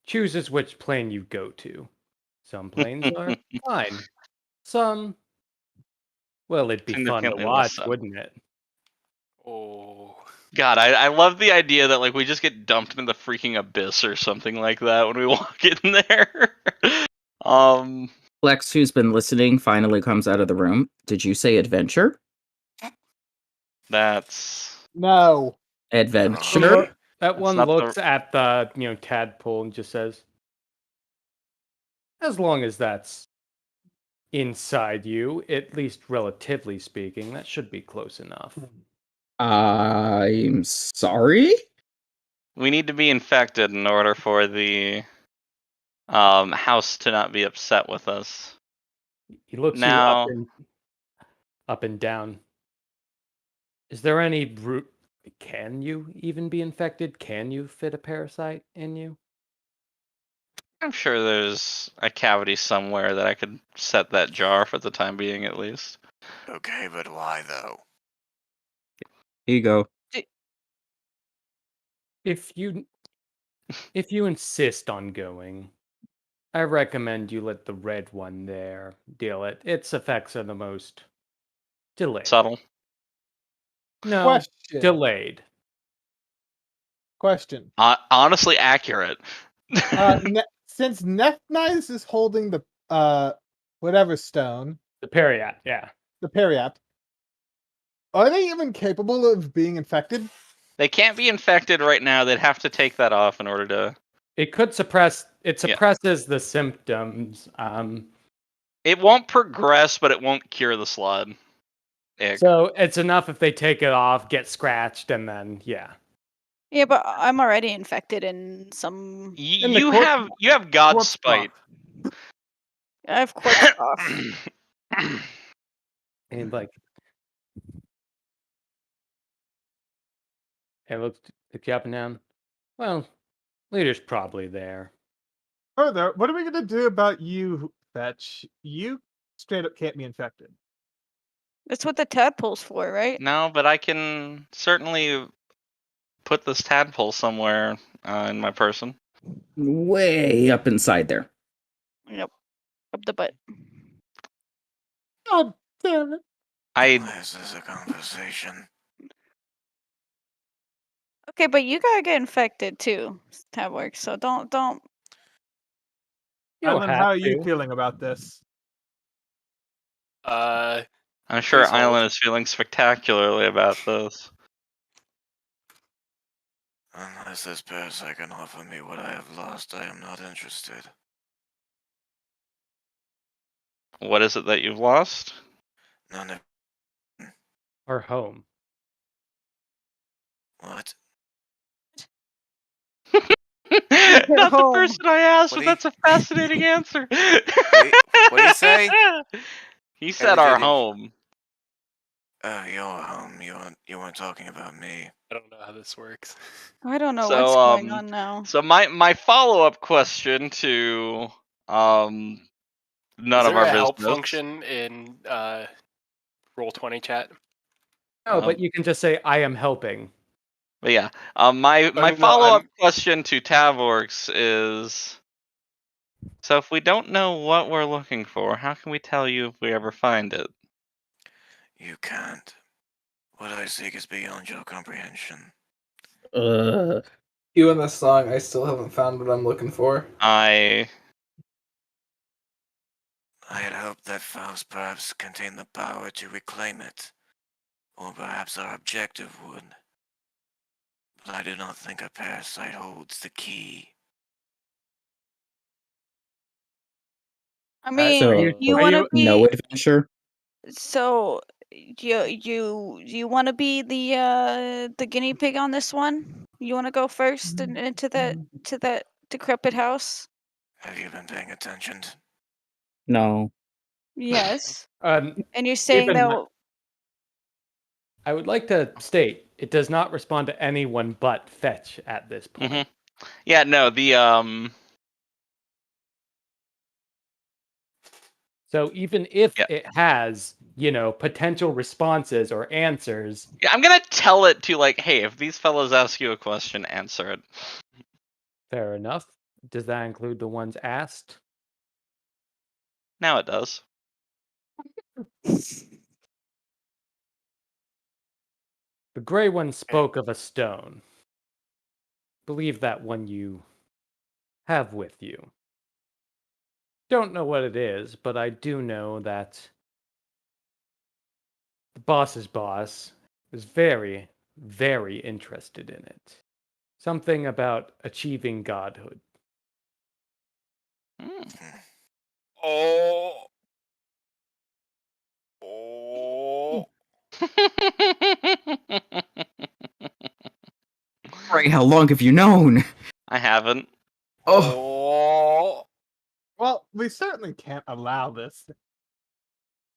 Chooses which plane you go to. Some planes are fine. Some, well, it'd be fun to Significantly less watch, so. wouldn't it? Oh. God, I love the idea that like we just get dumped in the freaking abyss or something like that when we walk in there. Lex, who's been listening, finally comes out of the room. Did you say adventure? That's No. Adventure? That one not looks at the tadpole and just says, as long as that's inside you, at least relatively speaking, that should be close enough. I'm sorry? We need to be infected in order for the house to not be upset with us. He looks Now, you up and down. Is there any root? Can you even be infected? Can you fit a parasite in you? I'm sure there's a cavity somewhere that I could set that jar for the time being, at least. Okay, but why though? Here you go. If you insist on going, I recommend you let the red one there deal it. Its effects are the most delayed. Subtle. No, Question. delayed. Question. Honestly, accurate. Since Nefnice is holding the whatever stone, The Periapt, yeah. the Periapt, are they even capable of being infected? They can't be infected right now. They'd have to take that off in order to. It could suppress. It suppresses the symptoms. It won't progress, but it won't cure the slud. So it's enough if they take it off, get scratched, and then Yeah, but I'm already infected in some. You have God's spite. I have corpse cough. And like, it looks you up and down. Well, leader's probably there. Further, what are we gonna do about you, Fetch? You straight up can't be infected. That's what the tadpole's for, right? No, but I can certainly put this tadpole somewhere in my person. Way up inside there. Yep. Up the butt. God damn it. This is a conversation. Okay, but you gotta get infected too, Tabworks. So don't. Alan, how are you feeling about this? I'm sure Island is feeling spectacularly about this. Unless this parasite can offer me what I have lost, I am not interested. What is it that you've lost? None of. Our home. What? Not the person I asked, but that's a fascinating answer. Wait, what did he say? He said our home. Your home. You weren't talking about me. I don't know how this works. I don't know what's going on now. So my follow-up question to none of our business. Help function in Roll20 chat? No, but you can just say I am helping. But yeah, my follow-up question to Tavorks is: so if we don't know what we're looking for, how can we tell you if we ever find it? You can't. What I seek is beyond your comprehension. You and this song, I still haven't found what I'm looking for. I had hoped that files perhaps contain the power to reclaim it. Or perhaps our objective would. But I do not think a parasite holds the key. I mean, you want to be no adventure? So you want to be the guinea pig on this one? You want to go first into that decrepit house? Have you been paying attention? No. Yes. And you're saying that I would like to state it does not respond to anyone but Fetch at this point. Mm-hmm. Yeah, no, the So even if it has potential responses or answers. Yeah, I'm gonna tell it to like, hey, if these fellows ask you a question, answer it. Fair enough. Does that include the ones asked? Now it does. The gray one spoke of a stone. Believe that one you have with you. Don't know what it is, but I do know that the boss's boss is very, very interested in it. Something about achieving godhood. Oh. Oh. Right, how long have you known? I haven't. Oh. Well, we certainly can't allow this.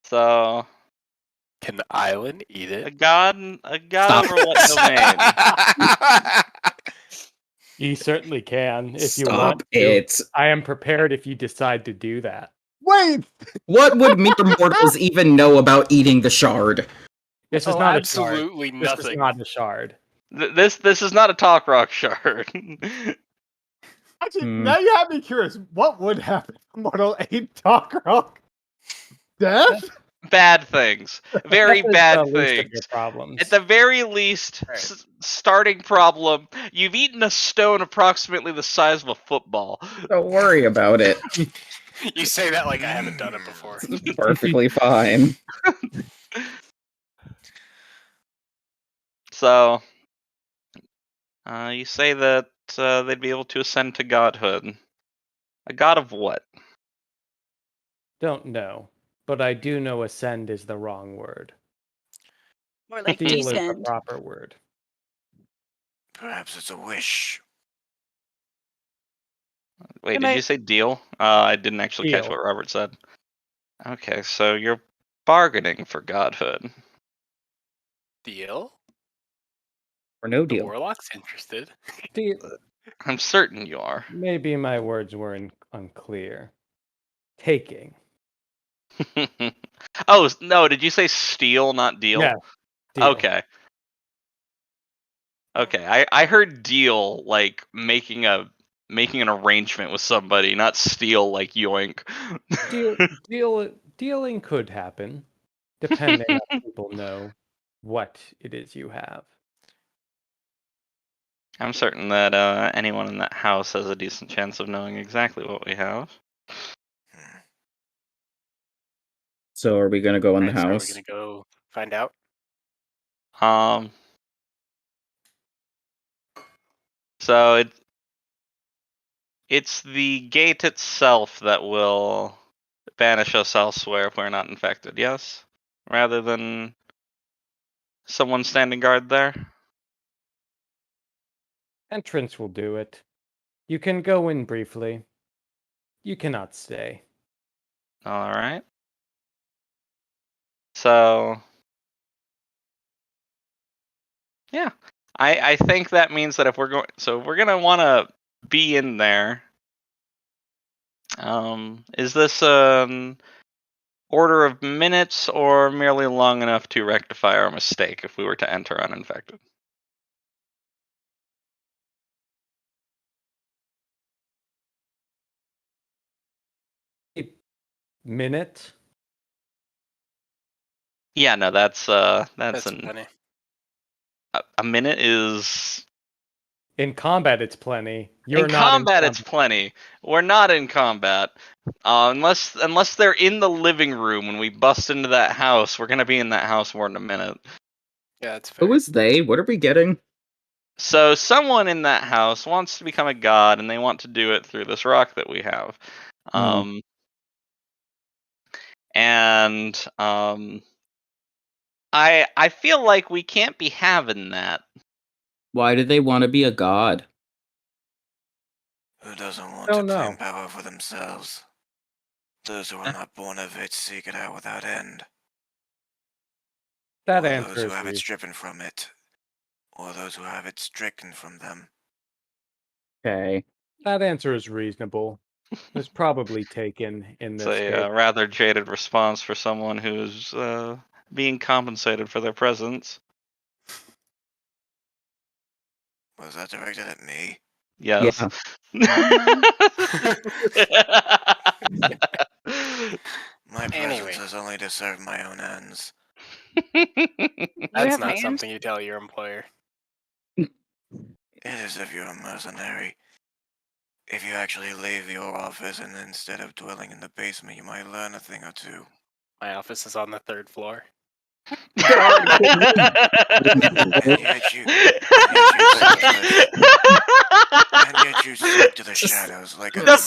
So Can the island eat a it? god over what domain? You certainly can if you Stop want it. to. I am prepared if you decide to do that. Wait! What would mere mortals even know about eating the shard? This is not absolutely a shard. nothing. This is not a shard. This is not a talk rock shard. Actually, now you have me curious. What would happen if a mortal ate talk rock? Death? Bad things. Very That is bad the least of things. your problems. At the very least, starting problem, you've eaten a stone approximately the size of a football. Don't worry about it. You say that like I haven't done it before. It's perfectly fine. So, you say that they'd be able to ascend to godhood. A god of what? Don't know, but I do know ascend is the wrong word. More like Steal is the descend. proper word. Perhaps it's a wish. Wait, did you say deal? I didn't actually catch Deal. what Robert said. Okay, so you're bargaining for godhood. Deal? Or no The deal. warlock's interested. I'm certain you are. Maybe my words were unclear. Taking. Oh, no, did you say steal, not deal? Yeah. Deal. Okay. Okay, I heard deal like making an arrangement with somebody, not steal like yoink. Dealing could happen, depending on people know what it is you have. I'm certain that anyone in that house has a decent chance of knowing exactly what we have. So are we gonna go in the So are we house? gonna go find out? So it's the gate itself that will banish us elsewhere if we're not infected, yes? Rather than someone standing guard there? Entrance will do it. You can go in briefly. You cannot stay. Alright. So yeah. I think that means that if we're gonna wanna be in there. Is this an order of minutes or merely long enough to rectify our mistake if we were to enter uninfected? Minute? Yeah, no, that's plenty. A minute is In combat, it's plenty. in combat, it's plenty. We're not in combat. Unless they're in the living room when we bust into that house, we're gonna be in that house more than a minute. Yeah, that's fair. Who is they? What are we getting? So someone in that house wants to become a god, and they want to do it through this rock that we have. I feel like we can't be having that. Why do they want to be a god? Who doesn't want to claim power for themselves? Those who are not born of it seek it out without end. That or answer those who is have it reasonable. stripped from it, or those who have it stricken from them. Okay. That answer is reasonable. was probably taken in It's this case. a rather jaded response for someone who's being compensated for their presence. Was that directed at me? Yes. Yeah. My presence Anyway. is only to serve my own ends. That's have not hands? something you tell your employer. It is if you're a mercenary. If you actually leave your office and instead of dwelling in the basement, you might learn a thing or two. My office is on the 3rd floor. And yet you slip to the shadows like a the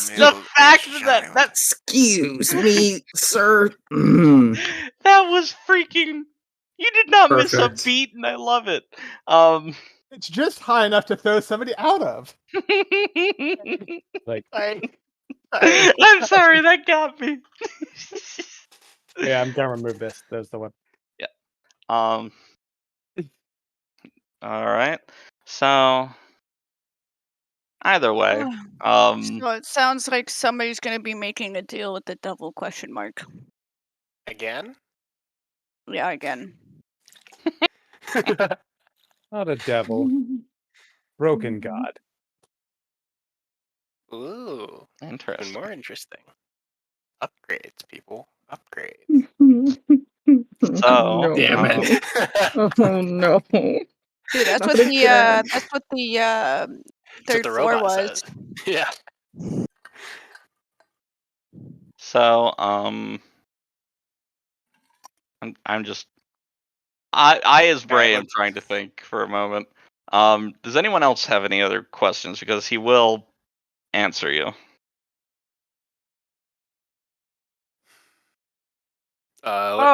fact child. that Excuse me, sir. that was freaking. You did not miss a Perfect. beat, and I love it. It's just high enough to throw somebody out of. Like, I'm sorry, that got me. yeah, I'm gonna remove this. There's the one. Yeah. All right. So either way, So it sounds like somebody's going to be making a deal with the devil? ? Again? Yeah, again. Not a devil. Broken god. Ooh. Even interesting. more interesting. Upgrades, people. Upgrades. So, No. Damn it. Oh no. Dude, that's Not what the again. that's what the That's what third the floor robot was. says. Yeah. So, I'm just, I as Bray am trying to think for a moment. Does anyone else have any other questions? Because he will answer you.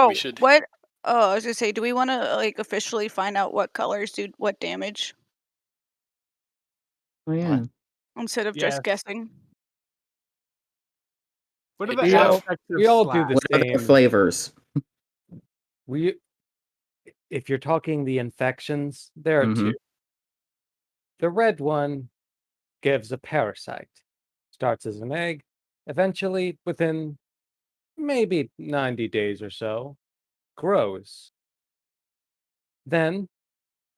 We should. What? Oh, I was gonna say, do we want to like officially find out what colors do what damage Oh yeah. instead of Yes. just guessing? What are It the We all, aspects of we all do slash? the What are the same. flavors? If you're talking the infections, there are Mhm. two. The red one gives a parasite. Starts as an egg, eventually, within maybe 90 days or so, grows. Then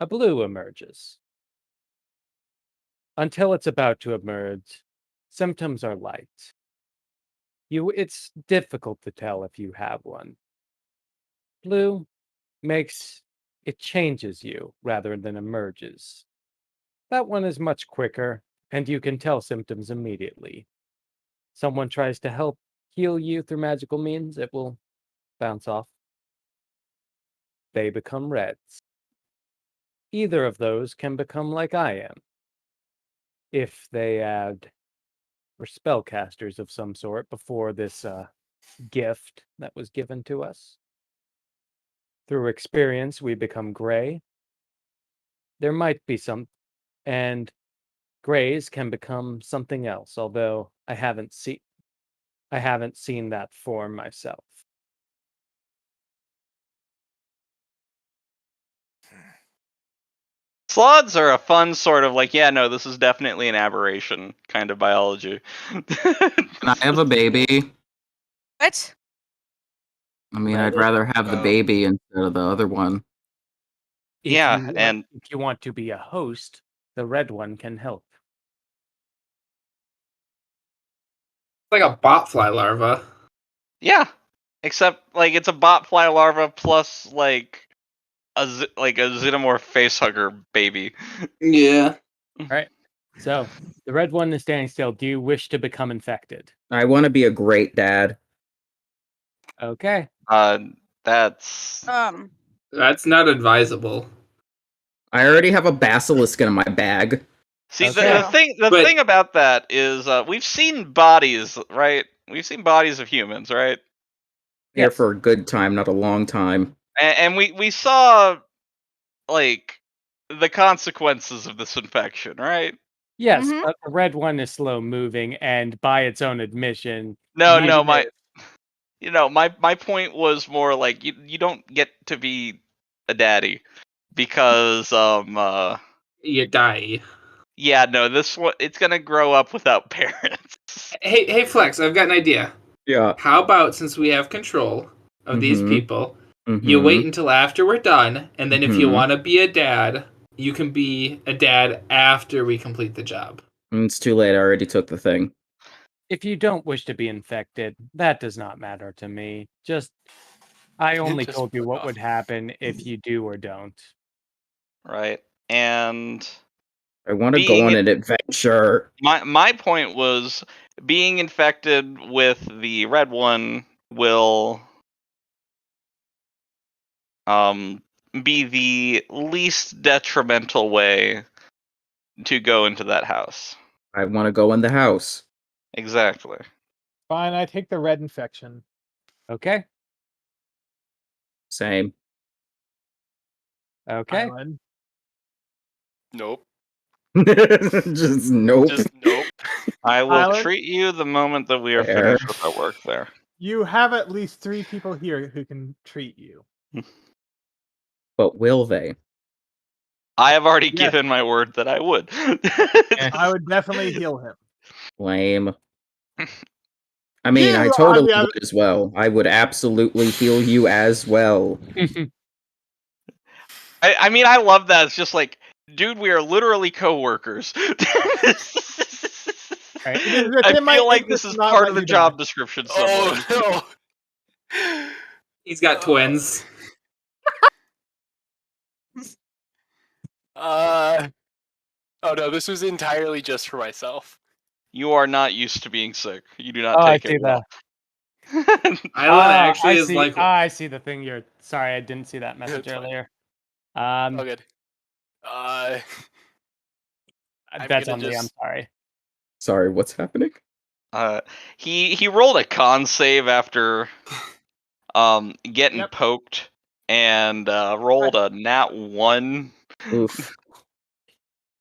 a blue emerges. Until it's about to emerge, symptoms are light. It's difficult to tell if you have one. Blue it changes you rather than emerges. That one is much quicker, and you can tell symptoms immediately. Someone tries to help heal you through magical means, it will bounce off. They become reds. Either of those can become like I am. If they were spellcasters of some sort before this gift that was given to us. Through experience, we become gray. There might be some, and grays can become something else, although I haven't seen that form myself. Sloths are a fun sort of like, yeah, no, this is definitely an aberration kind of biology. Can I have a baby? What? I mean, I'd rather have the baby instead of the other one. If you want to be a host, the red one can help. Like a botfly larva. Yeah, except like it's a botfly larva plus like a xenomorph facehugger baby. Yeah. All right. So the red one is standing still. Do you wish to become infected? I want to be a great dad. Okay. That's not advisable. I already have a basilisk in my bag. See, the thing about that is we've seen bodies, right? We've seen bodies of humans, right? Here for a good time, not a long time. And we saw like the consequences of this infection, right? Yes, but the red one is slow moving, and by its own admission, No, my point was more like you don't get to be a daddy because you die. Yeah, no, this one it's gonna grow up without parents. Hey, Flex, I've got an idea. Yeah. How about, since we have control of these people, you wait until after we're done, and then if you want to be a dad, you can be a dad after we complete the job. It's too late. I already took the thing. If you don't wish to be infected, that does not matter to me. I only told you what would happen if you do or don't. Right. And I want to go on an adventure. My point was being infected with the red one will be the least detrimental way to go into that house. I want to go in the house. Exactly. Fine, I take the red infection. Okay. Same. Okay. Island. Nope. Just nope. Just nope. I will Island? treat you the moment that we are finished with our work there. You have at least 3 people here who can treat you. But will they? I have already given my word that I would. I would definitely heal him. Lame. I mean, I totally would as well. I would absolutely heal you as well. I mean, I love that. It's just like, dude, we are literally co-workers. Right. I feel like this is part of the job description somewhere. Oh, no. He's got twins. Oh no, this was entirely just for myself. You are not used to being sick. You do not take it well. I see the thing you're. Sorry, I didn't see that message earlier. Oh, good. That's on me. I'm sorry. Sorry, what's happening? He rolled a con save after getting poked and rolled a nat 1. Oof.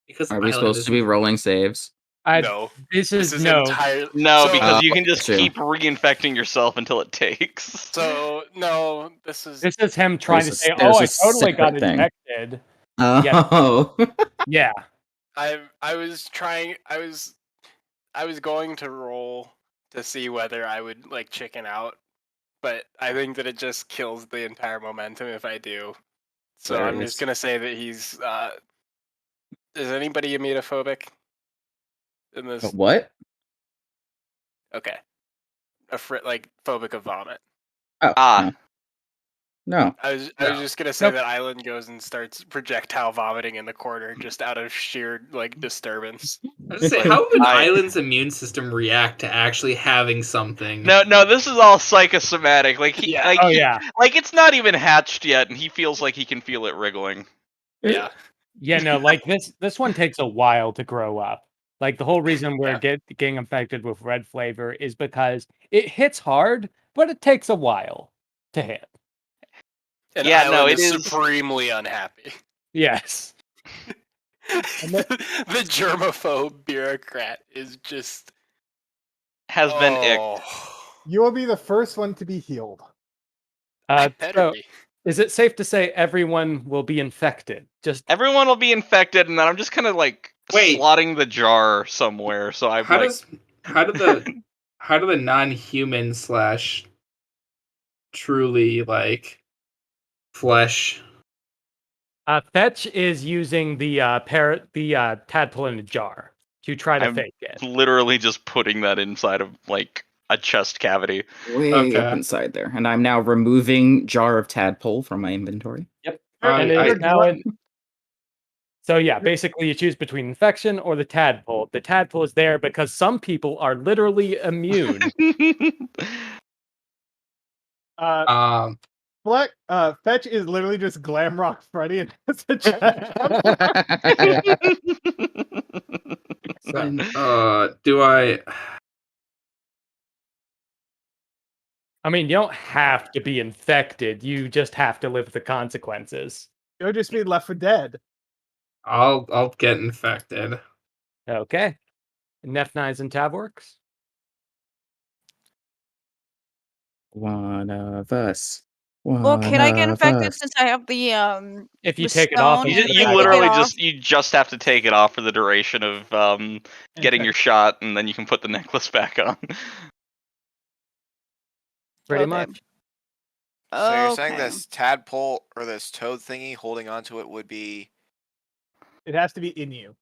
Because are we supposed to be rolling saves? No. This is entirely because you can just keep reinfecting yourself until it takes. So no, this is him trying to say, "Oh, I totally got infected." Oh. Yeah. I was going to roll to see whether I would like chicken out, but I think that it just kills the entire momentum if I do. So I'm just gonna say that he's. Is anybody ametophobic in this? What? Okay. Like phobic of vomit. Oh. No. I was just gonna say that Island goes and starts projectile vomiting in the corner just out of sheer like disturbance. I was gonna say, how would Island's immune system react to actually having something? No, this is all psychosomatic. Like like it's not even hatched yet, and he feels like he can feel it wriggling. Yeah. Yeah, no, like this one takes a while to grow up. Like the whole reason we're getting infected with red flavor is because it hits hard, but it takes a while to hit. And Island is supremely unhappy. Yes. The germaphobe bureaucrat is just has been icked. You will be the first one to be healed. Is it safe to say everyone will be infected? Just everyone will be infected, and then I'm just kind of like slotting the jar somewhere. So I'm how do the non-human / truly like flesh? Fetch is using the tadpole in a jar to try to fake it. Literally just putting that inside of like a chest cavity. Way up inside there. And I'm now removing jar of tadpole from my inventory. Yep. And it is now So yeah, basically you choose between infection or the tadpole. The tadpole is there because some people are literally immune. Fetch is literally just Glam Rock Freddy and has a do I? I mean, you don't have to be infected. You just have to live with the consequences. You'll just be left for dead. I'll get infected. Okay. Nef9s and Tavworks? One of us Well, can I get infected since I have the If you the take it off, stone? You literally just have to take it off for the duration of getting your shot, and then you can put the necklace back on. Pretty much. So you're saying this tadpole or this toad thingy holding onto it would be? It has to be in you.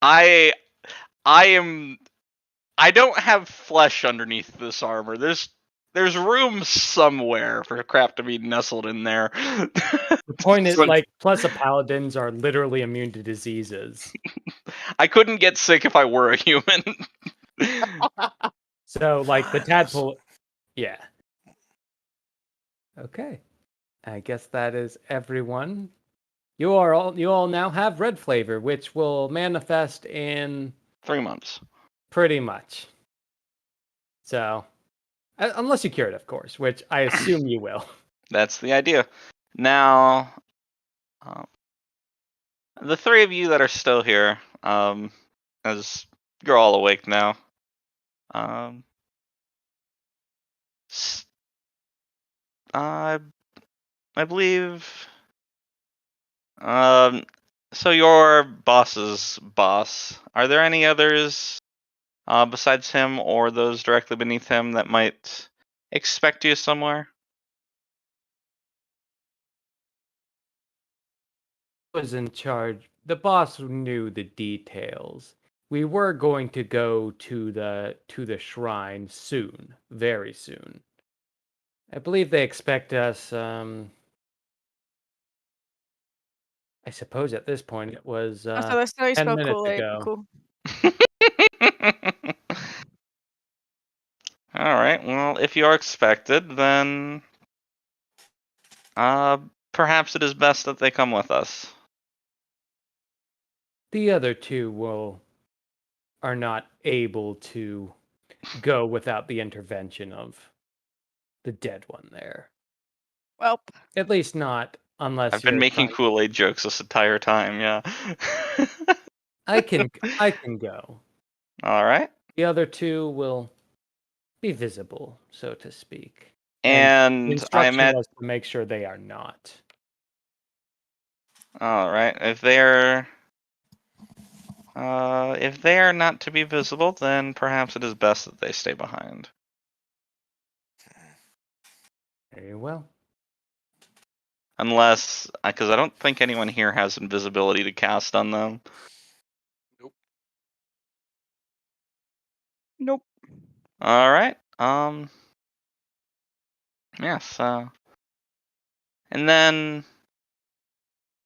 I don't have flesh underneath this armor. There's room somewhere for crap to be nestled in there. The point is, like, plus the paladins are literally immune to diseases. I couldn't get sick if I were a human. So, like, the tadpole, yeah. Okay, I guess that is everyone. You all now have red flavor, which will manifest in 3 months. Pretty much. So, unless you cure it, of course, which I assume you will. That's the idea. Now, the three of you that are still here, as you're all awake now, I believe, so your boss's boss, are there any others besides him or those directly beneath him that might expect you somewhere? Was in charge. The boss knew the details. We were going to go to the shrine soon, very soon. I believe they expect us. I suppose at this point it was so that's how you 10 spell minutes Kool-Aid. ago. Cool. All right. Well, if you are expected, then perhaps it is best that they come with us. The other two are not able to go without the intervention of the dead one there. Well, at least not unless I've been making Kool-Aid jokes this entire time. Yeah. I can go. All right. The other two will be visible, so to speak. And the instruction was to make sure they are not. All right. If they're not to be visible, then perhaps it is best that they stay behind. Very well. Unless, because I don't think anyone here has invisibility to cast on them. Nope. All right. Yes. And then,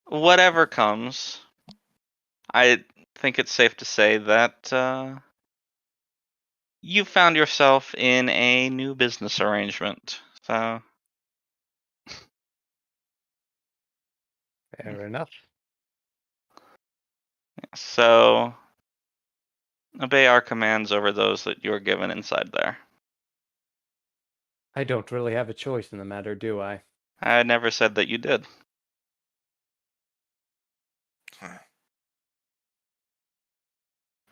whatever comes, I think it's safe to say that you found yourself in a new business arrangement. So. Fair enough. So, obey our commands over those that you're given inside there. I don't really have a choice in the matter, do I? I never said that you did.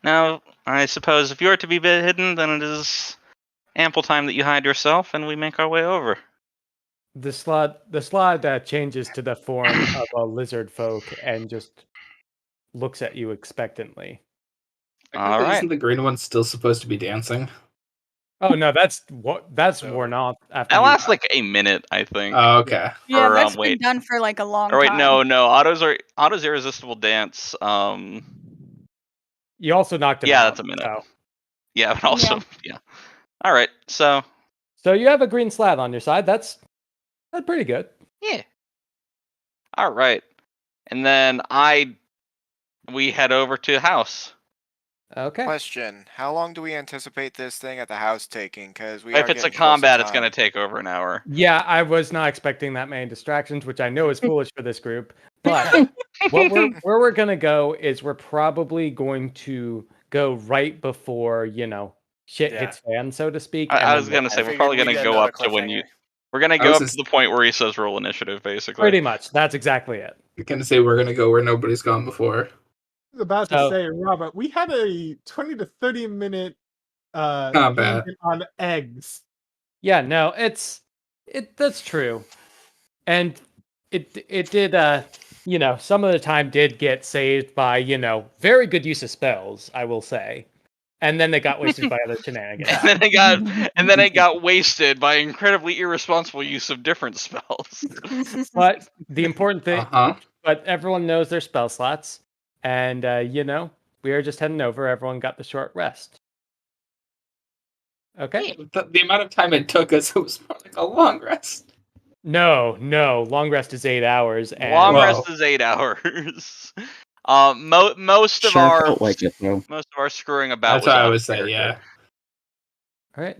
Now, I suppose if you're to be hidden, then it is ample time that you hide yourself, and we make our way over. The slot changes to the form of a lizard folk and just looks at you expectantly. All right. Isn't the green one still supposed to be dancing? Oh no, that's worn off after. That lasts like a minute, I think. Oh, okay. Yeah, that's been done for like a long time. Or wait, no. Otto's irresistible dance. You also knocked him out. Yeah, that's a minute. So. Yeah, but also yeah. All right, so you have a green slab on your side. That's pretty good. Yeah. All right, and then we head over to the house. Okay. Question: how long do we anticipate this thing at the house taking? Because if it's a combat, it's going to take over an hour. Yeah, I was not expecting that many distractions, which I know is foolish for this group. But where we're going to go is we're probably going to go right before shit hits fan, so to speak. I was going to say we're probably going to go up to when you. We're going to go up to the point where he says roll initiative, basically. Pretty much. That's exactly it. You're going to say we're going to go where nobody's gone before. I was about to say, Robert, we had a 20 to 30 minute combat on eggs. Yeah, no, that's true. And it did some of the time did get saved by, very good use of spells, I will say. And then they got wasted by other shenanigans. and then it got wasted by incredibly irresponsible use of different spells. But the important thing, but everyone knows their spell slots, and we are just heading over. Everyone got the short rest. Okay. The amount of time it took us, it was more like a long rest. No, long rest is 8 hours. And long rest is 8 hours. Most of our like it, most of our screwing about. That's what I was saying. Yeah. All right.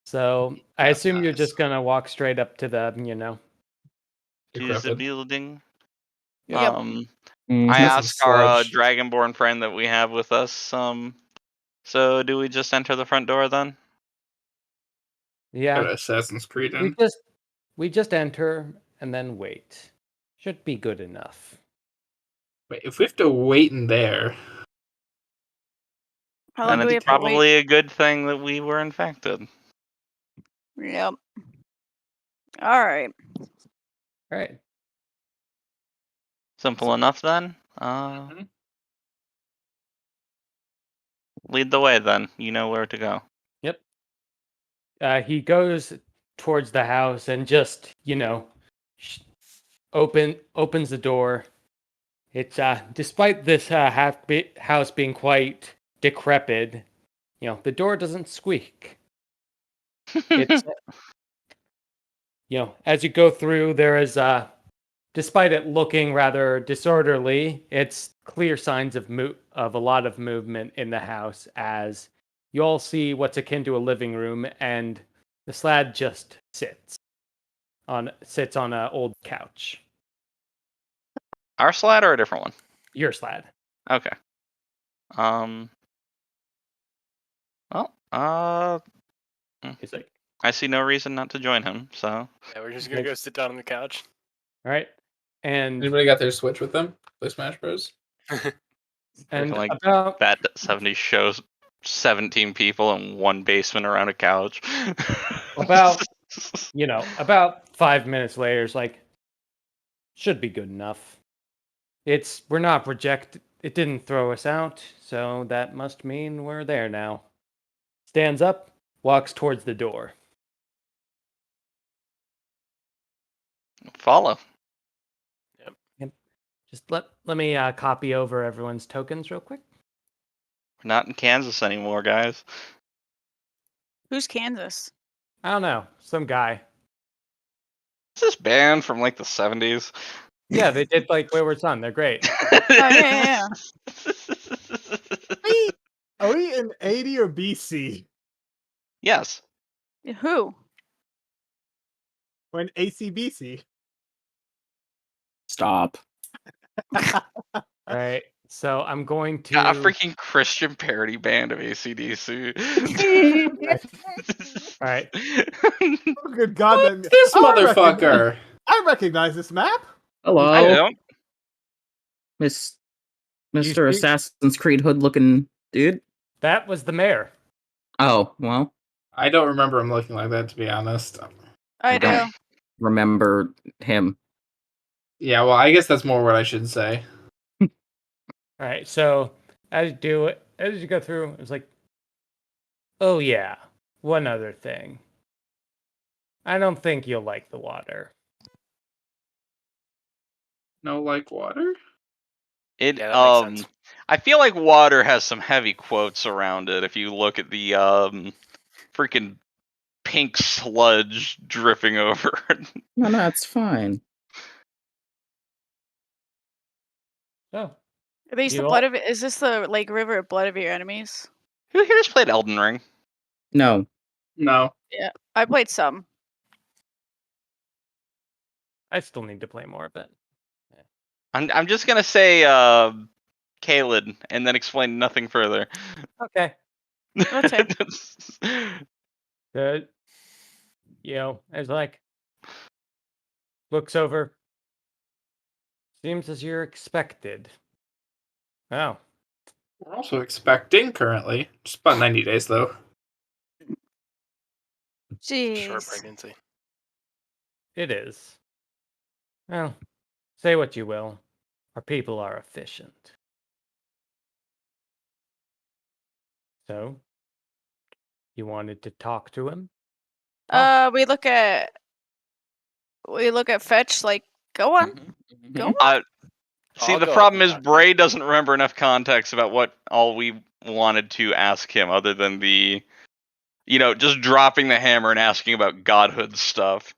So I assume you're just gonna walk straight up to the, to the building. Yep. I asked our dragonborn friend that we have with us. So do we just enter the front door then? Yeah. Got Assassin's Creed in. We just enter and then wait. Should be good enough. Wait, if we have to wait in there, how long then do we it's have to wait? probably a good thing that we were infected. Yep. All right. Simple enough then. Lead the way then. You know where to go. Yep. He goes towards the house and just, opens the door. It's despite this house being quite decrepit, the door doesn't squeak. It's as you go through, there is despite it looking rather disorderly, it's clear signs of a lot of movement in the house, as you all see what's akin to a living room, and the Slad just sits on an old couch. Our Slad or a different one? Your Slad. Okay. He's like, I see no reason not to join him, so. Yeah, we're just gonna go sit down on the couch. All right. And anybody got their Switch with them? Play Smash Bros. And like about that 70s shows 17 people in one basement around a couch. about 5 minutes later, it's like, should be good enough. We're not rejected. It didn't throw us out, so that must mean we're there now. Stands up, walks towards the door. Follow. Yep. Just let me copy over everyone's tokens real quick. We're not in Kansas anymore, guys. Who's Kansas? I don't know. Some guy. Is this band from like the 70s? Yeah, they did like Wayward Son. They're great. Oh, yeah. Are we in 80 or BC? Yes. Who? We're in ACBC. Stop. All right. So I'm going to a freaking Christian parody band of AC/DC. All right. Oh, good God! Then This motherfucker. I recognize this map. Hello. I don't. Mr. Assassin's Creed hood looking dude. That was the mayor. Oh, well. I don't remember him looking like that, to be honest. I do. don't remember him. Yeah, well, I guess that's more what I should say. All right, so as you go through, it's like, oh yeah, one other thing. I don't think you'll like the water. No, like water? It Yeah, that makes sense. I feel like water has some heavy quotes around it if you look at the freaking pink sludge dripping over. No, that's fine. Oh. Are these the blood of it? Is this the Lake River blood of your enemies? Who here's played Elden Ring? No. No. Yeah, I played some. I still need to play more of it. I'm just gonna say Kaled and then explain nothing further. Okay. That's it. As like looks over. Seems as you're expected. Oh. We're also expecting currently. Just about 90 days though. Short Jeez. pregnancy. It is. Well, say what you will. Our people are efficient. So, you wanted to talk to him? We look at Fetch like, go on. Go on. See, the problem is Bray doesn't remember enough context about what all we wanted to ask him, other than the, just dropping the hammer and asking about godhood stuff.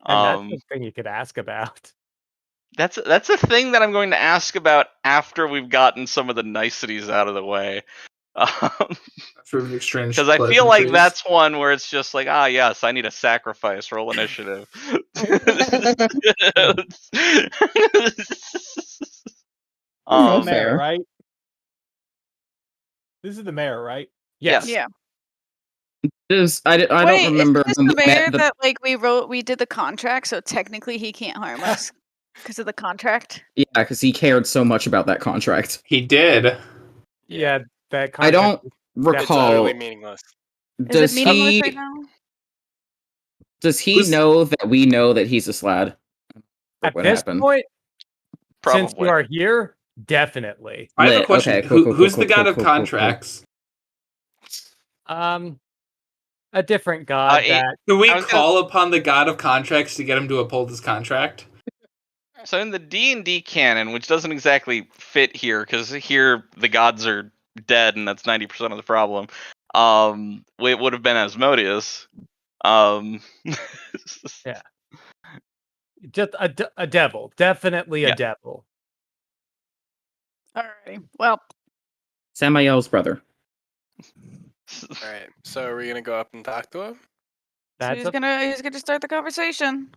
And that's the thing you could ask about. That's a thing that I'm going to ask about after we've gotten some of the niceties out of the way. Because I feel like that's one where it's just like, yes, I need a sacrifice. Roll initiative. Mayor, right? This is the mayor, right? Yes. Yeah. I don't remember. Is this the mayor that we did the contract, so technically he can't harm us because of the contract? Yeah, because he cared so much about that contract. He did. Yeah, that contract. I don't recall. It's utterly meaningless. Is it meaningless right now? Does he know that we know that he's a slad? At this point, since you are here, definitely. I have a question. Okay, cool, Who's the god of contracts? A different god. Can we call upon the god of contracts to get him to uphold his contract? So in the D&D canon, which doesn't exactly fit here, because here the gods are dead, and that's 90% of the problem. It would have been Asmodeus. Yeah. Just a devil. Definitely a devil. Alrighty. Well. Samael's brother. Alright, so are we gonna go up and talk to him? So he's gonna start the conversation.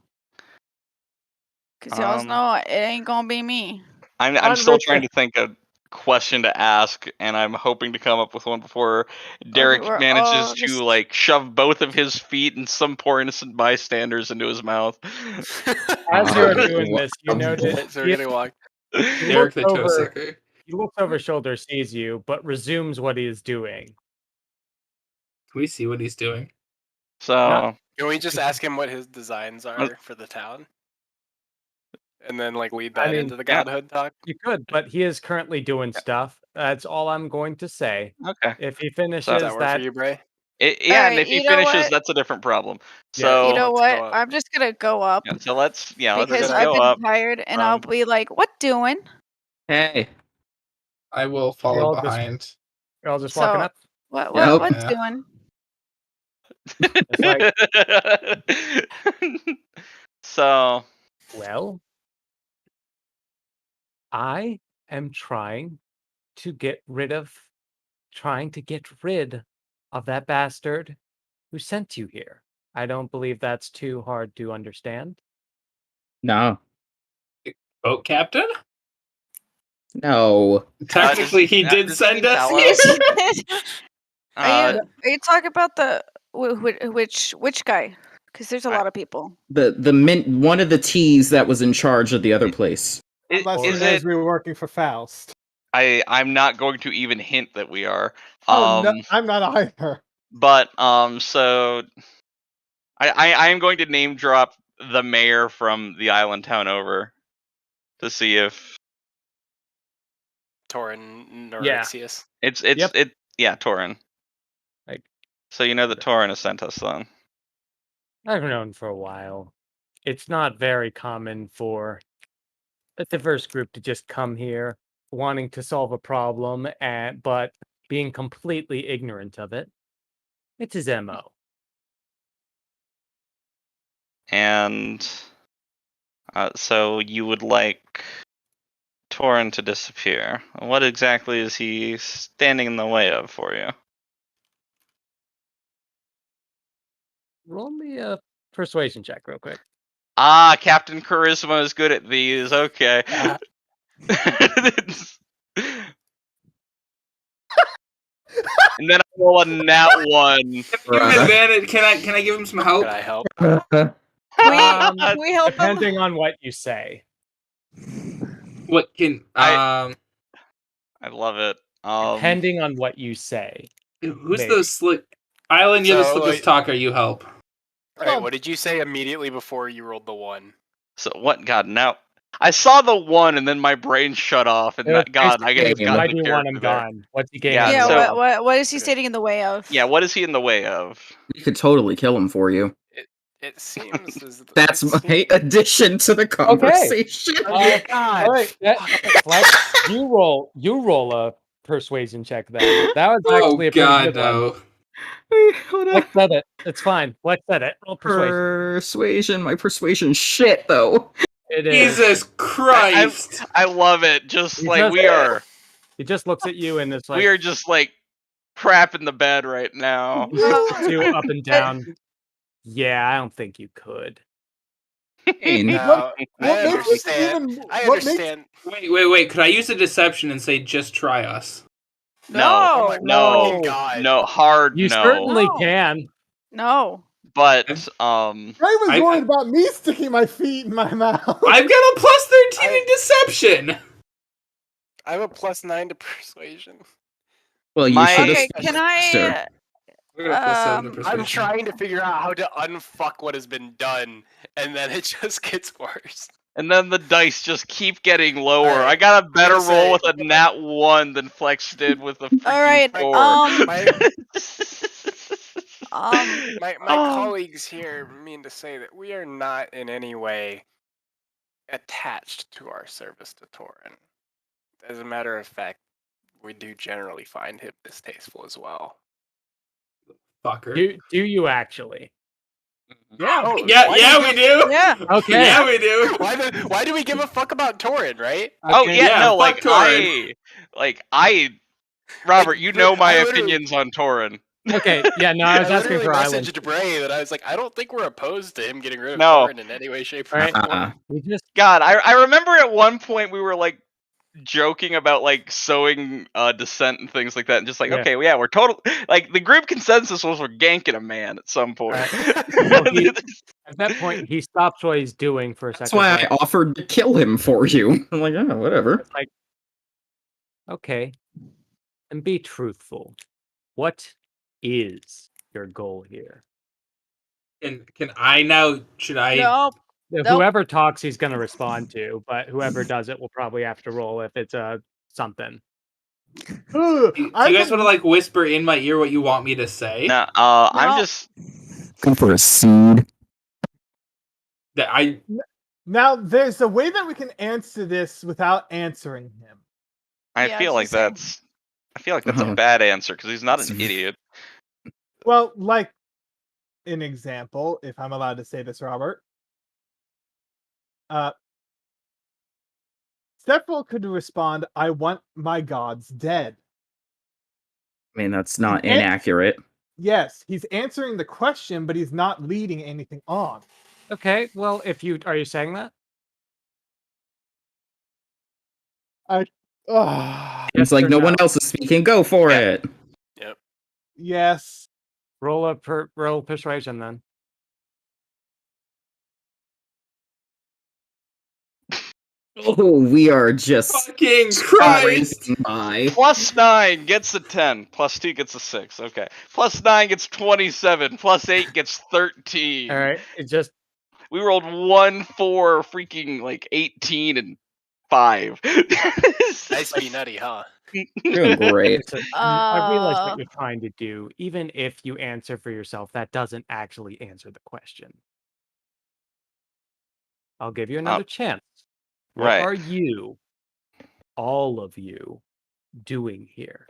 Cause y'all know it ain't gonna be me. I'm still trying to think of question to ask, and I'm hoping to come up with one before Derek manages to shove both of his feet and some poor innocent bystanders into his mouth. As you're doing this, you notice Derek the toe sucker. He looks over his shoulder, sees you, but resumes what he is doing. Can we see what he's doing? So can we just ask him what his designs are for the town? And then lead that into the godhood talk? You could, but he is currently doing stuff. That's all I'm going to say. Okay. If he finishes Does that work for you, Bray? And if he finishes, that's a different problem. So you know what? I'm just gonna go up. Yeah, so let's because go I've been up. tired, and I'll be like, "What doing?" Hey. I will follow behind. You're all just walking up. What's doing? So. Well, I am trying to get rid of that bastard who sent you here. I don't believe that's too hard to understand. No. Boat captain? No. Technically, he did send us. Are you talking about the which guy? Because there's a lot of people. One of the T's that was in charge of the other place. As we were working for Faust. I'm not going to even hint that we are. No, I'm not either. But so I am going to name drop the mayor from the island town over to see if Torin Neurixius. Torin. So that Torin has sent us then. I've known for a while. It's not very common for a diverse group to just come here wanting to solve a problem, but being completely ignorant of it. It's his MO. And so you would like Torin to disappear. What exactly is he standing in the way of for you? Roll me a persuasion check real quick. Captain Charisma is good at these. Okay. And then I roll a nat one. Can I give him some help? Can I help? Can we help depending him? on what you say. What can I love it. Depending on what you say. Who's those slick? Island, you just let us talk or you help. Alright, what did you say immediately before you rolled the 1? So what? God, now I saw the 1 and then my brain shut off and God, I just got why the do you want him character there. gone? What's he getting? Yeah, so what is he standing in the way of? Yeah, what is he in the way of? We could totally kill him for you. It seems as That's my addition to the conversation. Okay. God. Right. Flex, you roll a persuasion check then. That was actually a pretty good one. Wait, hold on. Flex said it. It's fine. Flex said it. Roll persuasion. My persuasion shit though. It is. Jesus Christ! I love it. Just like we are. He just looks at you and it's like we are just like crap in the bed right now. You up and down. Yeah, I don't think you could. No, I understand. Wait. Could I use a deception and say just try us? No. Hard you no. certainly can. No. But Ray was worried about me sticking my feet in my mouth. I've got a +13 in deception. I have a +9 to persuasion. Well, you should Okay, can I? I'm trying to figure out how to unfuck what has been done, and then it just gets worse. And then the dice just keep getting lower. Right. I got a better roll with a nat 1 than Flex did with a freaking 4. My colleagues here mean to say that we are not in any way attached to our service to Torin. As a matter of fact, we do generally find him distasteful as well. Fucker. Do you actually? Yeah. Oh, yeah, we do. Yeah. Okay. Yeah, we do. Why do we give a fuck about Torin, right? Okay. No, fuck Torin. Robert, you know my opinions on Torin. Okay, yeah, no, I was asking for Island. I messaged Bray that I was like, I don't think we're opposed to him getting rid of Torin in any way, shape, or form. God, I remember at one point we were like joking about like sowing dissent and things like that, and just like, okay, well, yeah, we're total. Like the group consensus was we're ganking a man at some point. At that point, he stops what he's doing for a second. That's why I offered to kill him for you. I'm like, oh, whatever. It's like, okay, and be truthful. What is your goal here? Can I now? Should I? Nope. Whoever talks, he's going to respond to, but whoever does it will probably have to roll if it's something. Do you guys want to like whisper in my ear what you want me to say? No, I'm just go for a seed. Now, there's a way that we can answer this without answering him. I feel like that's a bad answer because he's not an idiot. Well, like an example, if I'm allowed to say this, Robert. Sephiroth could respond, I want my gods dead. I mean, that's not inaccurate. Yes, he's answering the question, but he's not leading anything on. Okay, well, are you saying that? It's like no one else is speaking. Go for it. Yep. Yes. Roll persuasion then. Oh, we are just fucking Christ. +9 gets a 10. +2 gets a 6. Okay. +9 gets 27. +8 gets 13. All right. We rolled 1, 4, freaking like 18 and 5. Nice be nutty, huh? Doing great. I realize what you're trying to do. Even if you answer for yourself, that doesn't actually answer the question. I'll give you another chance. What are you, all of you, doing here?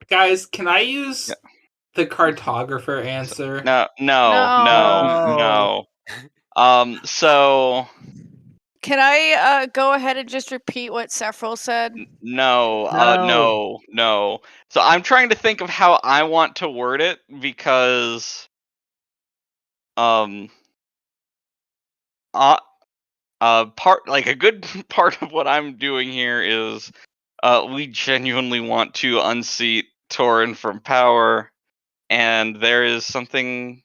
Guys, can I use the cartographer answer? No. So can I go ahead and just repeat what Sephiroth said? No. So I'm trying to think of how I want to word it because a good part of what I'm doing here is we genuinely want to unseat Torin from power, and there is something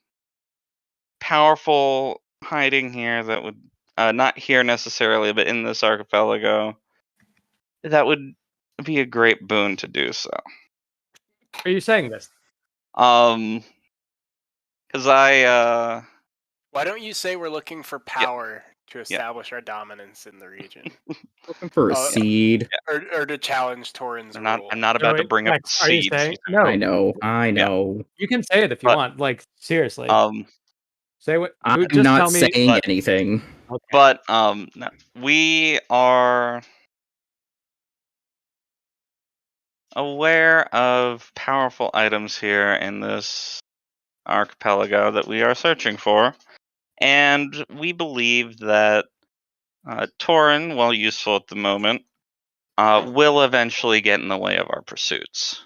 powerful hiding here that would not here necessarily, but in this archipelago that would be a great boon to do so. Are you saying this? Because Why don't you say we're looking for power to establish our dominance in the region? Looking for a seed. Or to challenge Torin's rule. I'm not about to bring up Are you seeds. saying no? I know. You can say it if you want. Like seriously. Say what. I'm just not tell me, saying anything. Okay. But no, we are aware of powerful items here in this archipelago that we are searching for, and we believe that Torin, while useful at the moment, will eventually get in the way of our pursuits.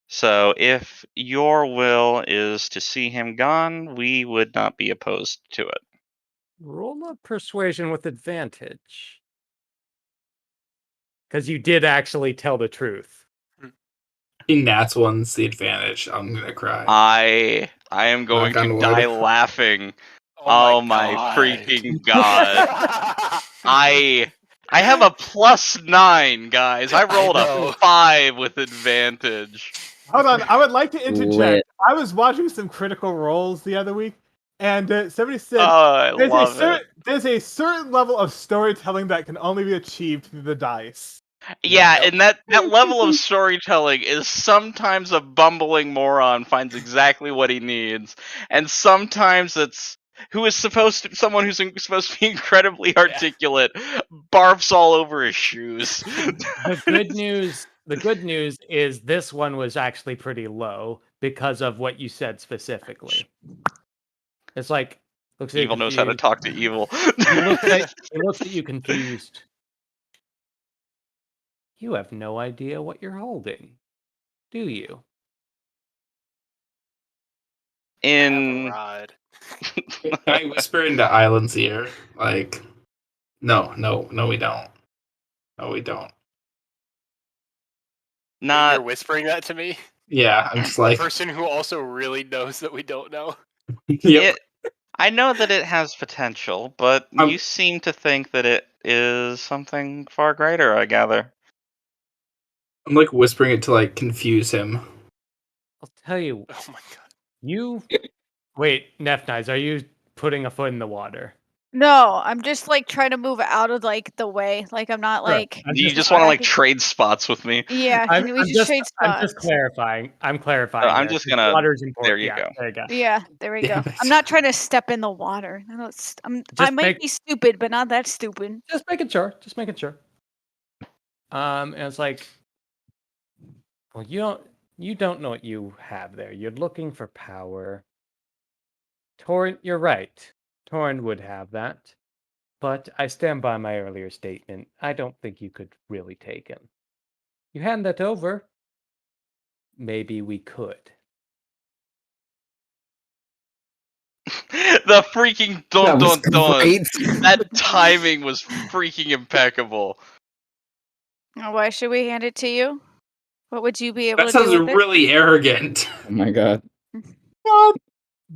So if your will is to see him gone, we would not be opposed to it. Roll a persuasion with advantage. Because you did actually tell the truth. I think that's one's the advantage. I'm gonna cry. I am going to die laughing. Oh my freaking god! I have a +9, guys. I rolled a 5 with advantage. Hold on, I would like to interject. I was watching some Critical Roles the other week, and somebody said there's a certain level of storytelling that can only be achieved through the dice. Yeah, and that level of storytelling is sometimes a bumbling moron finds exactly what he needs, and sometimes it's someone who's supposed to be incredibly articulate barfs all over his shoes. The good news is this one was actually pretty low because of what you said specifically. It's like evil knows how to talk to evil. He looks at you confused. You have no idea what you're holding, do you? In rod. Can I whisper into Island's ear? Like, no, we don't. No, we don't. You're whispering that to me? Yeah, I'm just like the person who also really knows that we don't know. Yep. I know that it has potential, but you seem to think that it is something far greater, I gather. I'm like whispering it to like confuse him. I'll tell you. Oh my god. Wait, Nefnize, are you putting a foot in the water? No, I'm just like trying to move out of like the way. Like I'm not like. You just want to like trade spots with me. Yeah, can we just trade spots? I'm just clarifying. I'm clarifying. I'm just gonna. Water's important. There you go. There you go. Yeah, there we go. I'm not trying to step in the water. I might be stupid, but not that stupid. Just making sure. And it's like, well, you don't know what you have there. You're looking for power. Torin, you're right. Torin would have that. But I stand by my earlier statement. I don't think you could really take him. You hand that over, maybe we could. The freaking dun. That timing was freaking impeccable. Why should we hand it to you? What would you be able to do? That sounds really arrogant. Oh my god. God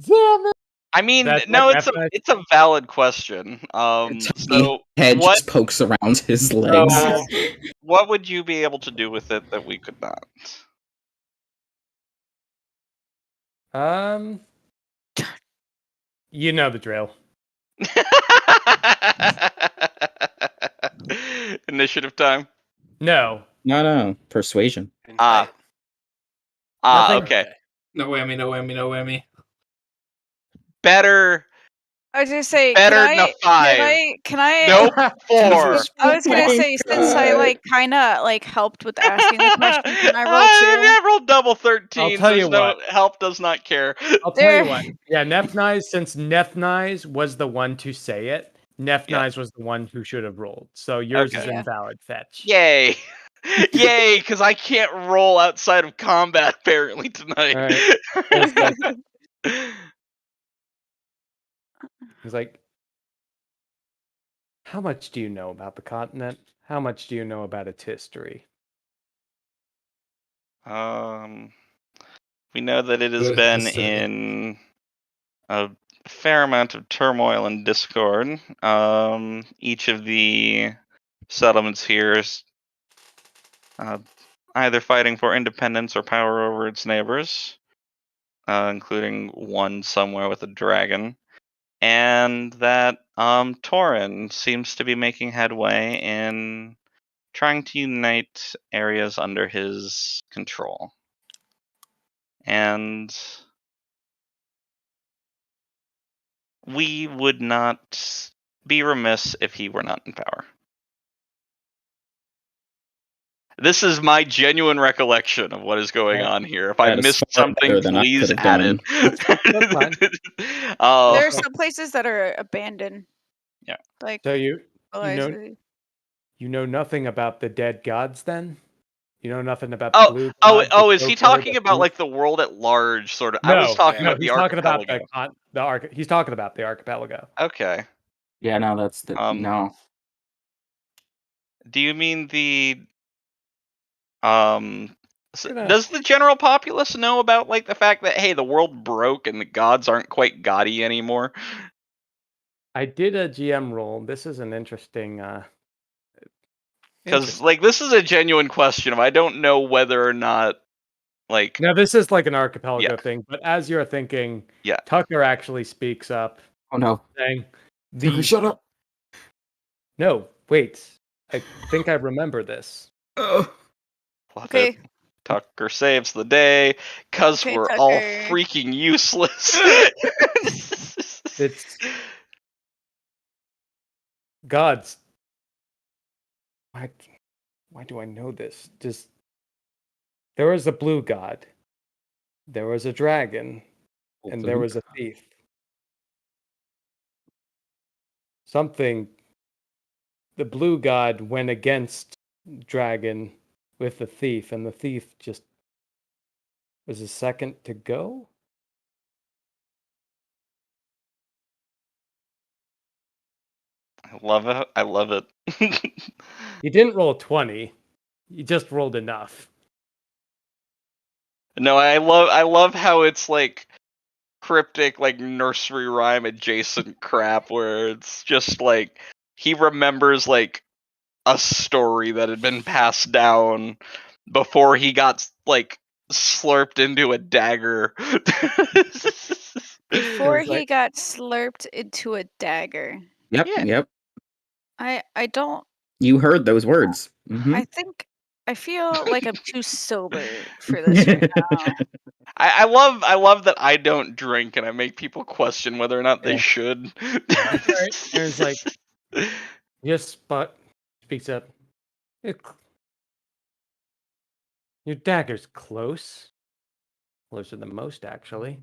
damn it. I mean, it's a valid question. So head just pokes around his legs. What would you be able to do with it that we could not? You know the drill. Initiative time? No. No. Persuasion. Okay. No whammy. Better. I was gonna say, better than a 5. Can I? Nope, 4. I was gonna say, since I like kind of like helped with asking the question, can I roll 2? I rolled double 13. I'll tell you what. Help does not care. I'll tell you what. Yeah, Nefnize, since Nefnize was the one to say it, Nefnize was the one who should have rolled. So yours is invalid, Fetch. Yay. Yay, because I can't roll outside of combat apparently tonight. Right. He's like, how much do you know about the continent? How much do you know about its history? We know that it has been in a fair amount of turmoil and discord. Each of the settlements here is either fighting for independence or power over its neighbors. including one somewhere with a dragon, and that Torin seems to be making headway in trying to unite areas under his control. And we would not be remiss if he were not in power. This is my genuine recollection of what is going on here. If I missed something, please add it. That's fine. There are some places that are abandoned. Yeah. Like so you know nothing about the dead gods then? You know nothing about the blue gods? Is he talking about like the world at large, sort of? No, I was talking about he's the talking about archipelago. he's talking about the archipelago. Okay. Yeah, no, that's the no. Do you mean the does the general populace know about like the fact that hey, the world broke and the gods aren't quite gaudy anymore? I did a GM roll. This is an interesting because like this is a genuine question of I don't know whether or not like now this is like an archipelago thing, but as you're thinking, Tucker actually speaks up. Oh no. Saying Tucker, shut up. No, wait. I think I remember this. Okay. Tucker saves the day because we're all freaking useless. It's gods. Why do I know this? There was a blue god. There was a dragon. And there was a thief. The blue god went against dragon with the thief, and the thief just was a second to go. I love it. You didn't roll 20. You just rolled enough. No, I love how it's like cryptic, like nursery rhyme adjacent crap where it's just like he remembers like a story that had been passed down before he got like slurped into a dagger. Before he got slurped into a dagger. Yep. I don't. You heard those words. I think I feel like I'm too sober for this right now. I love that I don't drink and I make people question whether or not they should. There's like, yes, but speaks up. Your dagger's closer than most, actually.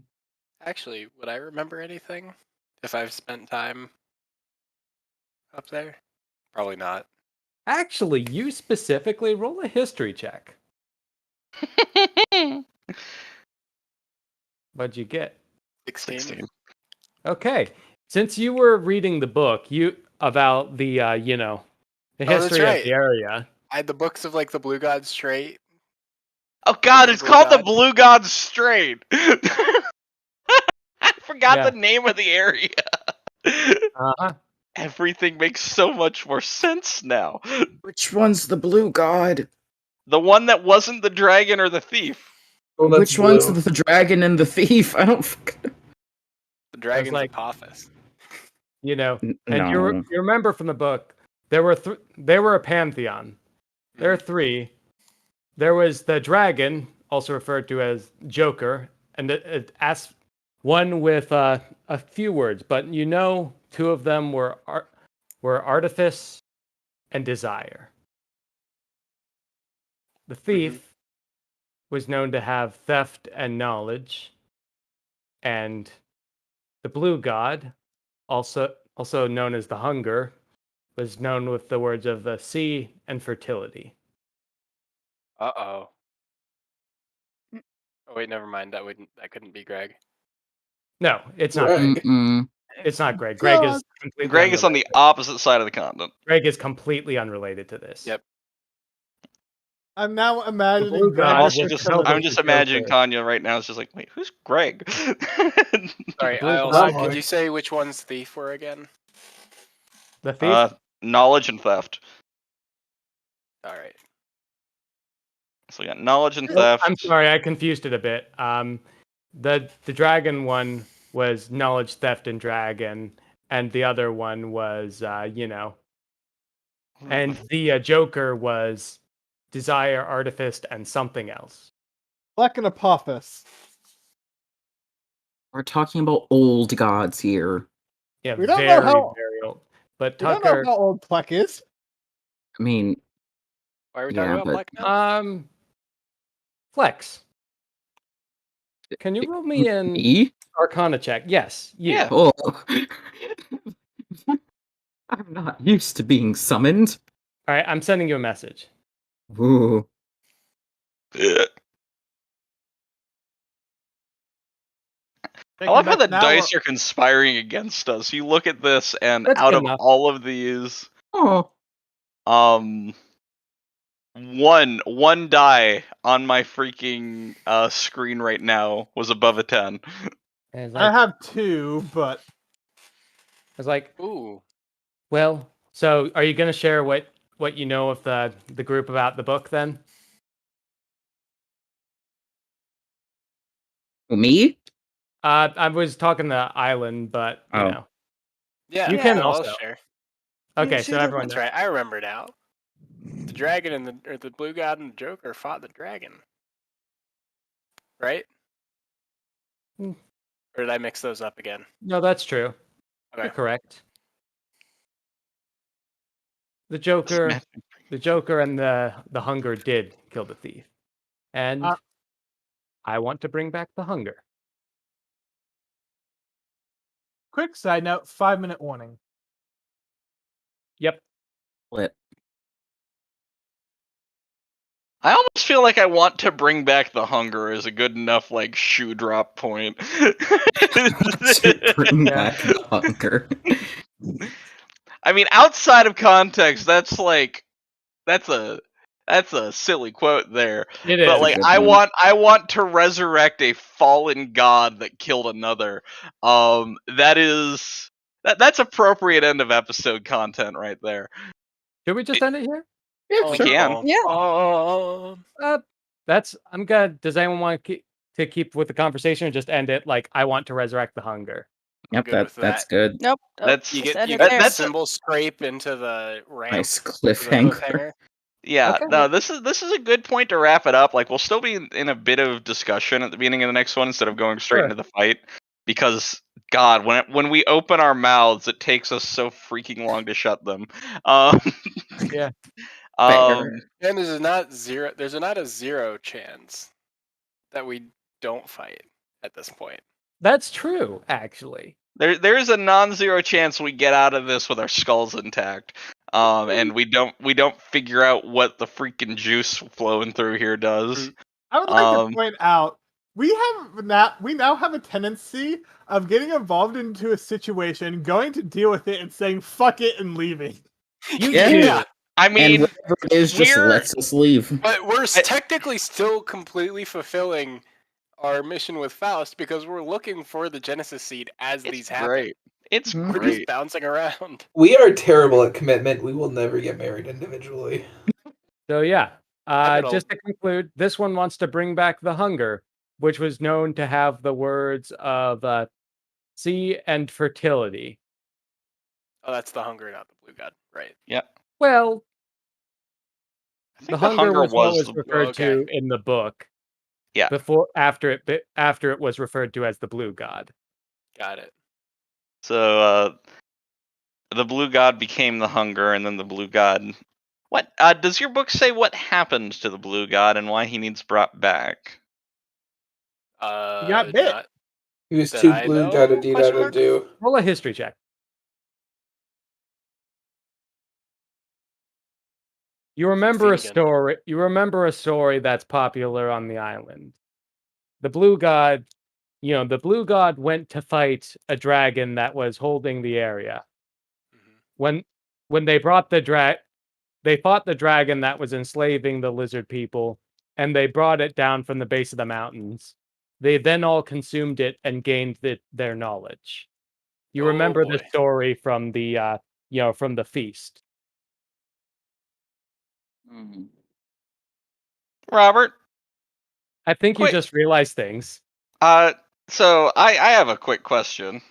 Actually, would I remember anything if I've spent time up there? Probably not. Actually, you specifically roll a history check. What'd you get? 16. Okay. Since you were reading the book, about the the history of the area. I had the books of like the Blue God Strait. Oh God, it's called the Blue God Strait. I forgot the name of the area. Everything makes so much more sense now. Which one's the blue god? The one that wasn't the dragon or the thief. Oh, which one's the dragon and the thief? I don't. The dragon's Apophis. And you remember from the book, there were a pantheon. There are three. There was the dragon, also referred to as Joker, and it asks one with a few words, but two of them were artifice and desire. The thief was known to have theft and knowledge, and the blue god, also known as the hunger, was known with the words of the sea and fertility. Uh-oh. Oh wait, never mind. That couldn't be Greg. No, it's not Greg. It's not Greg. Greg is on the opposite side of the continent. Greg is completely unrelated to this. Yep. I'm now imagining I'm just imagining Kanya right now. It's just like, wait, who's Greg? Sorry, could you say which ones thief were again? The thief? Knowledge and theft. All right. So we got knowledge and theft. I'm sorry, I confused it a bit. The dragon one was knowledge, theft, and dragon, and the other one was and the Joker was desire, artifice, and something else. Black and Apophis. We're talking about old gods here. Yeah, we don't very, know how, very old. But we Tucker, don't know how old Plek is. I mean, Why are we talking about Black now? Flex. Can you roll me an Arcana check? Yes, you. Yeah. Oh. I'm not used to being summoned. All right, I'm sending you a message. Ooh. I love how the dice are conspiring against us. You look at this, and That's out good of enough. all of these, one die on my freaking screen right now was above a 10. I have 2, but I was like, ooh. Well, so are you going to share what you know of the group about the book then? Me? I was talking the island, but you know. Yeah, you can I'll also share. Okay, so everyone. That's right. I remember now. The dragon and the blue god and the Joker fought the dragon. Right? Or did I mix those up again? No, that's true. Okay. You're correct. The Joker and the hunger did kill the thief. And I want to bring back the hunger. Quick side note, 5-minute warning. Yep. Lit. I almost feel like I want to bring back the hunger as a good enough like shoe drop point. To bring back the hunger. I mean, outside of context, that's a silly quote there. It but is. like I want to resurrect a fallen god that killed another. That's appropriate end of episode content right there. Should we just end it here? Yeah, we can. Yeah. I'm good. Does anyone want to keep with the conversation or just end it like I want to resurrect the hunger? Yep, that's good. Nope. You get that symbol scrape into the ramp. Nice cliffhanger. Yeah, Okay. no, this is a good point to wrap it up. Like, we'll still be in a bit of discussion at the beginning of the next one instead of going straight into the fight. Because, God, when we open our mouths, it takes us so freaking long to shut them. Yeah. And there's not a zero chance that we don't fight at this point. That's true, actually. There's a non-zero chance we get out of this with our skulls intact. And we don't figure out what the freaking juice flowing through here does. I would like to point out we now have a tendency of getting involved into a situation, going to deal with it, and saying "fuck it" and leaving. Yeah. I mean, and whatever it is just lets us leave. But we're technically still completely fulfilling our mission with Faust because we're looking for the Genesis seed as these happen. Great. It's We're great. just bouncing around. We are terrible at commitment. We will never get married individually. So yeah, just to conclude, this one wants to bring back the hunger, which was known to have the words of sea and fertility. Oh, that's the hunger, not the blue god, right? Yep. Well, the hunger was what was the referred to in the book. Yeah. After it was referred to as the blue god. Got it. So the blue god became the hunger, and then the blue god. What does your book say? What happened to the blue god and why he needs brought back? He got bit. He was too blue to do. Roll a history check. You remember a story. You remember a story that's popular on the island. The blue god, the blue god went to fight a dragon that was holding the area. When they brought they fought the dragon that was enslaving the lizard people, and they brought it down from the base of the mountains. They then all consumed it and gained their knowledge. You remember the story from the from the feast. Robert, I think you just realized things. So I have a quick question.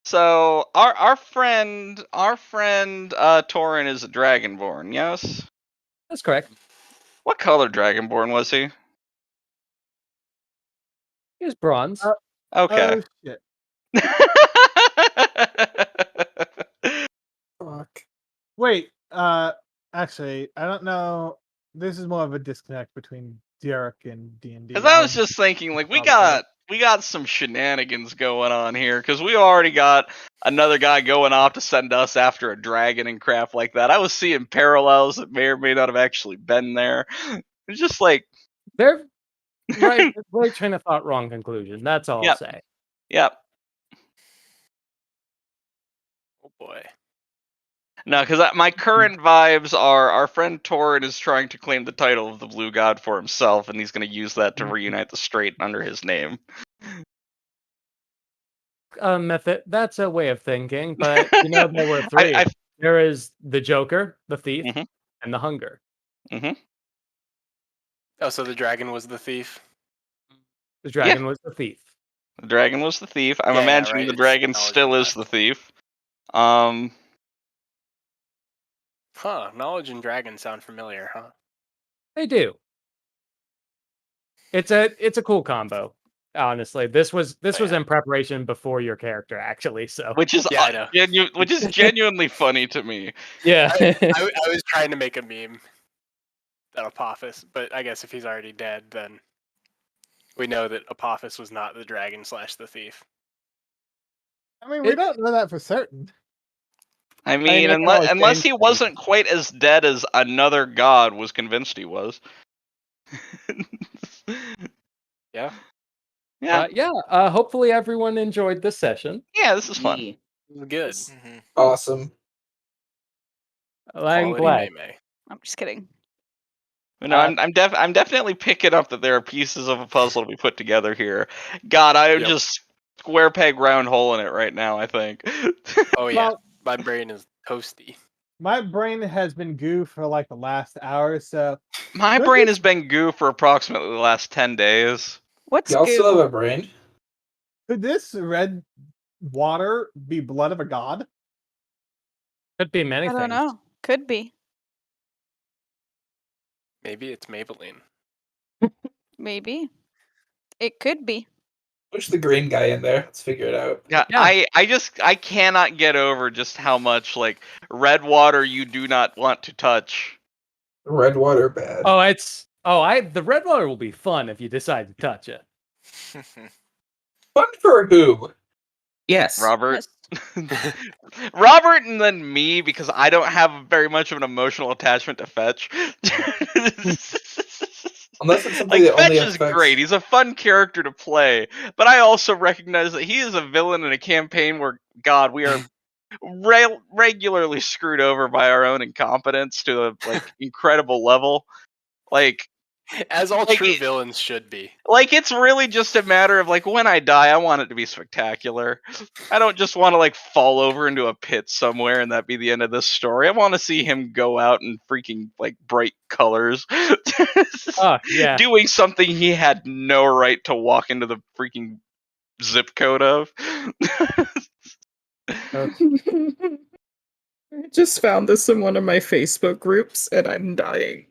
So our friend Torin is a Dragonborn, yes? That's correct. What color Dragonborn was he? He was bronze. Okay. Oh shit. Fuck. Wait, actually, I don't know. This is more of a disconnect between Derek and D&D. Because I was just thinking, like, we got some shenanigans going on here, because we already got another guy going off to send us after a dragon and crap like that. I was seeing parallels that may or may not have actually been there. It's just like they're right train of thought, wrong conclusion. That's all I'll say. Yep. Oh boy. No, because my current vibes are our friend Torin is trying to claim the title of the Blue God for himself, and he's going to use that to reunite the Straight under his name. Method. That's a way of thinking, but there were three. There is the Joker, the Thief, and the Hunger. Oh, so the dragon was the thief? The dragon was the thief. The dragon was the thief. I'm imagining the dragon still is the thief. Knowledge and dragon sound familiar, huh? They do. It's a cool combo. Honestly, this was in preparation before your character, actually. So which is genuinely funny to me. Yeah, I was trying to make a meme at Apophis, but I guess if he's already dead, then we know that Apophis was not the dragon / the thief. I mean, we don't know that for certain. I mean, unless he wasn't quite as dead as another god was convinced he was. Yeah. Hopefully everyone enjoyed this session. Yeah, this is fun. It was good. Awesome. I'm glad. I'm just kidding. No, I'm definitely picking up that there are pieces of a puzzle to be put together here. God, I am just square peg round hole in it right now, I think. Oh yeah, my brain is toasty. My brain has been goo for like the last hour, so my brain has been goo for approximately the last 10 days. What's y'all goo? still have a brain? Could this red water be blood of a god? Could be many things. I don't know. Could be. Maybe it's Maybelline. Maybe. It could be. Push the green guy in there. Let's figure it out. Yeah. I cannot get over just how much like red water you do not want to touch. Red water bad. The red water will be fun if you decide to touch it. Fun for who? Yes. Robert. Robert and then me, because I don't have very much of an emotional attachment to Fetch. Unless it's something that Fetch only is great. He's a fun character to play, but I also recognize that he is a villain in a campaign where, God, we are regularly screwed over by our own incompetence to a incredible level. As all true villains should be. It's really just a matter of when I die, I want it to be spectacular. I don't just want to fall over into a pit somewhere and that be the end of this story. I want to see him go out in freaking bright colors. Doing something he had no right to walk into the freaking zip code of. I just found this in one of my Facebook groups and I'm dying.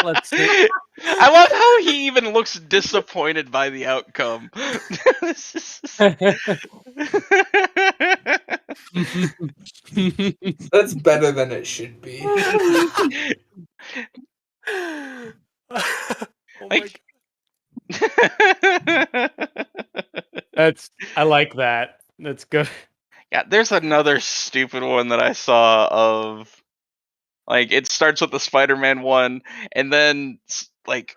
Let's see. I love how he even looks disappointed by the outcome. That's better than it should be. I like that. That's good. Yeah, there's another stupid one that I saw of it starts with the Spider-Man one, and then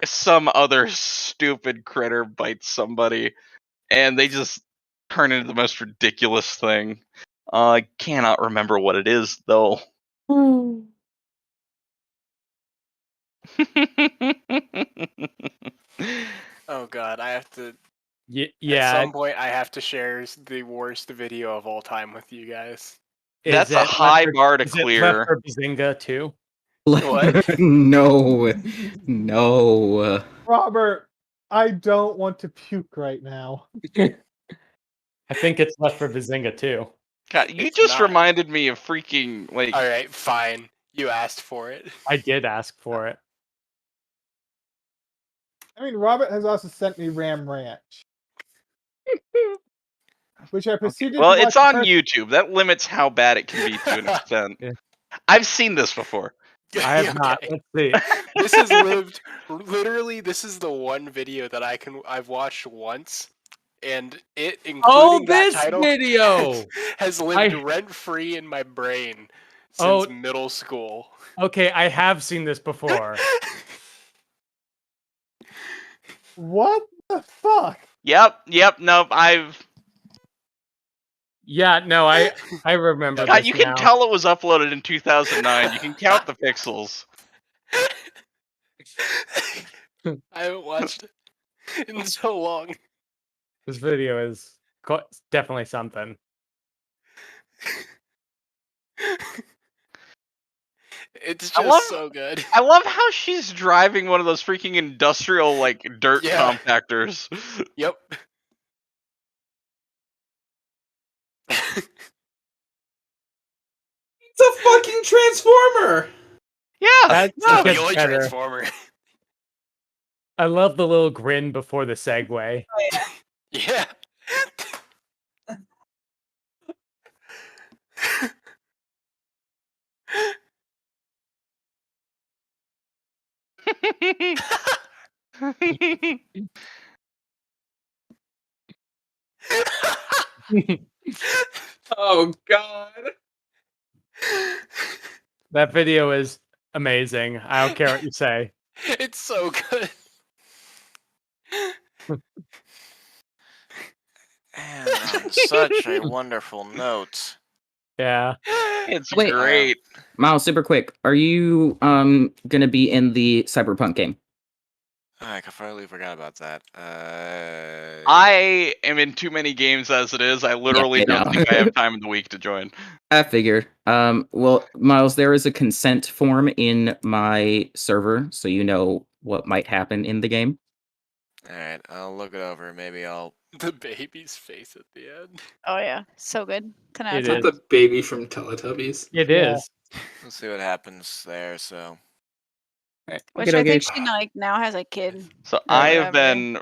some other stupid critter bites somebody, and they just turn into the most ridiculous thing. I cannot remember what it is though. Oh God, I have to. Yeah. At some point, I have to share the worst video of all time with you guys. That's a high bar to clear. Is it Bazinga too? What? No. No. Robert, I don't want to puke right now. I think it's left for Bazinga too. God, you It's just not. reminded me of freaking like. All right, fine. You asked for it. I did ask for it. I mean, Robert has also sent me Ram Ranch, which I proceeded Well, to watch it's on first. YouTube. That limits how bad it can be to an extent. Yeah. I've seen this before. I have not. Okay. Let's see. This has lived literally. This is the one video that I've watched once, and it including that this title video! has lived rent free in my brain since middle school. Okay, I have seen this before. What the fuck? Yep. Nope. Yeah, no, I remember God, this you can now. tell it was uploaded in 2009. You can count the pixels. I haven't watched it in so long. This video is definitely something. It's just so good. I love how she's driving one of those freaking industrial like dirt compactors. Yep. It's a fucking transformer. Yeah, That's the only transformer. I love the little grin before the segue. Yeah. Oh god. That video is amazing. I don't care what you say. It's so good. And on such a wonderful note. Yeah. It's great. Miles, super quick. Are you gonna be in the Cyberpunk game? I completely forgot about that. I am in too many games as it is. I literally don't think I have time in the week to join. I figured. Well, Miles, there is a consent form in my server, so you know what might happen in the game. Alright, I'll look it over. Maybe I'll... The baby's face at the end. Oh yeah, so good. It's not the baby from Teletubbies. It is. Let's see what happens there, so... Which I think she now has a kid. So I have been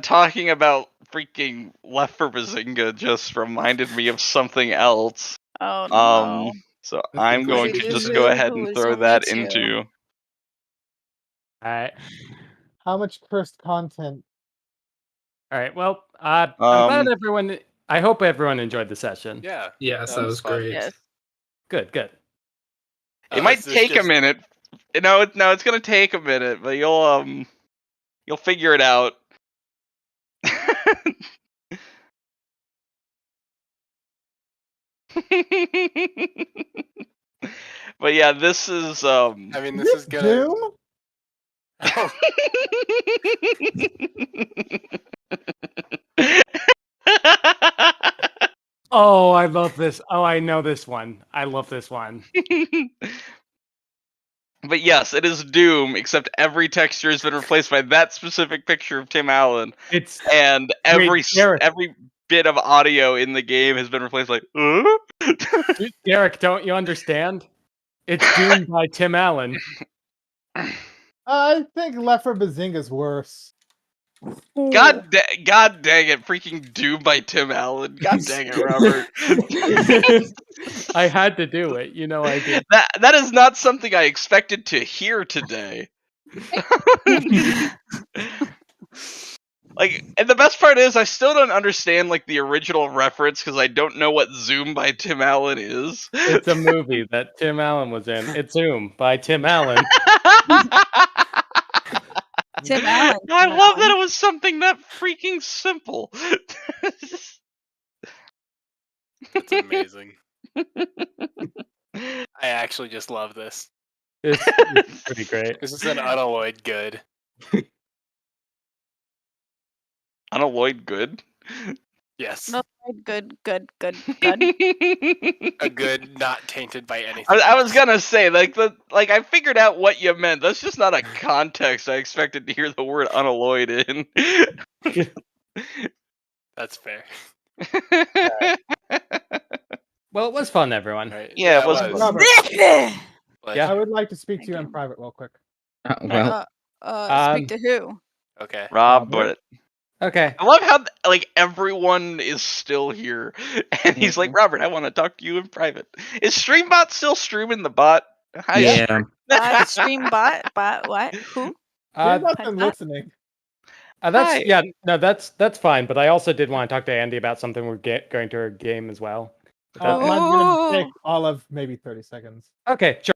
talking about freaking Left for Bazinga just reminded me of something else. Oh no. So I'm going to just go ahead and throw that into. Alright. How much cursed content? Alright, well, I'm glad everyone... I hope everyone enjoyed the session. Yeah. Yes, that was great. Yes. Good. It might take a minute. No, it's gonna take a minute, but you'll figure it out. But yeah, this is I mean, this is gonna. Doom? Oh, I love this. Oh, I know this one. I love this one. But yes, it is Doom, except every texture has been replaced by that specific picture of Tim Allen. And every bit of audio in the game has been replaced like, Derek, don't you understand? It's Doom by Tim Allen. I think Left 4 Bazinga's worse. God dang it, freaking Doom by Tim Allen. God dang it, Robert. I had to do it. You know I did. That is not something I expected to hear today. Like, and the best part is I still don't understand like the original reference because I don't know what Zoom by Tim Allen is. It's a movie that Tim Allen was in. It's Zoom by Tim Allen. Tim Allen. I love that it was something that freaking simple. It's amazing. I actually just love this. It's pretty great. This is an unalloyed good. Unalloyed good? Yes. No, good. A good, not tainted by anything. I was gonna say, I figured out what you meant. That's just not a context I expected to hear the word unalloyed in. That's fair. Well, it was fun, everyone. Right. Yeah, it was fun. Robert, Yeah. I would like to speak Thank to you in you. private real quick. Well, Speak to who? Okay. Robert. Okay. I love how everyone is still here, and he's like, Robert, I want to talk to you in private. Is Streambot still streaming the bot? Hi, yeah. The stream bot? What? Who? You're not What's that? listening. That's Hi. yeah, no, that's fine. But I also did want to talk to Andy about something we're going to our game as well. I'm not going to take all of maybe 30 seconds. Okay, sure.